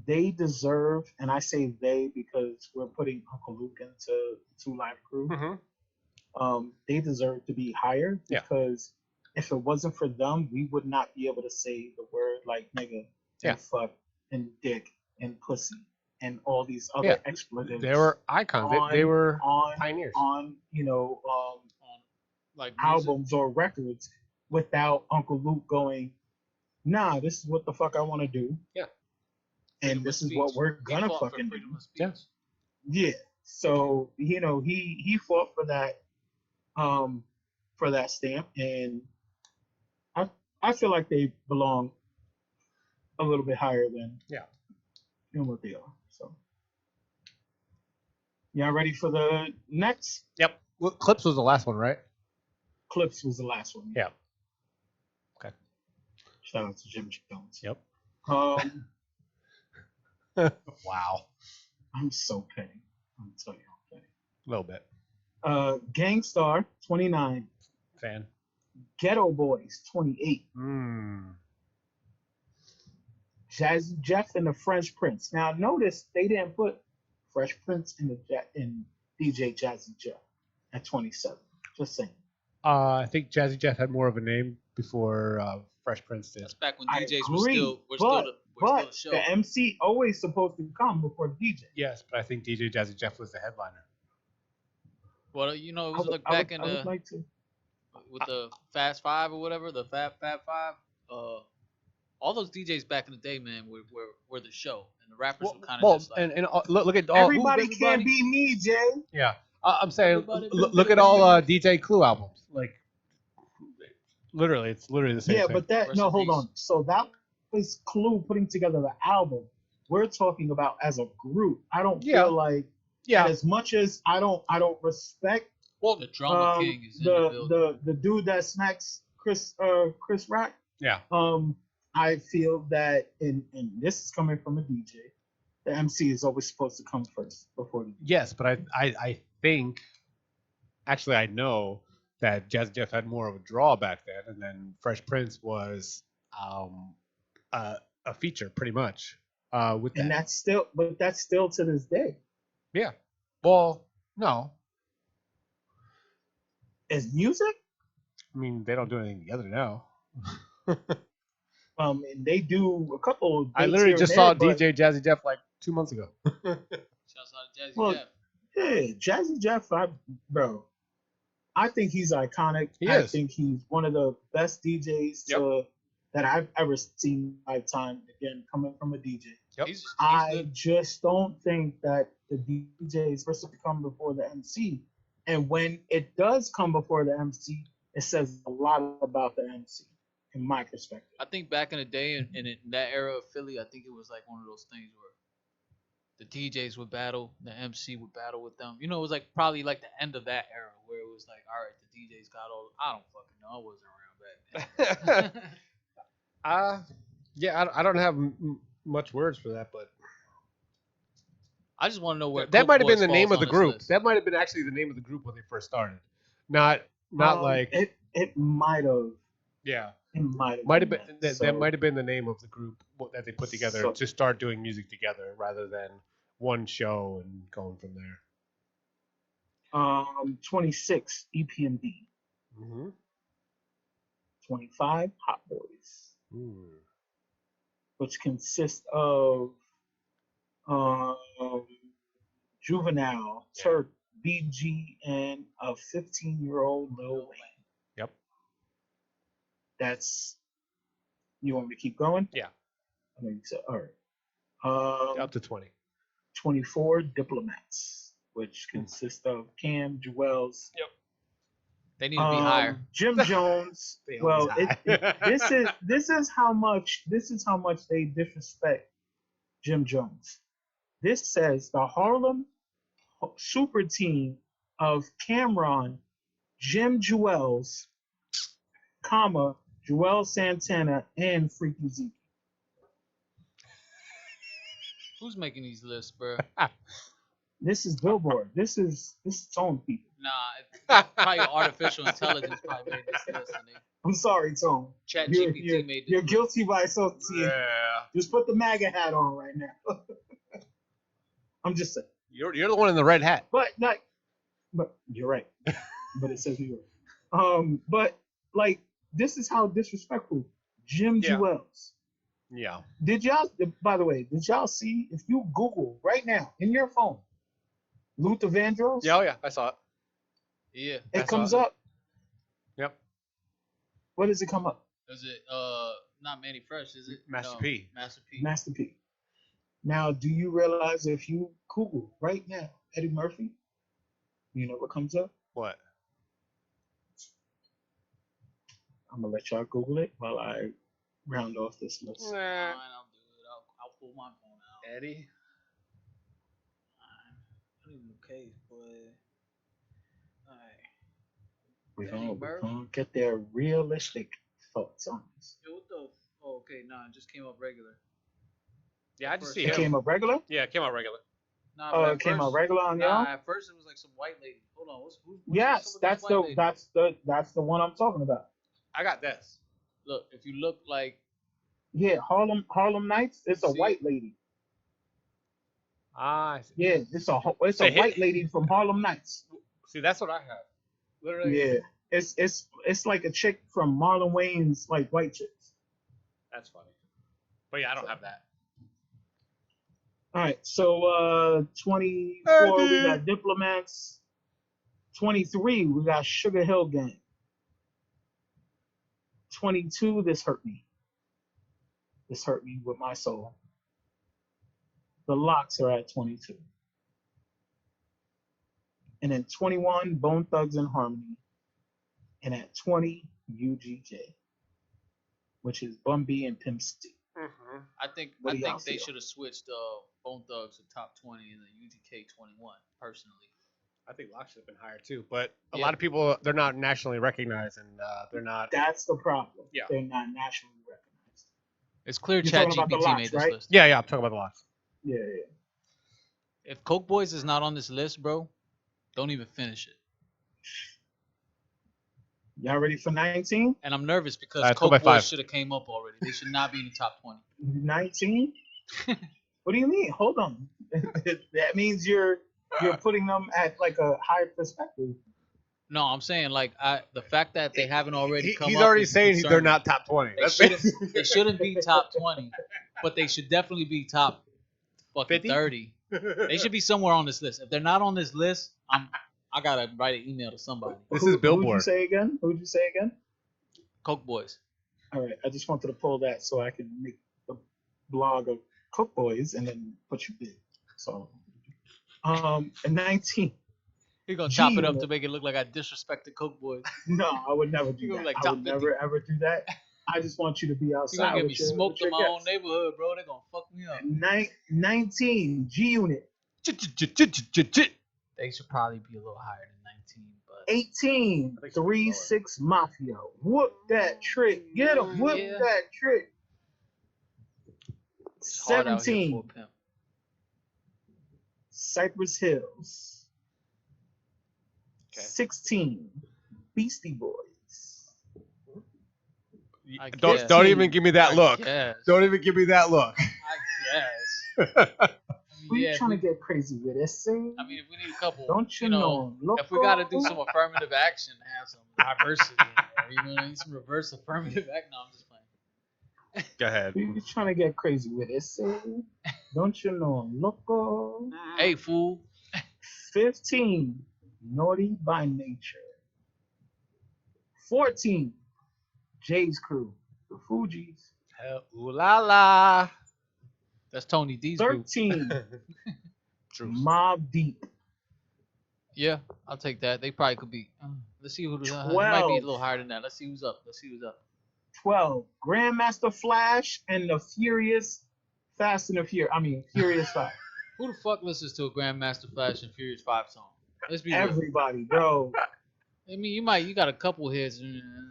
Speaker 1: they deserve, and I say they because we're putting Uncle Luke into Two Live Crew.
Speaker 2: Mm-hmm.
Speaker 1: They deserve to be higher because if it wasn't for them, we would not be able to say the word like nigga and fuck and dick and pussy and all these other expletives.
Speaker 2: They were icons. They were pioneers
Speaker 1: on
Speaker 3: like
Speaker 1: albums or records without Uncle Luke going, nah, this is what the fuck I want to do.
Speaker 2: Yeah.
Speaker 1: And this is what we're gonna fucking do.
Speaker 2: Yeah.
Speaker 1: Yeah. So he fought for that stamp, and I feel like they belong a little bit higher than what they are. So y'all ready for the next?
Speaker 2: Yep. Well, Clips was the last one, right?
Speaker 1: Clips was the last one.
Speaker 2: Yeah. Okay.
Speaker 1: Shout out to Jim Jones.
Speaker 2: Yep. Wow.
Speaker 1: I'm so petty. I'm tell you, I'm petty.
Speaker 2: A little bit.
Speaker 1: Gangstar 29.
Speaker 2: Fan.
Speaker 1: Ghetto Boys 28. Jazzy Jeff and the Fresh Prince. Now notice they didn't put Fresh Prince in DJ Jazzy Jeff at 27. Just saying.
Speaker 2: I think Jazzy Jeff had more of a name before Fresh Prince did.
Speaker 3: That's back when
Speaker 1: I
Speaker 3: DJs
Speaker 1: agree,
Speaker 3: were still a show.
Speaker 1: The MC always supposed to come before the DJ.
Speaker 2: Yes, but I think DJ Jazzy Jeff was the headliner.
Speaker 3: Well, it was like back in the
Speaker 1: like to.
Speaker 3: With the Fast Five or whatever, the Fab Five. All those DJs back in the day, man, were the show, and the rappers were kind of just like.
Speaker 2: And look at all.
Speaker 1: Everybody can't be me, Jay.
Speaker 2: Yeah, I'm saying,
Speaker 3: Everybody-
Speaker 2: look at all DJ Clue albums. Like, literally, it's literally the same thing.
Speaker 1: Yeah, but hold on. So that was Clue putting together the album. We're talking about as a group. I don't feel like as much as I don't respect
Speaker 3: the Drama King is in the building.
Speaker 1: the dude that smacks Chris Rock.
Speaker 2: Yeah.
Speaker 1: I feel that, and this is coming from a DJ, the MC is always supposed to come first before the DJ.
Speaker 2: Yes, but I think actually I know that Jazz Jeff had more of a draw back then, and then Fresh Prince was um, a feature pretty much with
Speaker 1: And
Speaker 2: that.
Speaker 1: that's still to this day.
Speaker 2: Yeah. Well, no,
Speaker 1: As music,
Speaker 2: I mean they don't do anything together now.
Speaker 1: and they do a couple of
Speaker 2: I
Speaker 1: dates
Speaker 2: literally
Speaker 1: here and
Speaker 2: just
Speaker 1: there,
Speaker 2: saw
Speaker 1: but
Speaker 2: DJ Jazzy Jeff like 2 months ago.
Speaker 3: Shouts out to Jazzy
Speaker 1: well,
Speaker 3: Jeff.
Speaker 1: yeah, Jazzy Jeff, bro, I think he's iconic.
Speaker 2: He
Speaker 1: I
Speaker 2: is.
Speaker 1: think he's one of the best DJs
Speaker 2: Yep.
Speaker 1: that I've ever seen in my lifetime. Again, coming from a DJ,
Speaker 2: Yep.
Speaker 3: He's
Speaker 1: I
Speaker 3: good.
Speaker 1: just don't think that the DJ is supposed to come before the MC. And when it does come before the MC, it says a lot about the MC, in my perspective.
Speaker 3: I think back in the day, in that era of Philly, I think it was like one of those things where the DJs would battle, the MC would battle with them. You know, it was like probably like the end of that era where it was like, all right, the DJs got all. I don't fucking know. I wasn't around back then.
Speaker 2: Yeah, I don't have much words for that, but
Speaker 3: I just want to know where
Speaker 2: that
Speaker 3: Coke
Speaker 2: might have been
Speaker 3: Boys
Speaker 2: the name
Speaker 3: falls
Speaker 2: of the
Speaker 3: on this
Speaker 2: group.
Speaker 3: list.
Speaker 2: That might have been actually the name of the group when they first started. Not like
Speaker 1: it might have.
Speaker 2: yeah.
Speaker 1: It
Speaker 2: Might have been
Speaker 1: that.
Speaker 2: that might have been the name of the group that they put together
Speaker 1: So-
Speaker 2: to start doing music together rather than one show and going from there.
Speaker 1: 26 EPMD,
Speaker 2: Mm-hmm.
Speaker 1: 25 Hot Boys, which consist of um, Juvenile,
Speaker 2: Yeah.
Speaker 1: Turk, BG, and a 15-year-old Lil Wayne.
Speaker 2: Yep.
Speaker 1: That's, you want me to keep going?
Speaker 2: Yeah.
Speaker 1: I mean, so, all right.
Speaker 2: Up to 20.
Speaker 1: 24 Diplomats, which consist of Cam, Jewels.
Speaker 2: Yep.
Speaker 3: They need to be higher.
Speaker 1: Jim Jones.
Speaker 2: They
Speaker 1: Well,
Speaker 2: always
Speaker 1: this is how much they disrespect Jim Jones. This says the Harlem Super Team of Cameron, Jim Jewels, comma Joel Santana, and Freaky Zeke.
Speaker 3: Who's making these lists, bro?
Speaker 1: This is Billboard. This is its own people.
Speaker 3: Nah, probably artificial intelligence probably made this list. And
Speaker 1: I'm sorry, Tone.
Speaker 3: Chat
Speaker 1: You're,
Speaker 3: GPT
Speaker 1: you're,
Speaker 3: made this
Speaker 1: you're
Speaker 3: list.
Speaker 1: guilty by association.
Speaker 2: Yeah.
Speaker 1: Just put the MAGA hat on right now. I'm just saying.
Speaker 2: You're the one in the red hat.
Speaker 1: But you're right. But it says New York. But like this is how disrespectful Jim
Speaker 2: Yeah.
Speaker 1: Jewels.
Speaker 2: Yeah.
Speaker 1: By the way, did y'all see if you Google right now in your phone Luther Vandross?
Speaker 2: Yeah, oh yeah, I saw it.
Speaker 3: Yeah.
Speaker 1: It
Speaker 2: That's
Speaker 1: comes
Speaker 2: awesome.
Speaker 1: up.
Speaker 2: Yep.
Speaker 1: What does it come up?
Speaker 3: Is it not Manny Fresh, is it?
Speaker 2: Master
Speaker 3: No,
Speaker 2: P.
Speaker 3: Master P.
Speaker 1: Master P. Now, do you realize if you Google right now Eddie Murphy, you know what comes up?
Speaker 2: What?
Speaker 1: I'm gonna let y'all Google it while I round off this list.
Speaker 3: Fine, I'll do it. I'll pull my phone out.
Speaker 2: Eddie.
Speaker 3: I don't even know case, boy. Alright.
Speaker 1: We're
Speaker 3: Eddie Murphy?
Speaker 1: gonna get their realistic thoughts on this.
Speaker 3: Yo, what the? Oh, okay, nah, it just came up regular.
Speaker 2: Yeah, I just see
Speaker 1: It
Speaker 2: him.
Speaker 1: came up regular?
Speaker 2: Yeah, it came out regular.
Speaker 3: Nah,
Speaker 1: Oh,
Speaker 3: but
Speaker 1: it came out regular on
Speaker 3: Nah,
Speaker 1: y'all?
Speaker 3: at first it was like some white lady. Hold on, who's
Speaker 1: Yes,
Speaker 3: up with this white lady?
Speaker 1: that's the one I'm talking about.
Speaker 2: I got this.
Speaker 3: Look, if you look like
Speaker 1: Yeah, Harlem Nights. It's a
Speaker 3: See?
Speaker 1: white lady.
Speaker 2: I see.
Speaker 1: Yeah, it's a
Speaker 2: Say,
Speaker 1: white lady from Harlem Nights.
Speaker 2: See, that's what I have. Literally.
Speaker 1: Yeah, it's like a chick from Marlon Wayne's like white chicks.
Speaker 2: That's funny. But yeah, I don't have that.
Speaker 1: All right, so 24 we got Diplomats. 23 we got Sugar Hill Gang. 22 This Hurt Me. This hurt me with my soul. The Locks are at 22. And then 21 Bone Thugs and Harmony. And at 20 UGJ, which is Bun B and Pimp C.
Speaker 2: Mm-hmm.
Speaker 3: I think
Speaker 1: What do y'all
Speaker 3: they
Speaker 1: feel?
Speaker 3: should have switched Bone Thugs to top 20 and then UGK 21. Personally,
Speaker 2: I think Locke should have been higher too, but a
Speaker 3: Yeah.
Speaker 2: lot of people they're not nationally recognized and they're not.
Speaker 1: That's the problem.
Speaker 2: Yeah.
Speaker 1: They're not nationally recognized.
Speaker 3: It's clear
Speaker 1: You're talking about the
Speaker 3: ChatGPT made
Speaker 1: locks,
Speaker 3: this
Speaker 1: right?
Speaker 3: list.
Speaker 2: Yeah, I'm talking about the locks.
Speaker 1: Yeah.
Speaker 3: If Coke Boys is not on this list, bro, don't even finish it.
Speaker 1: Y'all ready for 19?
Speaker 3: And I'm nervous because
Speaker 2: Let's go by
Speaker 3: Coke Boys
Speaker 2: 5.
Speaker 3: should have came up already. They should not be in the top 20.
Speaker 1: 19? What do you mean? Hold on. That means you're putting them at like a higher perspective.
Speaker 3: No, I'm saying like the fact that they haven't already come
Speaker 2: He's
Speaker 3: up.
Speaker 2: already
Speaker 3: is
Speaker 2: saying they're
Speaker 3: concerning.
Speaker 2: not top 20.
Speaker 3: They shouldn't be top 20, but they should definitely be top fucking
Speaker 2: 50?
Speaker 3: 30. They should be somewhere on this list. If they're not on this list, I gotta write an email to somebody.
Speaker 2: This is Billboard.
Speaker 1: Who'd you say again? Who'd you say again?
Speaker 3: Coke Boys.
Speaker 1: All right. I just wanted to pull that so I can make a blog of Cook Boys and then what you did. So, and 19.
Speaker 3: You're gonna chop it up
Speaker 1: G-Unit.
Speaker 3: to make it look like I disrespected Coke Boys.
Speaker 1: No, I would never
Speaker 3: You
Speaker 1: do
Speaker 3: gonna
Speaker 1: that.
Speaker 3: like
Speaker 1: I
Speaker 3: top
Speaker 1: would
Speaker 3: 50.
Speaker 1: never ever do that. I just want you to be
Speaker 3: You're
Speaker 1: outside
Speaker 3: gonna get me
Speaker 1: with your,
Speaker 3: smoked
Speaker 1: with
Speaker 3: in
Speaker 1: your
Speaker 3: my own
Speaker 1: guests.
Speaker 3: neighborhood, bro. They're gonna fuck me up.
Speaker 1: 19 G Unit.
Speaker 3: They should probably be a little higher than 19, but
Speaker 1: 18 3-6 Mafia. Whoop that trick. Get him. Whoop
Speaker 3: Yeah.
Speaker 1: that trick.
Speaker 3: it's hard out here
Speaker 1: 17
Speaker 3: for a pimp.
Speaker 1: Cypress Hills.
Speaker 2: Okay.
Speaker 1: 16 Beastie Boys.
Speaker 3: I
Speaker 2: Don't
Speaker 3: guess.
Speaker 2: even give me that look.
Speaker 3: Yes.
Speaker 2: Don't even give me that look.
Speaker 3: I guess.
Speaker 1: Who you
Speaker 3: Yeah,
Speaker 1: trying to
Speaker 3: if
Speaker 1: get crazy with this thing?
Speaker 3: I mean, if we need a couple,
Speaker 1: Don't you know?
Speaker 3: if we got to do some affirmative action, have some diversity, in there, you know what I mean? Some reverse affirmative act. No, I'm just playing.
Speaker 2: Go ahead.
Speaker 1: Who you trying to get crazy with this thing? Don't you know? Loco.
Speaker 3: Hey, fool.
Speaker 1: 15 Naughty by Nature. 14 Jay's Crew. The Fugees.
Speaker 2: Hell, ooh la la.
Speaker 3: That's Tony D's group.
Speaker 1: 13
Speaker 2: True.
Speaker 1: Mob Deep.
Speaker 3: Yeah, I'll take that. They probably could be. Let's see who it might be a
Speaker 1: 12.
Speaker 3: little higher than that. Let's see who's up.
Speaker 1: 12 Grandmaster Flash and the Furious Fast and the Furious. I mean, Furious 5.
Speaker 3: Who the fuck listens to a Grandmaster Flash and Furious 5 song? Let's be real.
Speaker 1: Everybody, bro.
Speaker 3: I mean, you got a couple hits.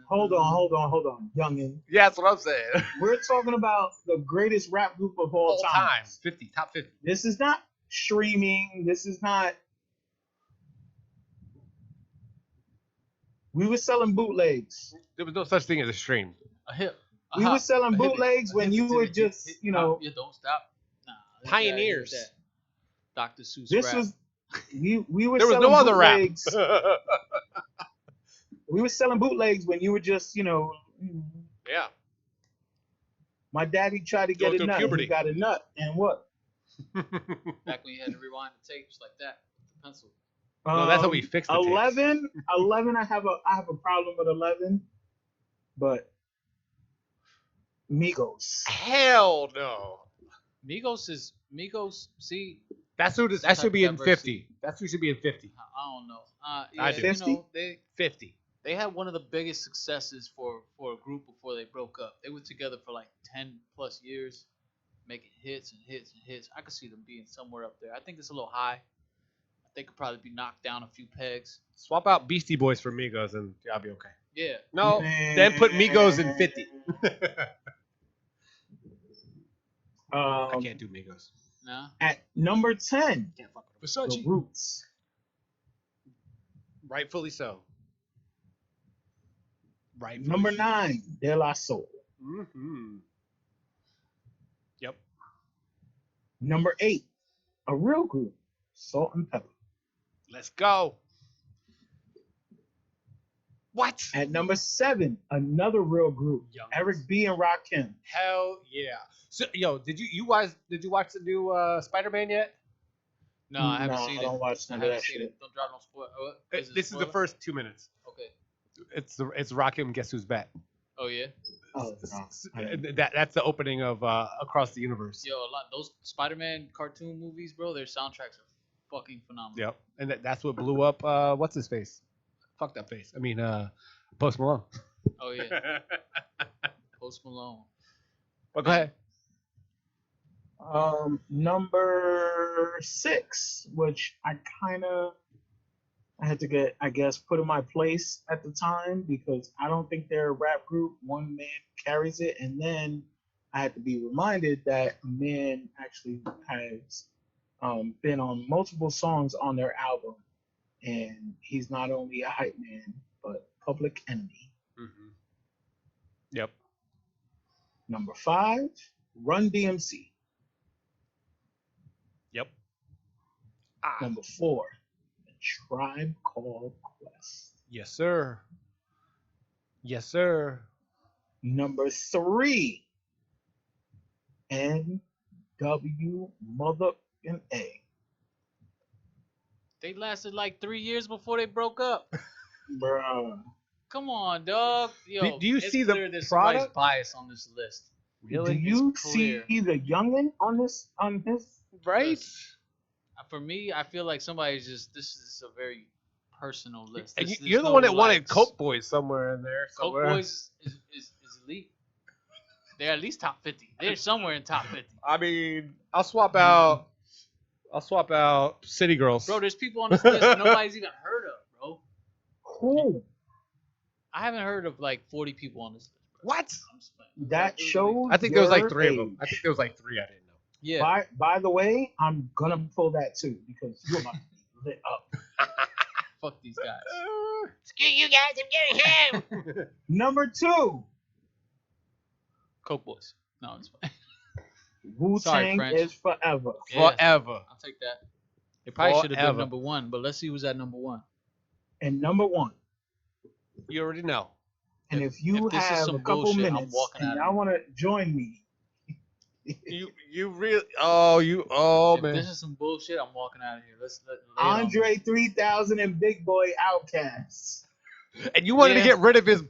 Speaker 1: Hold on, youngin.
Speaker 2: Yeah, that's what I'm saying.
Speaker 1: We're talking about the greatest rap group of all time.
Speaker 2: 50, top 50.
Speaker 1: This is not streaming. This is not. We were selling bootlegs.
Speaker 2: There was no such thing as a stream.
Speaker 3: A hip.
Speaker 1: We were selling bootlegs when you were just, you know.
Speaker 3: You don't stop. Nah,
Speaker 2: Pioneers.
Speaker 3: Dr. Seuss
Speaker 1: This
Speaker 3: rap.
Speaker 1: was. We were
Speaker 2: There was
Speaker 1: selling
Speaker 2: no other rap.
Speaker 1: bootlegs. We were selling bootlegs when you were just, you know.
Speaker 2: Yeah.
Speaker 1: My daddy tried to get
Speaker 2: Going
Speaker 1: a
Speaker 2: through
Speaker 1: nut.
Speaker 2: puberty.
Speaker 1: He got a nut, and what?
Speaker 3: Back when you had to rewind the tapes like that with the pencil.
Speaker 2: No, that's how we fixed the tapes.
Speaker 1: 11, I have a problem with 11, but Migos.
Speaker 2: Hell no.
Speaker 3: Migos. See,
Speaker 2: That should be in 50. That should be in 50.
Speaker 3: I don't know. Yeah,
Speaker 2: I do.
Speaker 1: 50?
Speaker 3: You know,
Speaker 2: 50.
Speaker 3: they had one of the biggest successes for a group before they broke up. They were together for like 10 plus years, making hits and hits and hits. I could see them being somewhere up there. I think it's a little high. I think could probably be knocked down a few pegs.
Speaker 2: Swap out Beastie Boys for Migos and I'll be okay.
Speaker 3: Yeah.
Speaker 2: No, then put Migos in 50. I can't do Migos.
Speaker 3: Nah.
Speaker 1: At number 10,
Speaker 2: Can't fuck with
Speaker 1: The Roots.
Speaker 2: Rightfully so. Rightfully
Speaker 1: Number
Speaker 2: so.
Speaker 1: 9, De La Soul.
Speaker 2: Mm-hmm. Yep.
Speaker 1: Number 8, a real group, Salt and Pepper.
Speaker 2: Let's go. What?
Speaker 1: At number 7, another real group,
Speaker 2: Young.
Speaker 1: Eric B. and Rakim.
Speaker 2: Hell yeah. So, yo, did you watch the new Spider-Man yet?
Speaker 3: No, I haven't seen
Speaker 1: I
Speaker 3: it.
Speaker 1: don't watch none of that shit.
Speaker 3: Don't drop no spoil.
Speaker 2: This is the first 2 minutes.
Speaker 3: Okay.
Speaker 2: It's Rakim. Guess who's back?
Speaker 3: Oh yeah.
Speaker 1: Oh, no.
Speaker 2: That's the opening of Across the Universe.
Speaker 3: Yo, those Spider-Man cartoon movies, bro. Their soundtracks are fucking phenomenal.
Speaker 2: Yep. And that's what blew up. What's his face? Fuck that face. I mean, Post Malone.
Speaker 3: Oh yeah. Post Malone.
Speaker 2: But go ahead.
Speaker 1: Number 6, which I had to get, I guess, put in my place at the time because I don't think they're a rap group. One man carries it, and then I I had to be reminded that a man actually has been on multiple songs on their album, and he's not only a hype man but Public Enemy.
Speaker 2: Mm-hmm. Yep.
Speaker 1: Number 5, Run DMC.
Speaker 2: Yep. Ah.
Speaker 1: Number 4, A Tribe Called Quest.
Speaker 2: Yes, sir. Yes, sir.
Speaker 1: Number 3, NW motherfucking A.
Speaker 3: They lasted like 3 years before they broke up.
Speaker 1: Bruh.
Speaker 3: Come on, dog. Yo,
Speaker 2: Do you
Speaker 3: it's
Speaker 2: see
Speaker 3: clear
Speaker 2: the
Speaker 3: there's somebody's
Speaker 2: product?
Speaker 3: bias on this list.
Speaker 2: Really?
Speaker 1: Do you
Speaker 3: It's
Speaker 1: see
Speaker 3: clear.
Speaker 1: the youngin on this
Speaker 2: Right?
Speaker 3: Listen, for me, I feel like somebody's just. This is a very personal list.
Speaker 2: And
Speaker 3: This,
Speaker 2: you're
Speaker 3: there's
Speaker 2: the
Speaker 3: no,
Speaker 2: one that wanted
Speaker 3: like,
Speaker 2: Coke Boys somewhere in there.
Speaker 3: Coke
Speaker 2: Somewhere.
Speaker 3: Boys is elite. They're at least top 50. They're somewhere in top 50.
Speaker 2: I mean, I'll swap out City Girls.
Speaker 3: Bro, there's people on this list that nobody's even heard of, bro.
Speaker 1: Who?
Speaker 3: I haven't heard of like 40 people on this list. Bro.
Speaker 2: What?
Speaker 3: I'm just playing.
Speaker 1: That shows
Speaker 2: I think there was like
Speaker 1: your
Speaker 2: 3 of
Speaker 1: age.
Speaker 2: them. I think there was like 3 I didn't know.
Speaker 3: Yeah.
Speaker 1: By the way, I'm gonna pull that too because you're about to be lit up.
Speaker 3: Fuck these guys.
Speaker 2: Screw you guys, I'm getting him.
Speaker 1: Number 2,
Speaker 3: Coke Boys. No, it's fine.
Speaker 1: Wu
Speaker 3: Sorry,
Speaker 1: Tang
Speaker 3: French.
Speaker 1: is forever.
Speaker 3: Yeah.
Speaker 2: Forever.
Speaker 3: I'll take that. They probably should have
Speaker 2: Forever.
Speaker 3: been number 1, but let's see who's at number 1.
Speaker 1: And number 1.
Speaker 2: You already know.
Speaker 1: And if you
Speaker 3: If this is
Speaker 1: have
Speaker 3: some
Speaker 1: a couple
Speaker 3: bullshit, I'm
Speaker 1: minutes
Speaker 3: walking
Speaker 1: and
Speaker 3: out of
Speaker 1: y'all
Speaker 3: here.
Speaker 1: want to join me,
Speaker 2: You really
Speaker 3: If
Speaker 2: man.
Speaker 3: this is some bullshit, I'm walking out of here. Let's lay it on me.
Speaker 1: Andre 3000 and Big Boy Outkast.
Speaker 2: And you wanted to
Speaker 3: Yeah.
Speaker 2: get rid of his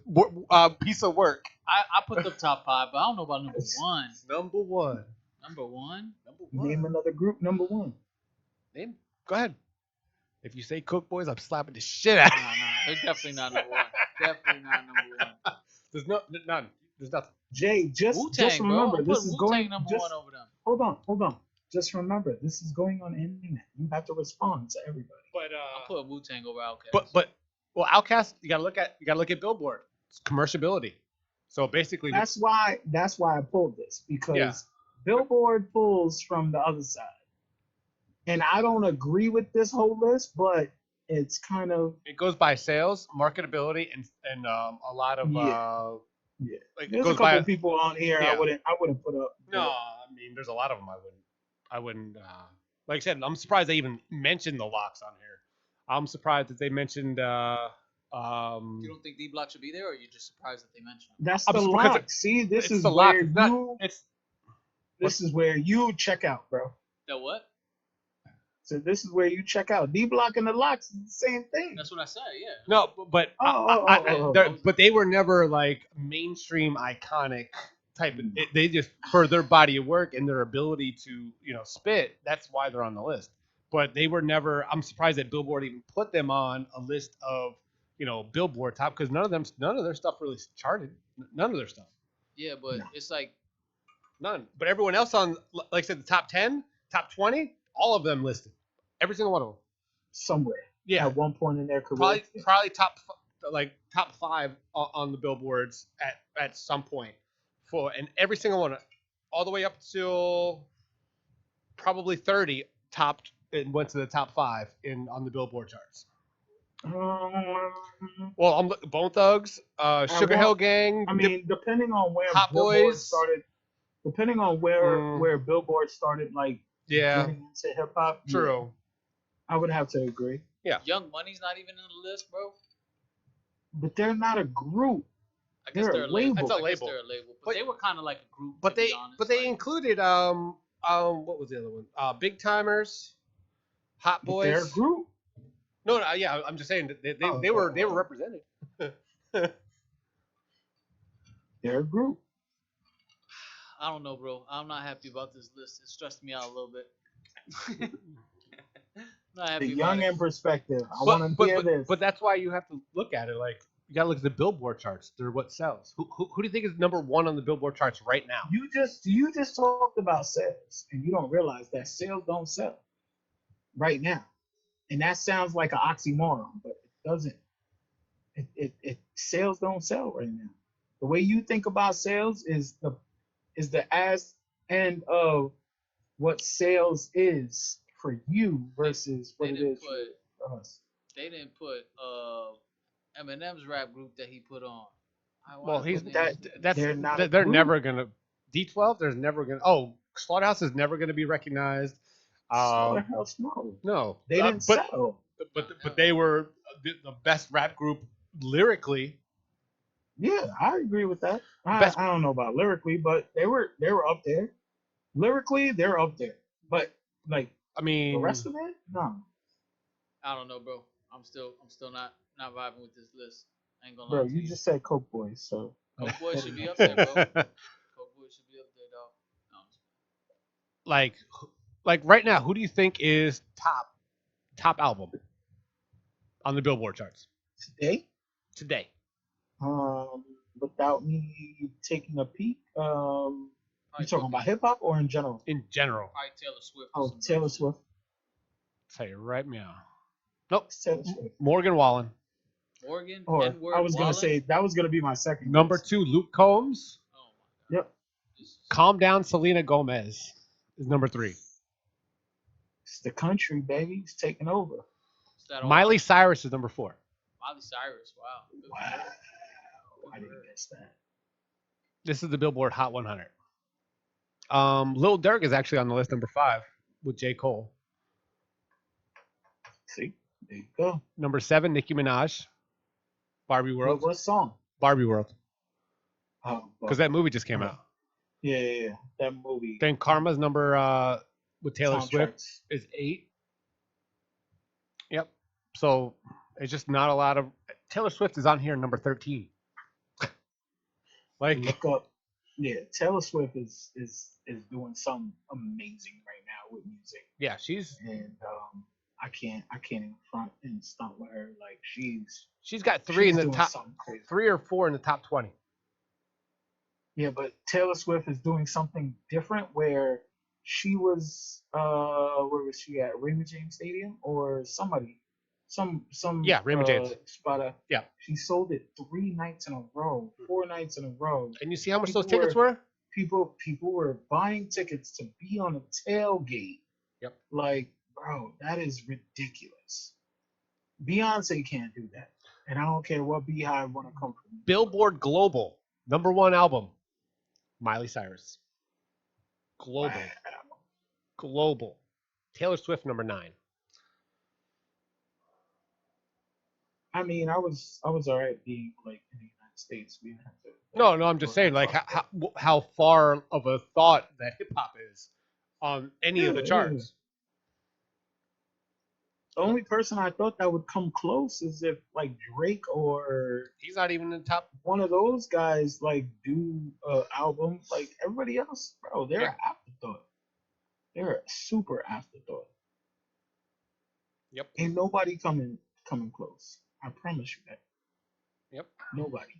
Speaker 2: piece of work.
Speaker 3: I put the top 5, but I don't know about number 1.
Speaker 2: Number 1.
Speaker 3: Number 1?
Speaker 1: Name another group number 1.
Speaker 2: Name. Go ahead. If you say Cook Boys, I'm slapping the shit out.
Speaker 3: No, they're definitely not number 1. Definitely not number 1.
Speaker 2: There's none. There's nothing.
Speaker 1: Jay, just
Speaker 3: Wu-Tang,
Speaker 1: remember,
Speaker 3: bro.
Speaker 1: this
Speaker 3: I'm
Speaker 1: is
Speaker 3: putting
Speaker 1: going.
Speaker 3: Wu-Tang number
Speaker 1: Just
Speaker 3: 1 over them.
Speaker 1: hold on. Just remember, this is going on internet. You have to respond to everybody.
Speaker 2: But
Speaker 3: I'm putting Wu-Tang over Outkast.
Speaker 2: but Outkast, you gotta look at Billboard. It's commerciability. So basically,
Speaker 1: That's why I pulled this because
Speaker 2: Yeah.
Speaker 1: Billboard pulls from the other side, and I don't agree with this whole list, but it's kind of
Speaker 2: it goes by sales, marketability, and a lot of
Speaker 1: yeah.
Speaker 2: like it
Speaker 1: There's a
Speaker 2: goes
Speaker 1: couple
Speaker 2: by.
Speaker 1: of people on here
Speaker 2: Yeah.
Speaker 1: I wouldn't put up.
Speaker 2: No, I mean there's a lot of them I wouldn't. Like I said, I'm surprised they even mentioned the locks on here. I'm surprised that they mentioned.
Speaker 3: You don't think D Block should be there, or are you just surprised that they mentioned him?
Speaker 1: That's
Speaker 2: I'm
Speaker 1: the
Speaker 2: surprised
Speaker 1: lock. See, this
Speaker 2: it's
Speaker 1: is
Speaker 2: the lock.
Speaker 1: where
Speaker 2: It's not.
Speaker 1: you.
Speaker 2: It's
Speaker 1: This is where you check out, bro.
Speaker 3: That what?
Speaker 1: So this is where you check out. D Block and the locks is the same thing.
Speaker 3: That's what I said, yeah.
Speaker 2: no, but
Speaker 1: Oh.
Speaker 2: but they were never like mainstream iconic type. They just for their body of work and their ability to spit. That's why they're on the list. But they were never. I'm surprised that Billboard even put them on a list of Billboard top because none of their stuff really charted. None of their stuff.
Speaker 3: Yeah, but
Speaker 1: No.
Speaker 3: it's like,
Speaker 2: None. But everyone else on, like I said, the top 10, top 20, all of them listed. Every single one of them.
Speaker 1: Somewhere.
Speaker 2: Yeah.
Speaker 1: At one point in their career.
Speaker 2: Probably top 5 on the billboards at some point. And every single one, all the way up till probably 30, topped and went to the top 5 on the Billboard charts. Well, I'm Bone Thugs, Sugar Hill Gang.
Speaker 1: I mean, depending on where
Speaker 2: Hot
Speaker 1: Billboard
Speaker 2: Boys.
Speaker 1: started, depending on where Billboard started, like
Speaker 2: Yeah,
Speaker 1: getting into hip hop.
Speaker 2: true.
Speaker 1: I would have to agree.
Speaker 3: Young Money's not even in the list, bro.
Speaker 1: But they're not a group.
Speaker 3: I guess
Speaker 1: They're
Speaker 3: they're
Speaker 1: a
Speaker 3: a label.
Speaker 1: label.
Speaker 2: It's a
Speaker 3: I guess
Speaker 2: label.
Speaker 3: they're a label. But
Speaker 2: But-
Speaker 3: they were kind of like a group.
Speaker 2: But
Speaker 3: to be
Speaker 2: they
Speaker 3: honest.
Speaker 2: they
Speaker 3: like,
Speaker 2: included what was the other one? Big Timers, Hot
Speaker 1: But they're a
Speaker 2: Boys.
Speaker 1: group.
Speaker 2: No, yeah, I'm just saying that they were represented.
Speaker 3: They're a group. I don't know, bro. I'm not happy about this list. It stressed me out a little bit. Not
Speaker 1: The
Speaker 3: happy
Speaker 1: young
Speaker 3: about it.
Speaker 1: in perspective. I want to hear this.
Speaker 2: But that's why you have to look at it like you gotta look at the Billboard charts. They're what sells. Who do you think is number 1 on the Billboard charts right now?
Speaker 1: You just talked about sales, and you don't realize that sales don't sell right now, and that sounds like an oxymoron, but it doesn't. It sales don't sell right now. The way you think about sales is is the ass end of what sales is for you versus what it is for us.
Speaker 3: They didn't put Eminem's rap group that he put on.
Speaker 2: Well, he's
Speaker 1: That
Speaker 2: that's
Speaker 1: they're not a
Speaker 2: they're
Speaker 1: group.
Speaker 2: never gonna D12. There's never gonna. Oh, Slaughterhouse is never gonna be recognized.
Speaker 1: Slaughterhouse, no,
Speaker 2: No,
Speaker 1: they didn't
Speaker 2: but
Speaker 1: sell.
Speaker 2: but they were the best rap group lyrically.
Speaker 1: Yeah, I agree with that.
Speaker 2: Best.
Speaker 1: I don't know about lyrically, but they were up there. Lyrically, they're up there. But like
Speaker 2: I
Speaker 1: the
Speaker 2: mean,
Speaker 1: rest of it, no.
Speaker 3: I don't know, bro. I'm still not vibing with this list. I ain't gonna lie
Speaker 1: Bro,
Speaker 3: to
Speaker 1: you
Speaker 3: you.
Speaker 1: just said Coke Boys, so
Speaker 3: Coke Boys should be up there, bro. Coke Boys should be up there, dog. No,
Speaker 2: like right now, who do you think is top album on the Billboard charts
Speaker 1: today,
Speaker 2: today?
Speaker 1: without me taking a peek, you
Speaker 3: probably
Speaker 1: talking about hip hop or in general?
Speaker 2: In general,
Speaker 3: probably Taylor Swift.
Speaker 1: Oh, Taylor Swift.
Speaker 2: tell you right now. Nope.
Speaker 1: It's Taylor Swift.
Speaker 2: Morgan Wallen.
Speaker 3: Morgan.
Speaker 1: Or
Speaker 3: N-word
Speaker 1: I was gonna
Speaker 3: Wallen?
Speaker 1: say that was gonna be my second.
Speaker 2: Number
Speaker 1: guess.
Speaker 2: 2, Luke Combs.
Speaker 3: Oh my god.
Speaker 1: Yep.
Speaker 2: Calm Down, Selena Gomez is number 3.
Speaker 1: It's the country, baby. It's taking over.
Speaker 3: Is that all?
Speaker 2: Miley Cyrus is number 4.
Speaker 3: Miley Cyrus. Wow. Good for
Speaker 1: Wow.
Speaker 3: her.
Speaker 1: I didn't guess that.
Speaker 2: This is the Billboard Hot 100. Lil Durk is actually on the list, number 5, with J. Cole.
Speaker 1: See, there you go.
Speaker 2: Number 7, Nicki Minaj. Barbie World.
Speaker 1: What song?
Speaker 2: Barbie World.
Speaker 1: Oh,
Speaker 2: Because that movie just came out.
Speaker 1: yeah. That movie.
Speaker 2: Then Karma's number with Taylor Swift
Speaker 1: soundtracks.
Speaker 2: is 8. Yep. So it's just not a lot of. Taylor Swift is on here number 13. Like,
Speaker 1: Look up. Yeah, Taylor Swift is doing something amazing right now with music,
Speaker 2: yeah, she's
Speaker 1: and I can't even front and stunt with her. Like
Speaker 2: she's got 3 in the
Speaker 1: doing
Speaker 2: top,
Speaker 1: something crazy.
Speaker 2: 3 or 4 in the top 20.
Speaker 1: Yeah, but Taylor Swift is doing something different where she was where was she at? Raymond James Stadium or somebody. Some
Speaker 2: Yeah, Raymond James.
Speaker 1: spot.
Speaker 2: Yeah.
Speaker 1: She sold it 3 nights in a row, 4 nights in a row.
Speaker 2: And you see how much
Speaker 1: People
Speaker 2: those tickets were?
Speaker 1: People were buying tickets to be on a tailgate.
Speaker 2: Yep.
Speaker 1: Like, bro, that is ridiculous. Beyonce can't do that. And I don't care what beehive want to come from.
Speaker 2: Billboard Global, number 1 album, Miley Cyrus. Global.
Speaker 1: Wow.
Speaker 2: Global. Taylor Swift, number 9.
Speaker 1: I mean, I was all right being like in the United States. We didn't have to.
Speaker 2: No, I'm just saying, like, how far of a thought that hip hop is on any of the
Speaker 1: Yeah,
Speaker 2: charts.
Speaker 1: The only person I thought that would come close is if like Drake or
Speaker 2: He's not even in the top.
Speaker 1: one of those guys like do an album. Like everybody else, bro, they're
Speaker 2: Yeah.
Speaker 1: an afterthought. They're a super afterthought.
Speaker 2: Yep.
Speaker 1: Ain't nobody coming close. I promise you that.
Speaker 2: Yep.
Speaker 1: Nobody.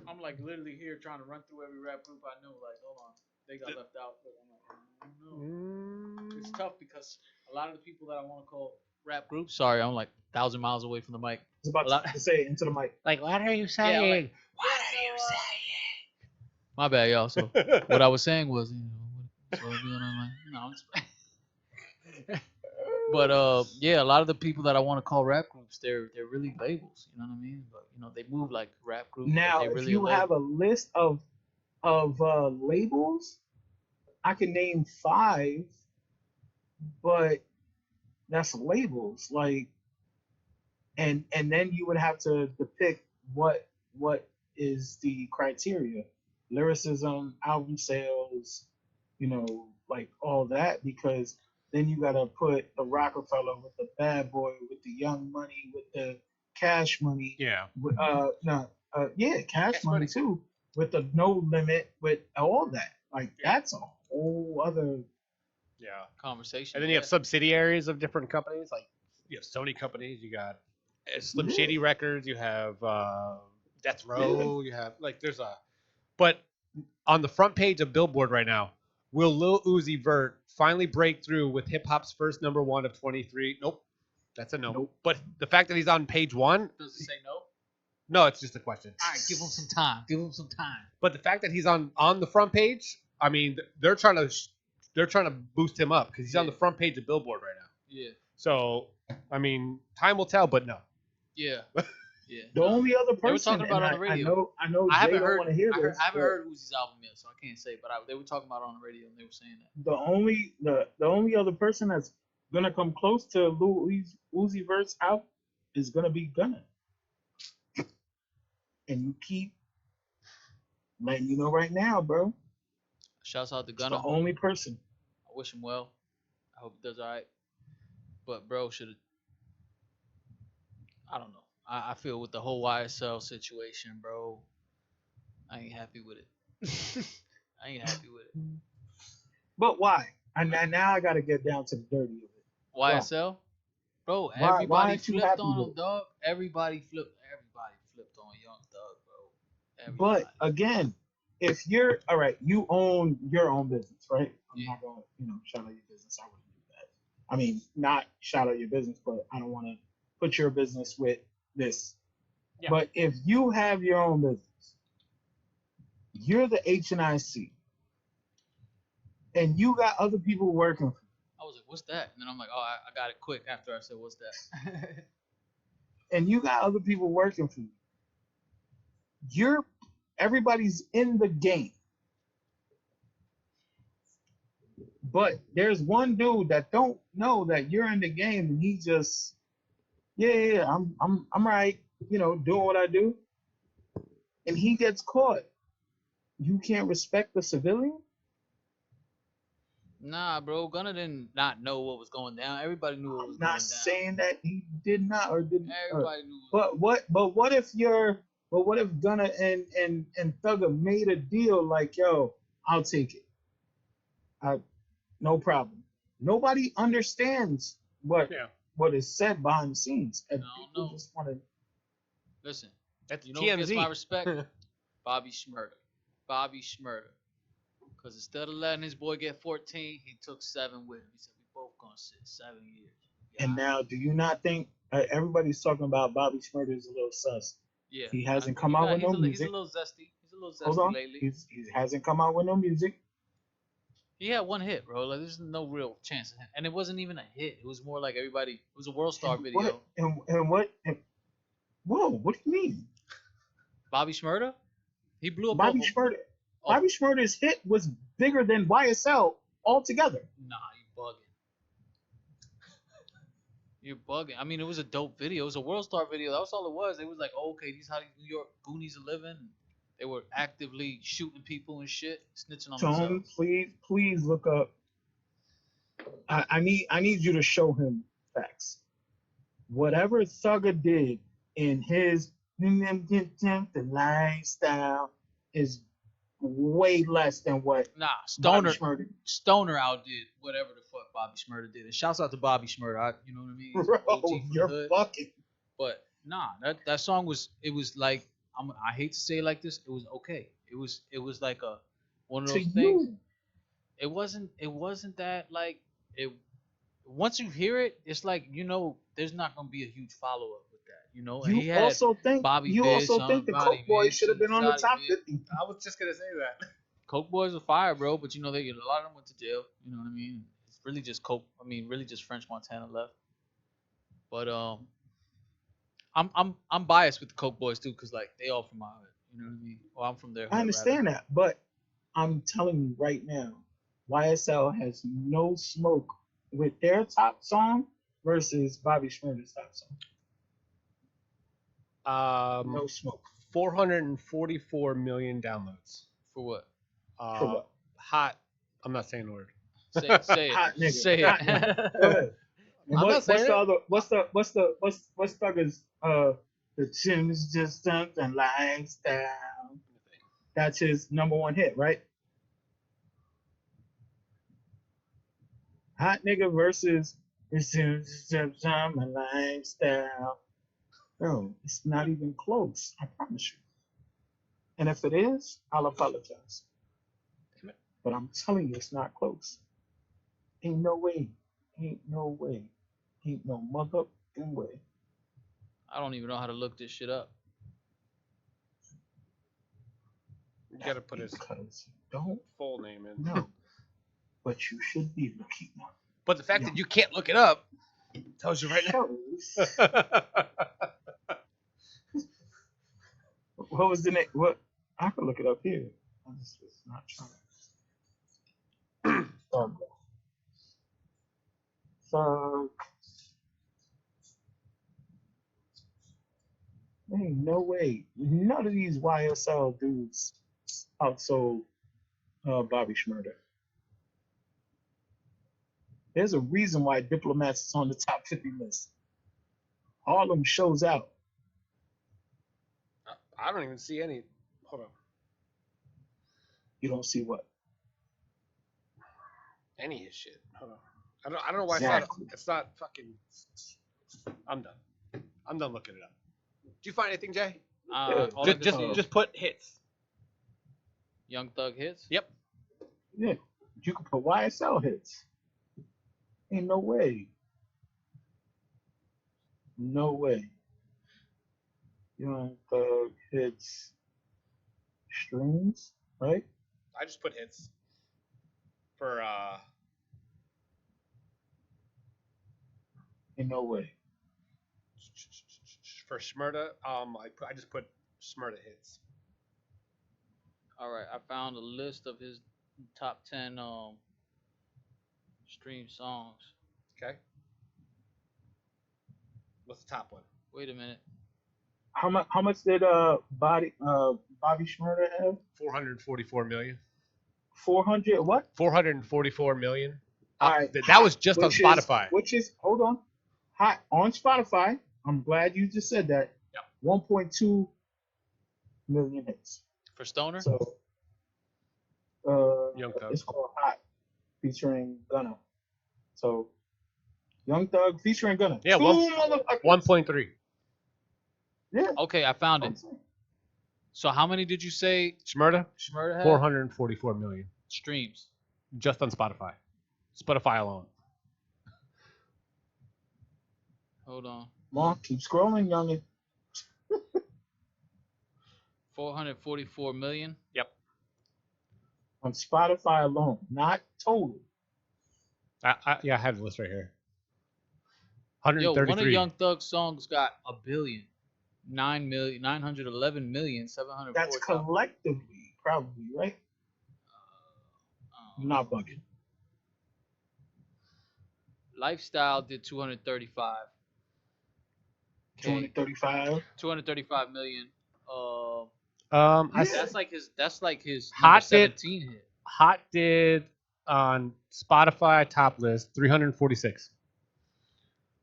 Speaker 3: I'm like literally here trying to run through every rap group I know. Like, hold on, they got left out. But I'm like, no. It's tough because a lot of the people that I want to call rap groups. Sorry, I'm like 1,000 miles away from the mic.
Speaker 1: I was about to say it into the mic.
Speaker 2: Like, what are you
Speaker 3: saying? Yeah, like,
Speaker 2: what are you saying?
Speaker 3: My bad, y'all. So what I was saying was, so, no, I'm just But yeah, a lot of the people that I want to call rap groups, they're really labels. You know what I mean? But they move like rap groups.
Speaker 1: Now,
Speaker 3: they
Speaker 1: if
Speaker 3: really
Speaker 1: you have a list of labels, I can name 5, but that's labels. Like, and then you would have to depict what is the criteria: lyricism, album sales, like all that, because then you gotta put the Rockefeller with the Bad Boy, with the Young Money, with the Cash Money.
Speaker 2: Yeah.
Speaker 1: Cash Money too, with the No Limit, with all that. Like that's a whole other
Speaker 3: conversation.
Speaker 2: And then you have subsidiaries of different companies, like you have Sony companies, you got Slim Shady Records, you have Death Row, you have but on the front page of Billboard right now, will Lil Uzi Vert finally break through with hip hop's first number 1 of 23? Nope. That's a no.
Speaker 1: Nope.
Speaker 2: But the fact that he's on page 1,
Speaker 3: Does it say no?
Speaker 2: No, it's just a question.
Speaker 3: All right, give him some time. Give him some time.
Speaker 2: But the fact that he's on the front page, I mean, they're trying to boost him up because he's on the front page of Billboard right now.
Speaker 3: Yeah.
Speaker 2: So, I mean, time will tell, but no.
Speaker 3: Yeah. Yeah.
Speaker 1: The only other person
Speaker 3: They were talking about it on the radio.
Speaker 1: I know
Speaker 3: I
Speaker 1: Jay
Speaker 3: haven't
Speaker 1: don't
Speaker 3: heard.
Speaker 1: want to hear this.
Speaker 3: I haven't
Speaker 1: but
Speaker 3: heard Uzi's album yet, so I can't say. But they were talking about it on the radio, and they were saying that.
Speaker 1: The only other person that's gonna come close to Uzi verse out is gonna be Gunna. And you keep letting you know right now, bro.
Speaker 3: Shouts out to
Speaker 1: It's
Speaker 3: Gunna.
Speaker 1: the only person.
Speaker 3: I wish him well. I hope he does all right. But bro, should have. I don't know. I feel with the whole YSL situation, bro. I ain't happy with it. I ain't happy with it.
Speaker 1: But why? And now I gotta get down to the dirty of it.
Speaker 3: YSL, bro.
Speaker 1: Why
Speaker 3: Everybody
Speaker 1: aren't you
Speaker 3: flipped
Speaker 1: happy
Speaker 3: on
Speaker 1: with
Speaker 3: him,
Speaker 1: it?
Speaker 3: dog. Everybody flipped on Young Thug, bro.
Speaker 1: But
Speaker 3: Everybody.
Speaker 1: again, if you're all right, you own your own business, right? I'm
Speaker 3: Yeah.
Speaker 1: not gonna, shout out your business. I wouldn't do that. I mean, not shout out your business, but I don't want to put your business with this.
Speaker 2: Yeah.
Speaker 1: But if you have your own business, you're the HNIC, and you got other people working for you,
Speaker 3: I was like, "What's that?" And then I'm like, "Oh, I got it quick." After I said, "What's that?"
Speaker 1: and you got other people working for you. Everybody's in the game. But there's one dude that don't know that you're in the game, and he just, I'm right, doing what I do, and he gets caught. You can't respect the civilian?
Speaker 3: Nah, bro. Gunna didn't not know what was going down. Everybody knew what was
Speaker 1: I'm
Speaker 3: going down.
Speaker 1: not saying that he did not or didn't.
Speaker 3: Everybody knew.
Speaker 1: But what if Gunna and Thugger made a deal like, yo, I'll take it. No problem. Nobody understands what is said behind the scenes, and people just want to
Speaker 3: listen.
Speaker 2: That's
Speaker 3: You know
Speaker 2: TMZ.
Speaker 3: who gets my respect? Bobby Shmurda. Because instead of letting his boy get 14, he took 7 with him. He said, "We both gonna sit 7 years."
Speaker 1: And now, do you not think everybody's talking about Bobby Shmurda is a little sus?
Speaker 3: Yeah,
Speaker 1: He hasn't come out with no music.
Speaker 3: He's a little zesty.
Speaker 1: Hold on,
Speaker 3: Lately.
Speaker 1: he hasn't come out with no music.
Speaker 3: He had 1 hit, bro. Like, there's no real chance. And it wasn't even a hit. It was more like everybody. It was a World Star video.
Speaker 1: Whoa, what do you mean?
Speaker 3: Bobby Shmurda? He blew up.
Speaker 1: Bobby Shmurda's hit was bigger than YSL altogether.
Speaker 3: Nah, You're bugging. I mean, it was a dope video. It was a World Star video. That was all it was. It was like, oh, okay, these how these New York Goonies are living. They were actively shooting people and shit, snitching on
Speaker 1: Tone,
Speaker 3: themselves.
Speaker 1: please look up. I need you to show him facts. Whatever Thugger did in his the lifestyle is way less than what
Speaker 3: Stoner
Speaker 1: Bobby Shmurda.
Speaker 3: Stoner outdid whatever the fuck Bobby Shmurda did. And shouts out to Bobby Shmurda. You know what I mean? He's
Speaker 1: Bro,
Speaker 3: OG from
Speaker 1: you're
Speaker 3: the hood.
Speaker 1: fucking.
Speaker 3: But that song was like I hate to say it like this. It was okay. It was like one of those things. It wasn't that like it. Once you hear it, it's like there's not gonna be a huge follow up with that.
Speaker 1: You also think the Coke Boys should have been on the top 50.
Speaker 2: I was just gonna say that.
Speaker 3: Coke Boys were fire, bro. But a lot of them went to jail. You know what I mean? It's really just Coke. I mean, really just French Montana left. But I'm biased with the Coke Boys too, cause like they all from my hood. You know what I mean? Well, I'm from there.
Speaker 1: I understand that, but I'm telling you right now, YSL has no smoke with their top song versus Bobby Shmurda's top song. No smoke.
Speaker 2: 444 million downloads.
Speaker 3: For what?
Speaker 1: For what?
Speaker 2: Hot. I'm not saying the word.
Speaker 3: Say it.
Speaker 1: Hot nigga.
Speaker 3: Say
Speaker 1: Hot
Speaker 3: it.
Speaker 1: nigga. Go ahead. And
Speaker 2: I'm not saying it.
Speaker 1: what's Thugger's the tune's just something lifestyle. That's his number 1 hit, right? Hot nigga versus it's just something lifestyle. Bro, it's not even close. I promise you. And if it is, I'll apologize. But I'm telling you, it's not close. Ain't no way. Ain't no motherfucking way.
Speaker 3: I don't even know how to look this shit up.
Speaker 2: You gotta put his
Speaker 1: Because you don't
Speaker 2: full name in.
Speaker 1: know, but you should be looking up.
Speaker 2: But the fact that you can't look it up tells you right
Speaker 1: Shows.
Speaker 2: now.
Speaker 1: What was the name? What? I can look it up here. I'm just not trying to. Thug. Thug. Ain't no way. None of these YSL dudes outsold Bobby Shmurda. There's a reason why Diplomats is on the top 50 list. Harlem shows out.
Speaker 2: I don't even see any. Hold on.
Speaker 1: You don't see what?
Speaker 2: Any of his shit. Hold on. I don't know why
Speaker 1: Exactly.
Speaker 2: it's not fucking. I'm done. I'm done looking it up. Did you find anything, Jay?
Speaker 3: All I
Speaker 2: Just
Speaker 3: can see is
Speaker 2: just put hits.
Speaker 3: Young Thug hits.
Speaker 2: Yep.
Speaker 1: Yeah. You can put YSL hits. Ain't no way. No way. Young Thug hits streams, right?
Speaker 2: I just put hits for
Speaker 1: Ain't no way.
Speaker 2: Shmurda. I just put Shmurda hits.
Speaker 3: All right, I found a list of his top 10 stream songs.
Speaker 2: Okay. What's the top one?
Speaker 3: Wait a minute.
Speaker 1: How much did Bobby Shmurda have?
Speaker 2: 444 million.
Speaker 1: 400 what?
Speaker 2: 444 million.
Speaker 1: All right.
Speaker 2: That was just on
Speaker 1: Which
Speaker 2: Spotify.
Speaker 1: Which is hold on. Hot on Spotify. I'm glad you just said that.
Speaker 2: Yep.
Speaker 1: 1.2 million hits.
Speaker 3: For Stoner?
Speaker 1: So
Speaker 2: Young Thug.
Speaker 1: it's called Hot featuring Gunna. So Young Thug featuring Gunna.
Speaker 2: Yeah, 1.3.
Speaker 1: Yeah.
Speaker 3: Okay, I found it. So how many did you say
Speaker 2: Shmurda?
Speaker 3: Shmurda had?
Speaker 2: 444 million.
Speaker 3: Streams.
Speaker 2: Just on Spotify. Spotify alone.
Speaker 3: Hold on.
Speaker 1: Come on, keep scrolling, youngin.
Speaker 3: 444 million.
Speaker 2: Yep.
Speaker 1: On Spotify alone, not total.
Speaker 2: I have the list right here.
Speaker 3: Yo,
Speaker 2: 133.
Speaker 3: one of Young Thug's songs got a billion. 911,740.
Speaker 1: That's collectively, probably, right? I'm not bugging.
Speaker 3: Lifestyle did 235.
Speaker 1: 235.
Speaker 3: 235 million.
Speaker 2: That's
Speaker 3: That's like his
Speaker 2: Hot
Speaker 3: number
Speaker 2: did-
Speaker 3: 17 hit.
Speaker 2: Hot did on Spotify top list 346.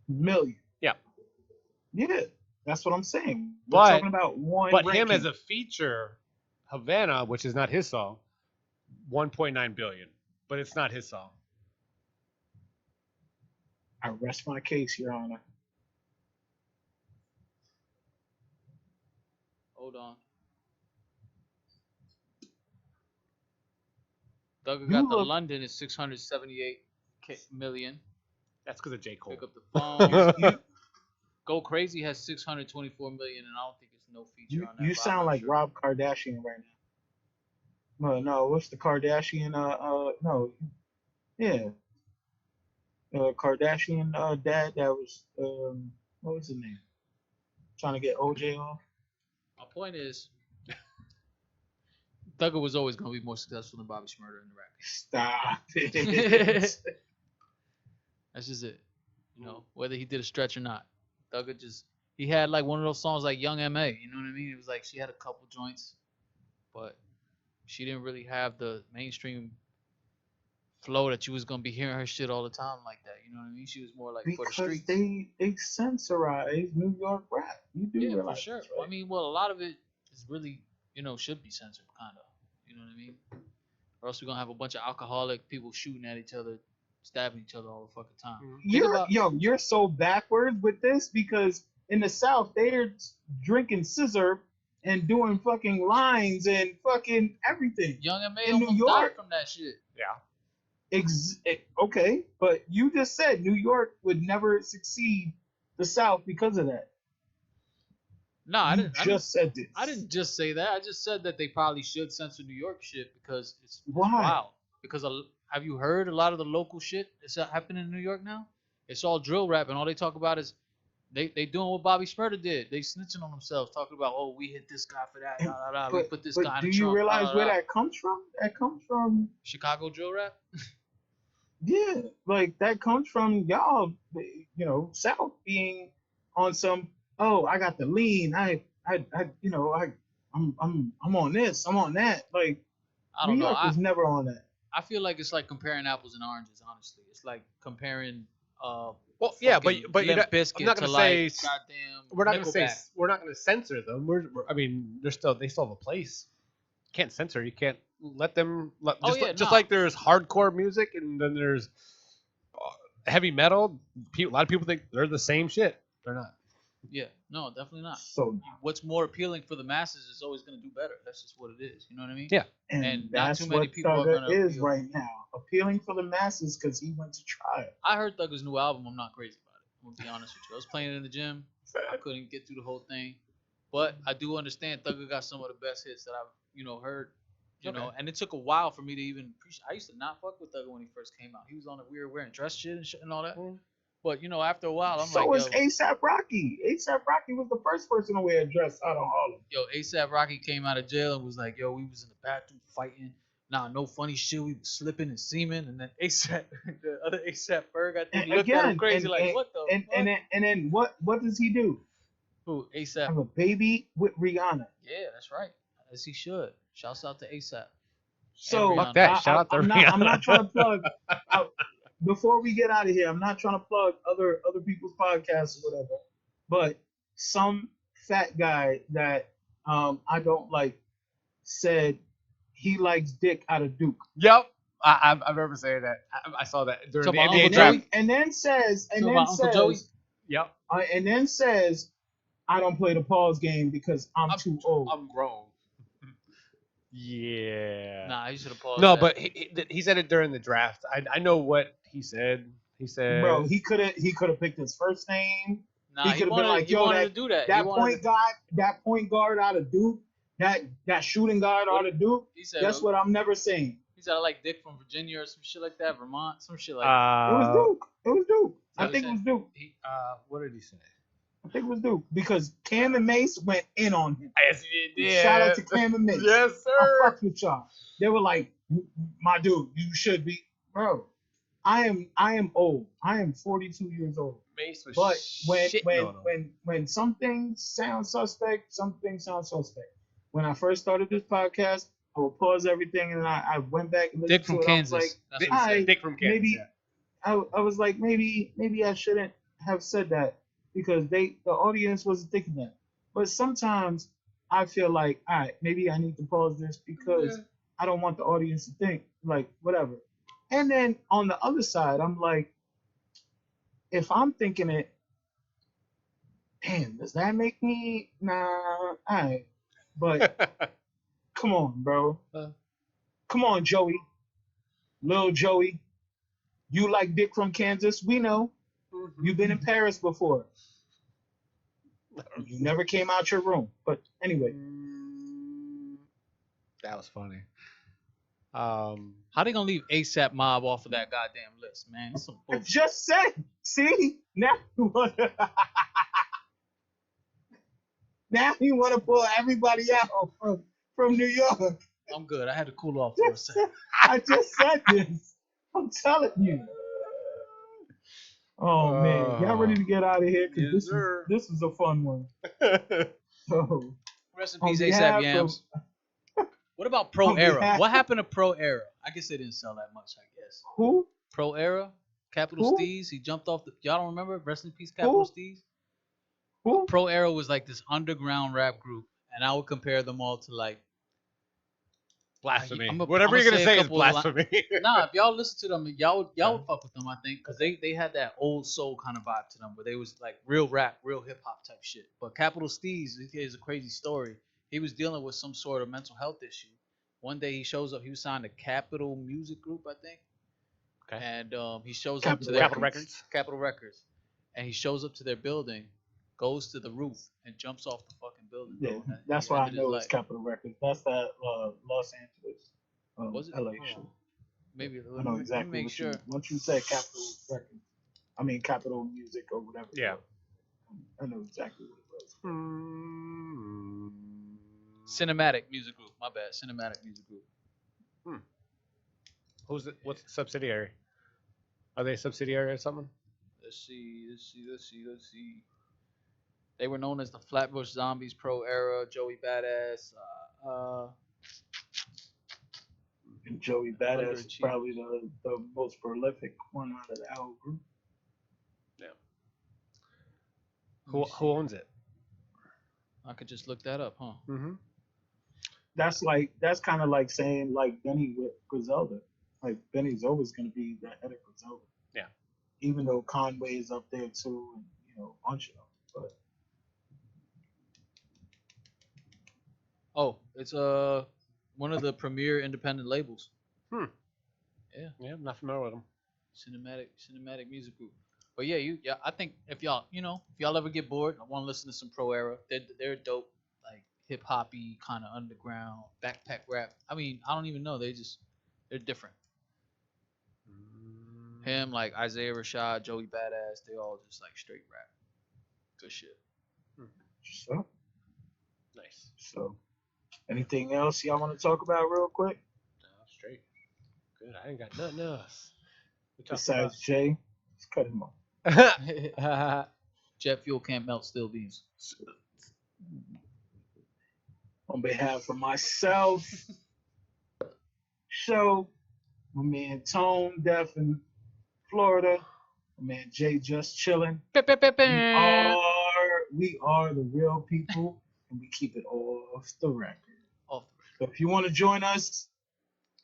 Speaker 1: Million.
Speaker 2: Yeah.
Speaker 1: Yeah, that's what I'm saying. We're
Speaker 2: But-
Speaker 1: talking about one.
Speaker 2: But him
Speaker 1: ranking.
Speaker 2: as a feature, Havana, which is not his song, 1.9 billion. But it's not his song.
Speaker 1: I rest my case, Your Honor.
Speaker 3: Hold on. Thugger
Speaker 1: You
Speaker 3: got the
Speaker 1: look-
Speaker 3: London is 678 million.
Speaker 2: That's because of J. Cole.
Speaker 3: Pick up the phone. Go Crazy has 624 million, and I don't think it's no feature on that.
Speaker 1: You
Speaker 3: but I'm
Speaker 1: sound
Speaker 3: not
Speaker 1: like
Speaker 3: sure.
Speaker 1: Rob Kardashian right now. No, what's the Kardashian? No, yeah, Kardashian dad that was what was his name? Trying to get OJ off.
Speaker 3: My point is, Thugger was always going to be more successful than Bobby Shmurda in the rap.
Speaker 1: Stop it.
Speaker 3: That's just it. You know, whether he did a stretch or not. Thugger he had like one of those songs like Young M.A., you know what I mean? It was like she had a couple joints, but she didn't really have the mainstream flow that you was going to be hearing her shit all the time like that, you know what I mean? She was more like for the
Speaker 1: Because
Speaker 3: streets.
Speaker 1: they censorize New York rap. You do
Speaker 3: Yeah, for
Speaker 1: realize
Speaker 3: sure.
Speaker 1: this, right?
Speaker 3: I mean, well, a lot of it is really, should be censored, kind of. You know what I mean? Or else we're going to have a bunch of alcoholic people shooting at each other, stabbing each other all the fucking time.
Speaker 1: You're so backwards with this because in the South they're drinking scissor and doing fucking lines and fucking everything.
Speaker 3: Young M.A.
Speaker 1: In New
Speaker 3: almost
Speaker 1: York?
Speaker 3: died from that shit.
Speaker 2: Yeah.
Speaker 1: Okay, but you just said New York would never succeed the South because of that.
Speaker 3: No, I
Speaker 1: You
Speaker 3: didn't.
Speaker 1: just said this.
Speaker 3: I didn't just say that. I just said that they probably should censor New York shit because it's
Speaker 1: Why?
Speaker 3: wild. Because have you heard a lot of the local shit that's happening in New York now? It's all drill rap, and all they talk about is they doing what Bobby Smurda did. They snitching on themselves, talking about, oh, we hit this guy for that,
Speaker 1: And,
Speaker 3: da, da, da. We
Speaker 1: but
Speaker 3: put this
Speaker 1: but
Speaker 3: guy in
Speaker 1: do
Speaker 3: the
Speaker 1: you
Speaker 3: trunk, da,
Speaker 1: realize
Speaker 3: da,
Speaker 1: where
Speaker 3: da.
Speaker 1: that comes from? That comes from
Speaker 3: Chicago drill rap.
Speaker 1: yeah, like that comes from y'all, South being on some. Oh, I got the lean. I'm on this. I'm on that. Like
Speaker 3: I
Speaker 1: New
Speaker 3: don't know.
Speaker 1: York was never on that.
Speaker 3: I feel like it's like comparing apples and oranges. Honestly, it's like comparing
Speaker 2: Well, yeah, but
Speaker 3: fucking
Speaker 2: you're
Speaker 3: Limp
Speaker 2: not, I'm
Speaker 3: Bizkit
Speaker 2: not
Speaker 3: to
Speaker 2: gonna
Speaker 3: like
Speaker 2: say
Speaker 3: goddamn
Speaker 2: we're not gonna say
Speaker 3: Nickelback.
Speaker 2: we're not gonna censor them. I mean, they still have a place. You can't censor. You can't let them.
Speaker 3: Oh, yeah,
Speaker 2: Just
Speaker 3: nah.
Speaker 2: like there's hardcore music and then there's heavy metal. A lot of people think they're the same shit. They're not.
Speaker 3: Yeah, no, definitely not.
Speaker 1: So
Speaker 3: What's more appealing for the masses is always going to do better. That's just what it is. You know what I mean?
Speaker 2: Yeah.
Speaker 1: and
Speaker 3: not
Speaker 1: that's
Speaker 3: too many
Speaker 1: what
Speaker 3: people are
Speaker 1: Thugger
Speaker 3: gonna
Speaker 1: is
Speaker 3: appeal.
Speaker 1: right now, appealing for the masses because he went to trial.
Speaker 3: I heard Thugger's new album. I'm not crazy about it. I'm gonna be honest with you. I was playing it in the gym. I couldn't get through the whole thing, but I do understand Thugger got some of the best hits that I've heard. And it took a while for me to even appreciate. I used to not fuck with Thugger when he first came out. He was on the weird wearing dress shit and all that. But after a while, I'm
Speaker 1: So
Speaker 3: like,
Speaker 1: is ASAP Rocky. ASAP Rocky was the first person to wear a dress out on Harlem.
Speaker 3: ASAP Rocky came out of jail and was like, yo, we was in the bathroom fighting. Nah, no funny shit. We was slipping and seeming, and then ASAP, the other ASAP Berg, I think, looked at him crazy, what the fuck?
Speaker 1: And then what does he do?
Speaker 3: Who, ASAP?
Speaker 1: Have a baby with Rihanna.
Speaker 3: Yeah, that's right. As he should. Shouts out to ASAP.
Speaker 1: So
Speaker 2: Fuck that. Shout out to Rihanna.
Speaker 1: I'm not trying to plug. Before we get out of here, I'm not trying to plug other people's podcasts or whatever. But some fat guy that I don't like said he likes dick out of Duke.
Speaker 2: Yep. I remember saying that. I saw that during the
Speaker 3: Talking about
Speaker 2: NBA
Speaker 3: Uncle
Speaker 2: draft.
Speaker 3: Joey?
Speaker 1: And then says,
Speaker 3: Talking about Uncle Joey?
Speaker 2: Yep.
Speaker 1: and then says, I don't play the pause game because I'm too old.
Speaker 2: I'm grown. Yeah.
Speaker 3: Nah, he should have paused.
Speaker 2: No,
Speaker 3: that.
Speaker 2: but he said it during the draft. I know what he said. He said,
Speaker 1: Bro, he could have picked his first name.
Speaker 3: Nah,
Speaker 1: he
Speaker 3: he
Speaker 1: could have
Speaker 3: wanted,
Speaker 1: been like,
Speaker 3: he
Speaker 1: yo,
Speaker 3: wanted
Speaker 1: that,
Speaker 3: to do that.
Speaker 1: that
Speaker 3: He wanted
Speaker 1: point guard out of Duke, that shooting guard out of Duke.
Speaker 3: He said,
Speaker 1: Guess what? I'm never saying.
Speaker 3: He said, I like dick from Virginia or some shit like that, Vermont, some shit like
Speaker 1: It was Duke. It was Duke. I think it was Duke.
Speaker 2: what did he say?
Speaker 1: I think it was Duke because Cam and Mace went in on him.
Speaker 2: Yes, he did.
Speaker 1: Shout out to Cam and Mace.
Speaker 2: Yes,
Speaker 1: I
Speaker 2: sir.
Speaker 1: fucked with y'all. They were like, my dude, you should be, bro. I am old. I am 42 years old.
Speaker 2: Mace was
Speaker 1: But
Speaker 2: shitting on him.
Speaker 1: when some things sound suspect, some things sound suspect. When I first started this podcast, I would pause everything and I went back and listened
Speaker 3: Dick from
Speaker 1: to it.
Speaker 3: Kansas.
Speaker 1: I was like,
Speaker 3: That's what he said.
Speaker 2: Dick from Kansas.
Speaker 1: maybe
Speaker 2: yeah.
Speaker 1: I was like, maybe I shouldn't have said that because the audience wasn't thinking that. But sometimes I feel like, all right, maybe I need to pause this because I don't want the audience to think like whatever. And then on the other side, I'm like, if I'm thinking it, damn, does that make me all right? But come on, bro. Come on, Joey. Little Joey. You like dick from Kansas? We know. You've been in Paris before. You never came out your room. But anyway.
Speaker 2: That was funny.
Speaker 3: How they gonna leave ASAP Mob off of that goddamn list, man? That's some
Speaker 1: I
Speaker 3: bullshit.
Speaker 1: just said. See? Now you want to pull everybody out from New York.
Speaker 3: I'm good. I had to cool off for a second.
Speaker 1: I just said this. I'm telling you. Oh man, y'all ready to get out of here? Because this is a fun one. So,
Speaker 3: Rest in
Speaker 1: on
Speaker 3: peace,
Speaker 1: behalf
Speaker 3: ASAP Yams. What about Pro
Speaker 1: on
Speaker 3: Era?
Speaker 1: behalf
Speaker 3: What happened to Pro Era? I guess they didn't sell that much, I guess.
Speaker 1: Who?
Speaker 3: Pro Era, Capital
Speaker 1: Who?
Speaker 3: Steez. He jumped off the. Y'all don't remember? Rest in peace, Capital Steez.
Speaker 1: Who?
Speaker 3: Pro Era was like this underground rap group, and I would compare them all to like.
Speaker 2: Blasphemy.
Speaker 3: I'ma
Speaker 2: Whatever you're gonna
Speaker 3: say a
Speaker 2: say is
Speaker 3: couple of
Speaker 2: blasphemy.
Speaker 3: Nah, if y'all listen to them, y'all would fuck with them, I think, because they had that old soul kind of vibe to them, where they was like real rap, real hip hop type shit. But Capital Steez is a crazy story. He was dealing with some sort of mental health issue. One day he shows up. He was signed to Capitol Music Group, I think.
Speaker 2: Okay.
Speaker 3: And he shows up to
Speaker 1: Capitol
Speaker 3: their
Speaker 2: Capitol Records.
Speaker 3: Capitol Records, and he shows up to their building, goes to the roof and jumps off the fucking building.
Speaker 1: Yeah,
Speaker 3: Bro, and
Speaker 1: that's
Speaker 3: he
Speaker 1: why I
Speaker 3: ended his
Speaker 1: know it's
Speaker 3: life.
Speaker 1: Capitol Records. That's that Los Angeles,
Speaker 3: Was it?
Speaker 1: LA
Speaker 3: Hold
Speaker 1: shit.
Speaker 3: on. Maybe
Speaker 1: I
Speaker 3: let
Speaker 1: know
Speaker 3: me
Speaker 1: exactly
Speaker 3: make
Speaker 1: what
Speaker 3: sure.
Speaker 1: once you said Capitol Records, I mean Capitol Music or whatever. it
Speaker 2: Yeah.
Speaker 1: was, I know exactly what it was.
Speaker 2: Hmm.
Speaker 3: Cinematic music group. My bad. Cinematic music group.
Speaker 2: Who's it? What's the subsidiary? Are they a subsidiary or something?
Speaker 3: Let's see. They were known as the Flatbush Zombies Pro Era, Joey Badass.
Speaker 1: And Joey Badass is
Speaker 3: Underachievers.
Speaker 1: probably the most prolific one out of the whole group.
Speaker 2: Yeah.
Speaker 3: Let me
Speaker 2: Who owns it?
Speaker 3: I could just look that up, huh?
Speaker 2: Mm-hmm.
Speaker 1: That's kind of like saying like Benny with Griselda. Like Benny's always going to be the head of Griselda.
Speaker 2: Yeah.
Speaker 1: Even though Conway is up there too, and a bunch of them. But
Speaker 3: Oh, it's one of the premier independent labels.
Speaker 2: Hmm.
Speaker 3: Yeah.
Speaker 2: Yeah, I'm not familiar with them.
Speaker 3: Cinematic music group. But yeah, I think if y'all ever get bored, I want to listen to some Pro Era. They're dope, like hip hoppy kind of underground backpack rap. I mean, I don't even know. They're different. Him, like Isaiah Rashad, Joey Badass, they all just like straight rap. Good shit.
Speaker 1: so
Speaker 2: Nice.
Speaker 1: anything else y'all want to talk about real quick
Speaker 2: Straight. Good. I ain't got nothing else.
Speaker 1: besides Jay? Let's cut him off.
Speaker 3: Jet fuel can't melt steel beams.
Speaker 1: On behalf of myself, show, my man Tone, Def in Florida, my man Jay just chilling. We are the real people, and we keep it off the record. So if you want to join us,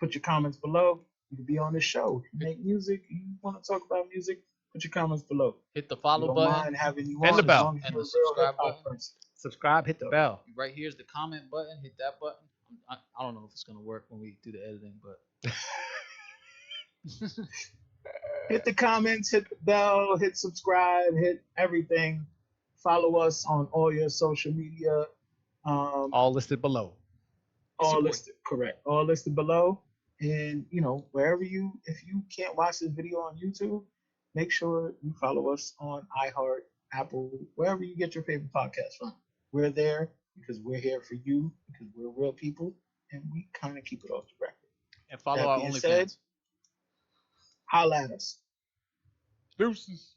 Speaker 1: put your comments below. You can be on the show. If you make music, you want to talk about music, put your comments below.
Speaker 3: Hit the
Speaker 1: We
Speaker 3: follow
Speaker 1: don't
Speaker 3: button.
Speaker 1: mind having you
Speaker 2: And
Speaker 1: on
Speaker 2: the bell.
Speaker 1: as long as
Speaker 3: And
Speaker 1: you're
Speaker 3: the
Speaker 1: a real
Speaker 3: subscribe
Speaker 1: hip-hop
Speaker 3: button.
Speaker 1: person.
Speaker 2: Subscribe, hit the bell.
Speaker 3: Right here's the comment button. Hit that button. I don't know if it's gonna work when we do the editing, but
Speaker 1: Hit the comments, hit the bell, hit subscribe, hit everything. Follow us on all your social media.
Speaker 2: All listed below.
Speaker 1: All listed, correct. All listed below. And wherever if you can't watch this video on YouTube, make sure you follow us on iHeart, Apple, wherever you get your favorite podcast from. We're there because we're here for you, because we're real people, and we kind of keep it off the record.
Speaker 3: and follow
Speaker 1: That
Speaker 3: our
Speaker 1: being said,
Speaker 3: OnlyFans.
Speaker 1: holla at us.
Speaker 2: Deuces.